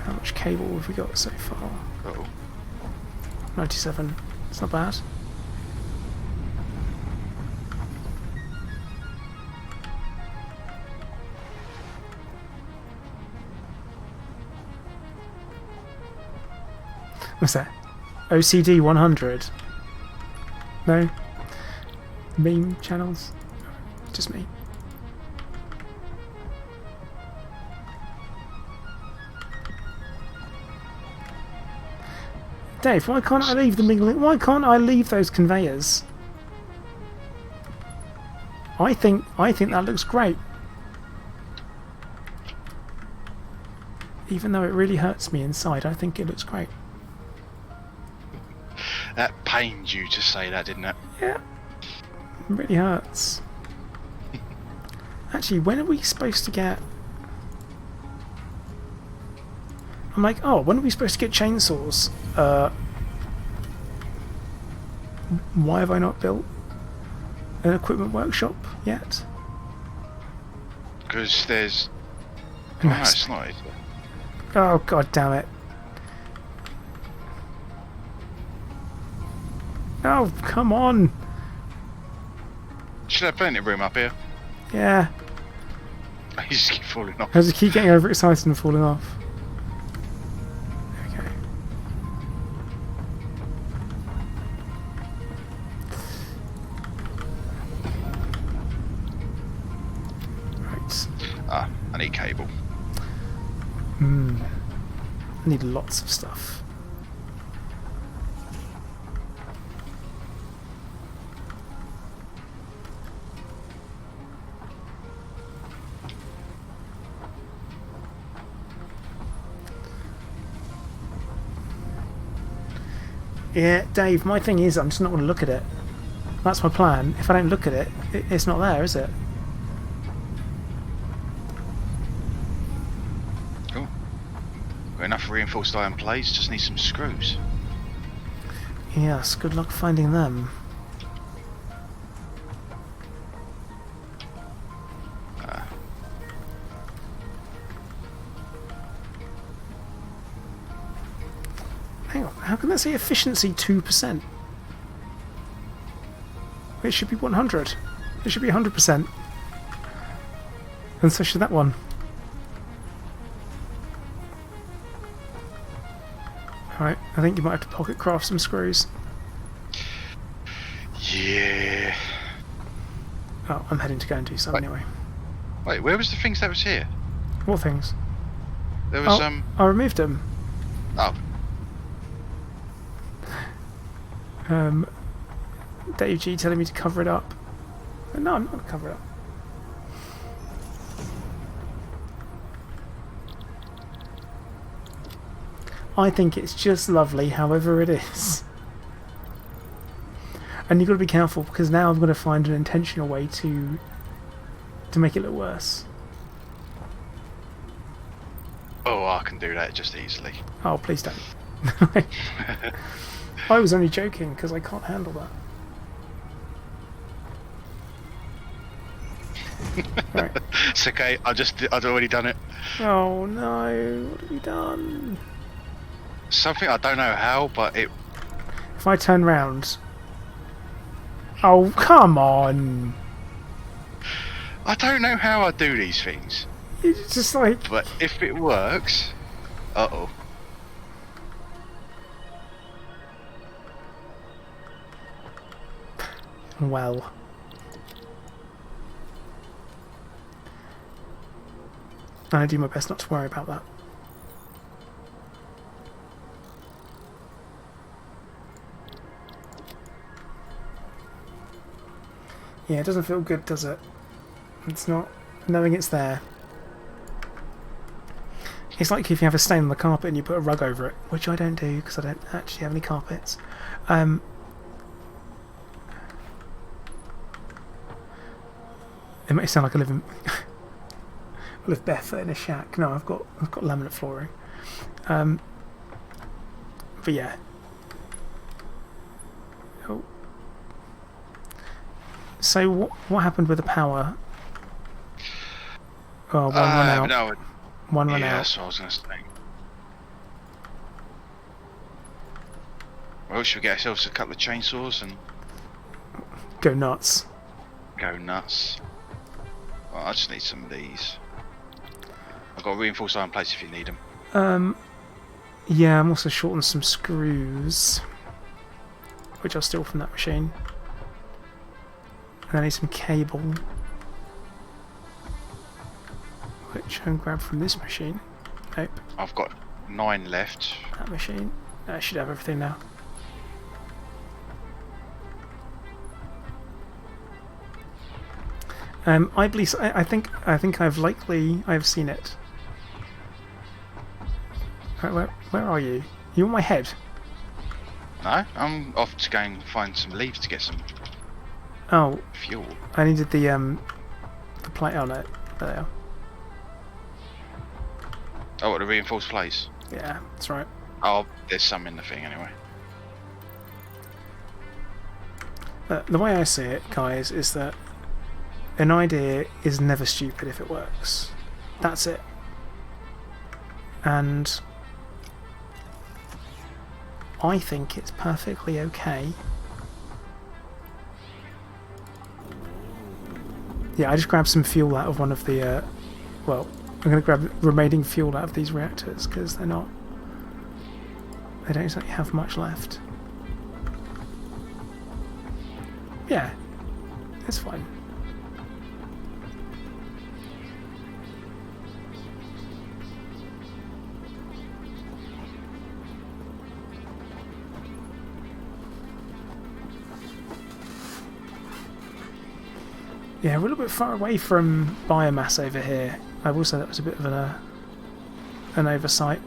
How much cable have we got so far?
Oh.
97. It's not bad. What's that? OCD 100? No? meme channels. Just me. Dave, why can't I leave the mingling? Why can't I leave those conveyors? I think that looks great. Even though it really hurts me inside, I think it looks great.
That pained you to say that, didn't it?
Yeah. It really hurts. Actually, when are we supposed to get... I'm like, oh, when are we supposed to get chainsaws? Why have I not built an equipment workshop yet?
Because there's... Oh, no, it's not. Is it?
Oh, god damn it. Oh, come on.
Should have plenty of room up here.
Yeah.
I just keep falling off.
I just keep getting overexcited and falling off. Okay. Right.
Ah, I need cable.
I need lots of stuff. Yeah, Dave, my thing is I'm just not going to look at it. That's my plan. If I don't look at it, it's not there, is it?
Cool. Got enough reinforced iron plates, just need some screws.
Yes, good luck finding them. Hang on, how can that say efficiency 2%? It should be 100. It should be 100%. And so should that one. Alright, I think you might have to pocket craft some screws.
Yeah.
Oh, I'm heading to go and do some anyway.
Wait, where was the things that was here?
What things?
There was
Oh, I removed them.
Oh,
Dave G telling me to cover it up. No, I'm not going to cover it up. I think it's just lovely however it is. And you've got to be careful because now I'm going to find an intentional way to make it look worse.
oh, I can do that just easily.
Oh, please don't. I was only joking because I can't handle that. Right.
It's okay. I'd already done it.
Oh no, what have you done?
Something I don't know how, but it.
If I turn round... Oh, come on!
I don't know how I do these things,
It's just like...
but if it works, uh-oh.
Well... I do my best not to worry about that. Yeah, it doesn't feel good, does it? It's not knowing it's there. It's like if you have a stain on the carpet and you put a rug over it, which I don't do because I don't actually have any carpets. It may sound like I live in I live barefoot in a shack. No, I've got laminate flooring. But yeah. Oh. So what happened with the power? Oh, one run out.
No,
One run
yeah,
out.
that's what I was going to say. Well, should we get ourselves a couple of chainsaws and
Go nuts.
go nuts? Well, I just need some of these. I've got reinforced iron plates if you need them.
Yeah, I'm also short on some screws, which I'll steal from that machine. And I need some cable, which I can grab from this machine. Nope,
I've got 9 left.
that machine. I should have everything now. I believe. I think I've seen it. Right, where are you? You on my head?
No, I'm off to go and find some leaves to get some
Oh,
fuel.
I needed the plate on it. There they are.
Oh, what, the reinforced plates?
Yeah, that's right.
Oh, there's some in the thing anyway.
The way I see it, guys, is that an idea is never stupid if it works. That's it. And I think it's perfectly okay. Yeah, I just grabbed some fuel out of one of the, well, I'm going to grab remaining fuel out of these reactors because they don't exactly have much left. Yeah, it's fine. Yeah, we're a little bit far away from biomass over here. I will say that was a bit of an oversight.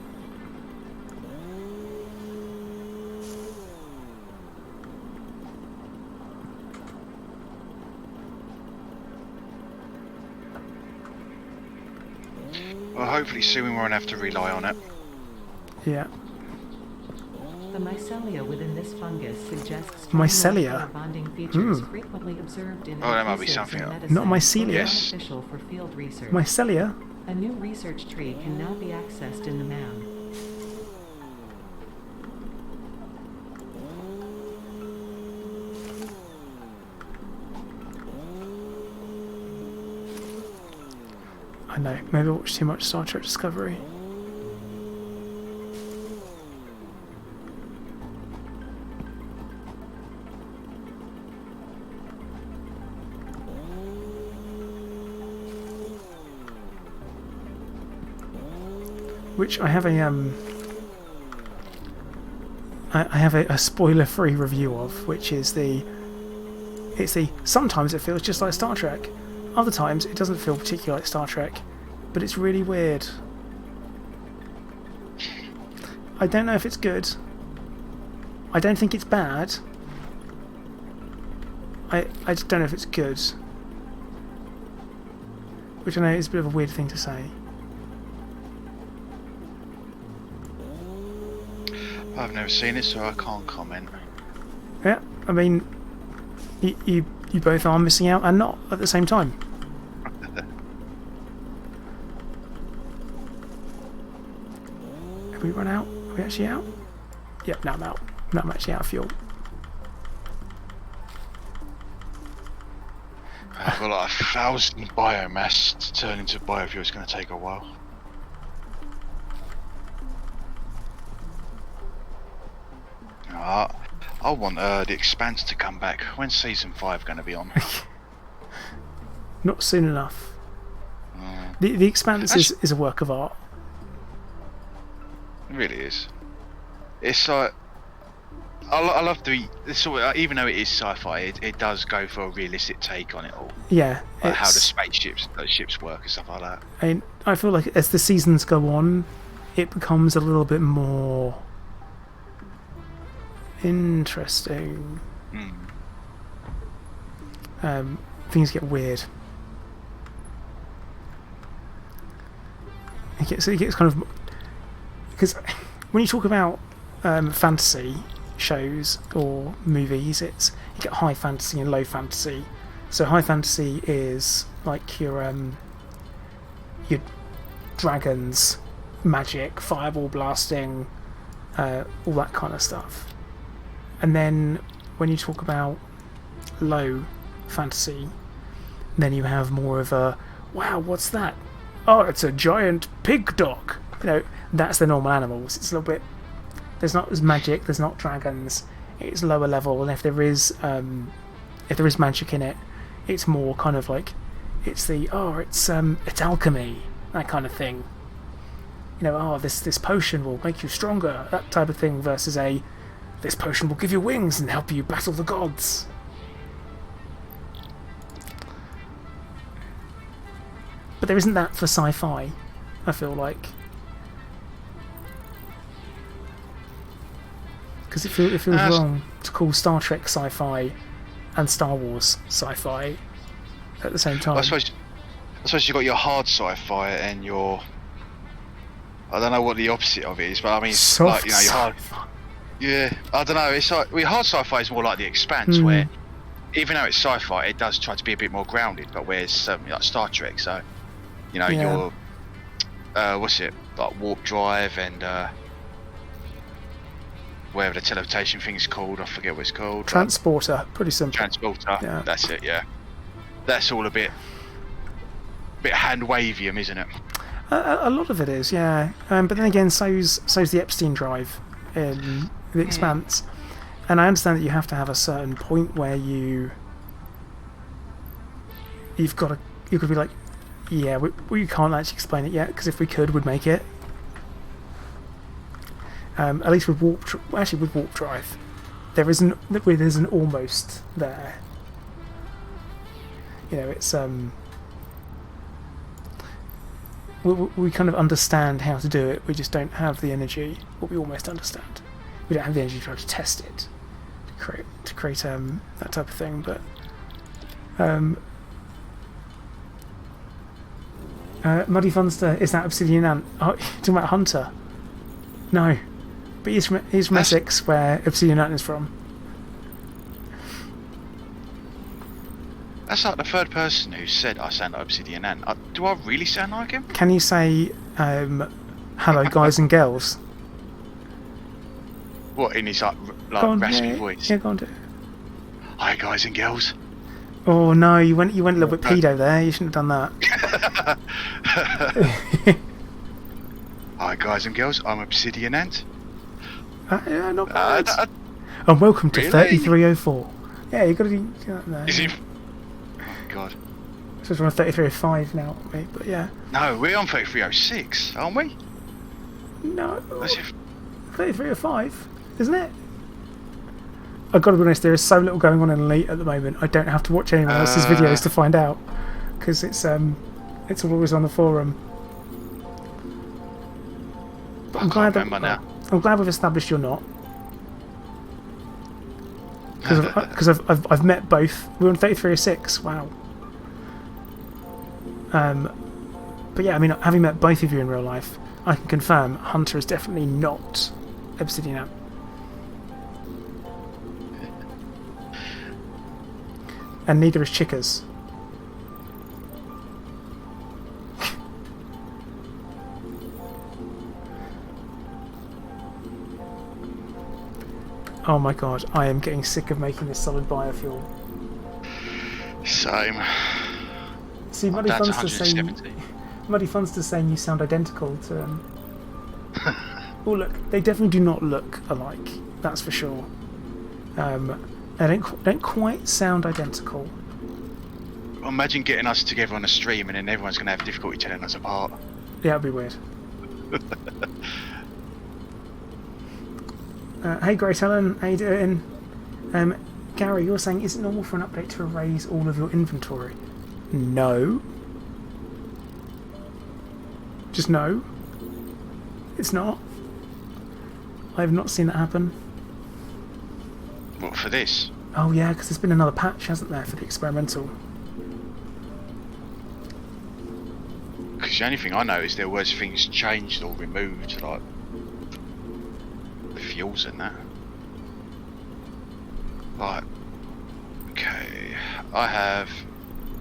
Well, hopefully soon we won't have to rely on it.
Yeah.
The mycelia within this fungus suggests
Mycelia?
bonding features frequently observed in
Oh, that might be
adhesives
something
in
else.
medicine,
Not mycelia.
Yes.
beneficial for field research.
Mycelia?
A new research tree can now be accessed in the mound.
I know, maybe I watched too much Star Trek Discovery. Which I have a I have a spoiler-free review of, which is sometimes it feels just like Star Trek, other times it doesn't feel particularly like Star Trek, but it's really weird. I don't know if it's good. I don't think it's bad. I just don't know if it's good. Which I know is a bit of a weird thing to say.
I've never seen it, so I can't comment.
Yeah, I mean, you both are missing out and not at the same time. Have we run out? Are we actually out? Yep, now I'm out. Now I'm actually out of fuel.
I've got like 1,000 biomass to turn into biofuel. It's going to take a while. I want the Expanse to come back. When's season 5 going to be on?
Not soon enough. The Expanse is a work of art.
It really is. It's like I love the sort of, even though it is sci-fi, it does go for a realistic take on it all.
Yeah,
Like how the ships work and stuff like that.
I feel like as the seasons go on, it becomes a little bit more interesting. Things get weird. It gets kind of, because when you talk about fantasy shows or movies, you get high fantasy and low fantasy. So high fantasy is like your dragons, magic, fireball blasting, all that kind of stuff. And then when you talk about low fantasy, then you have more of a, wow, what's that? Oh, it's a giant pig dog. You know, that's the normal animals. It's a little bit, there's not as magic, there's not dragons, it's lower level, and if there is magic in it, It's more kind of like it's alchemy, that kind of thing. You know, this potion will make you stronger, that type of thing, versus this potion will give you wings and help you battle the gods. But there isn't that for sci-fi, I feel like. Because it feels wrong to call Star Trek sci-fi and Star Wars sci-fi at the same time.
I suppose you've got your hard sci-fi and your... I don't know what the opposite of it is, but I mean, it's
soft
like, your hard...
sci-fi.
Yeah, I don't know. It's like hard sci-fi is more like The Expanse, where even though it's sci-fi, it does try to be a bit more grounded. But whereas like Star Trek, so your what's it, like warp drive and whatever the teleportation thing's called, I forget what it's called.
Transporter, pretty simple.
Transporter,
Yeah.
That's it. Yeah, that's all a bit hand wavy, isn't it?
A lot of it is, yeah. But then again, so's the Epstein drive in The Expanse. And I understand that you have to have a certain point where you've got to be like, yeah, we can't actually explain it yet, because if we could, we'd make it. At least with warp drive, there's an almost there. You know, it's we kind of understand how to do it. We just don't have the energy. But we almost understand. We don't have the energy to try to test it, to create that type of thing. But Muddy Funster, is that Obsidian Ant? Oh, you're talking about Hunter? No, but he's from Essex, where Obsidian Ant is from.
That's like the third person who said I sound like Obsidian Ant. Do I really sound like him?
Can you say hello, guys and girls?
What, in his like
On,
raspy
yeah,
voice?
Yeah, go on, do it.
Hi guys and girls.
Oh no, you went a little bit pedo there. You shouldn't have done that.
Hi guys and girls, I'm Obsidian Ant.
Yeah, not bad. And welcome to
Really?
3304. Yeah, you got to do that there.
Is he? Oh God.
So we're on 3305 now, mate. But yeah.
No, we're on 3306, aren't we?
No.
That's if...
3305, isn't it? I've got to be honest, there is so little going on in Elite at the moment. I don't have to watch anyone else's videos to find out, because it's always on the forum. But I'm glad we've established you're not, because I've met both. We're on 3306. Wow. But yeah, I mean, having met both of you in real life, I can confirm Hunter is definitely not Obsidian Ant. And neither is Chickers. Oh my god, I am getting sick of making this solid biofuel.
Same.
See, Muddy Funster's saying you sound identical to him. Well, look, they definitely do not look alike. That's for sure. They don't quite sound identical.
Imagine getting us together on a stream and then everyone's going to have difficulty telling us apart.
Yeah, it'd be weird. Hey, Great Helen, how you doing? Gary, you're saying, is it normal for an update to erase all of your inventory? No. Just no. It's not. I have not seen that happen.
What, for this?
Oh yeah, because there's been another patch, hasn't there, for the experimental?
Because the only thing I know is there was things changed or removed, like the fuels and that. Right. Okay. I have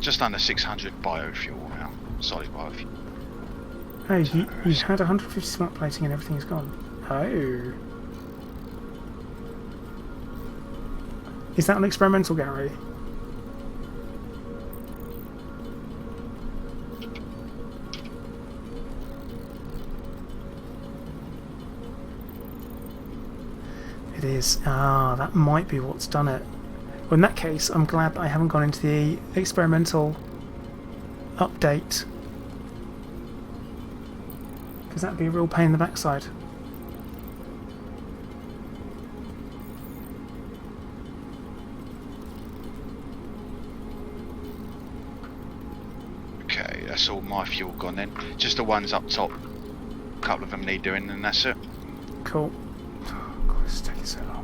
just under 600 biofuel now. Solid biofuel.
Oh, you had 150 smart plating and everything's gone. Oh. Is that an experimental, Gary? It is. Ah, that might be what's done it. Well, in that case, I'm glad that I haven't gone into the experimental update, because that'd be a real pain in the backside.
Okay, that's all my fuel gone then. Just the ones up top. A couple of them need doing, and that's it.
Cool. Oh, God, it's taking so long.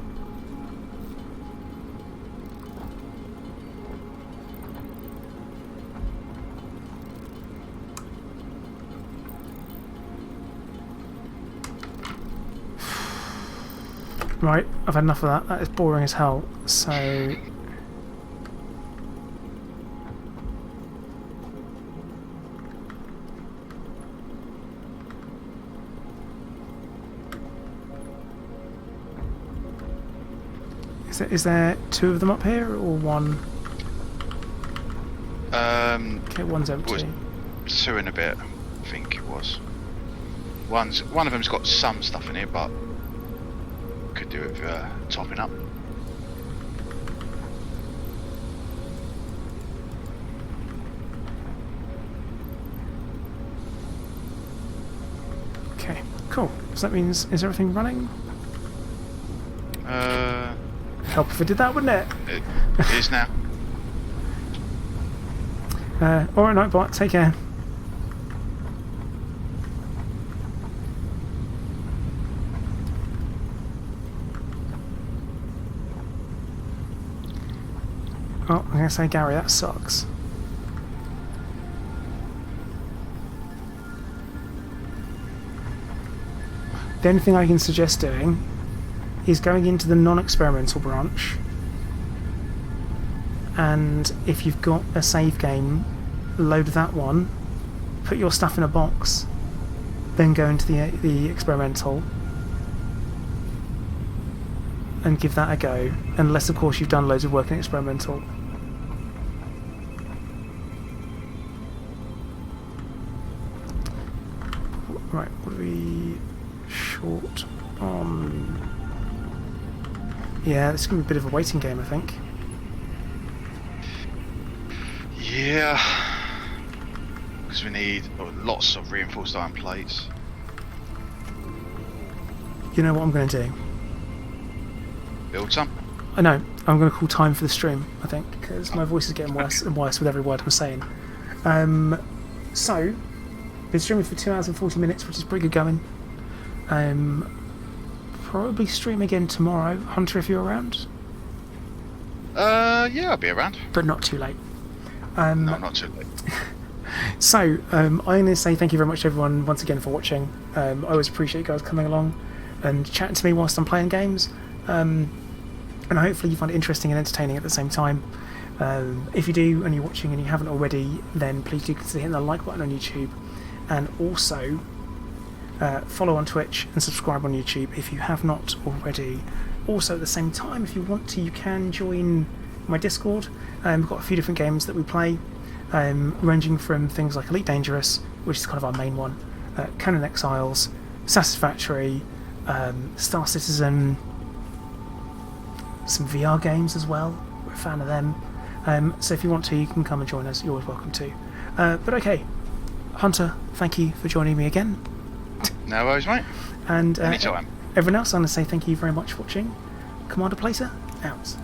Right, I've had enough of that. That is boring as hell. So... Is there two of them up here, or one? Okay, one's empty.
Was two in a bit, I think it was. One of them's got some stuff in it, but could do it with topping up.
Okay, cool. So that means, is everything running? Help if it did that, wouldn't it?
It is now.
Alright, Nightbot, take care. Oh, I'm going to say, Gary, that sucks. The only thing I can suggest doing is going into the non-experimental branch, and if you've got a save game, load that one, put your stuff in a box, then go into the experimental and give that a go, unless of course you've done loads of work in experimental. Right, what are we short on? Yeah, this is going to be a bit of a waiting game, I think.
Yeah, because we need lots of reinforced iron plates.
You know what I'm going to do?
Build some.
I know, I'm going to call time for the stream, I think, because my voice is getting worse and worse with every word I'm saying. So, been streaming for 2 hours and 40 minutes, which is pretty good going. Probably stream again tomorrow. Hunter, if you're around.
Yeah, I'll be around.
But not too late.
No, not too late.
So, I'm going to say thank you very much to everyone once again for watching. I always appreciate you guys coming along and chatting to me whilst I'm playing games. And hopefully you find it interesting and entertaining at the same time. If you do and you're watching and you haven't already, then please do consider hitting the like button on YouTube. And also follow on Twitch and subscribe on YouTube if you have not already. Also at the same time, if you want to, you can join my Discord. We've got a few different games that we play, ranging from things like Elite Dangerous, which is kind of our main one, Conan Exiles, Satisfactory, Star Citizen, some VR games as well. We're a fan of them. So if you want to, you can come and join us. You're always welcome to. But okay, Hunter, thank you for joining me again.
No worries, mate.
And
Anytime.
everyone else, I'm going to say thank you very much for watching. Commander Placer, out.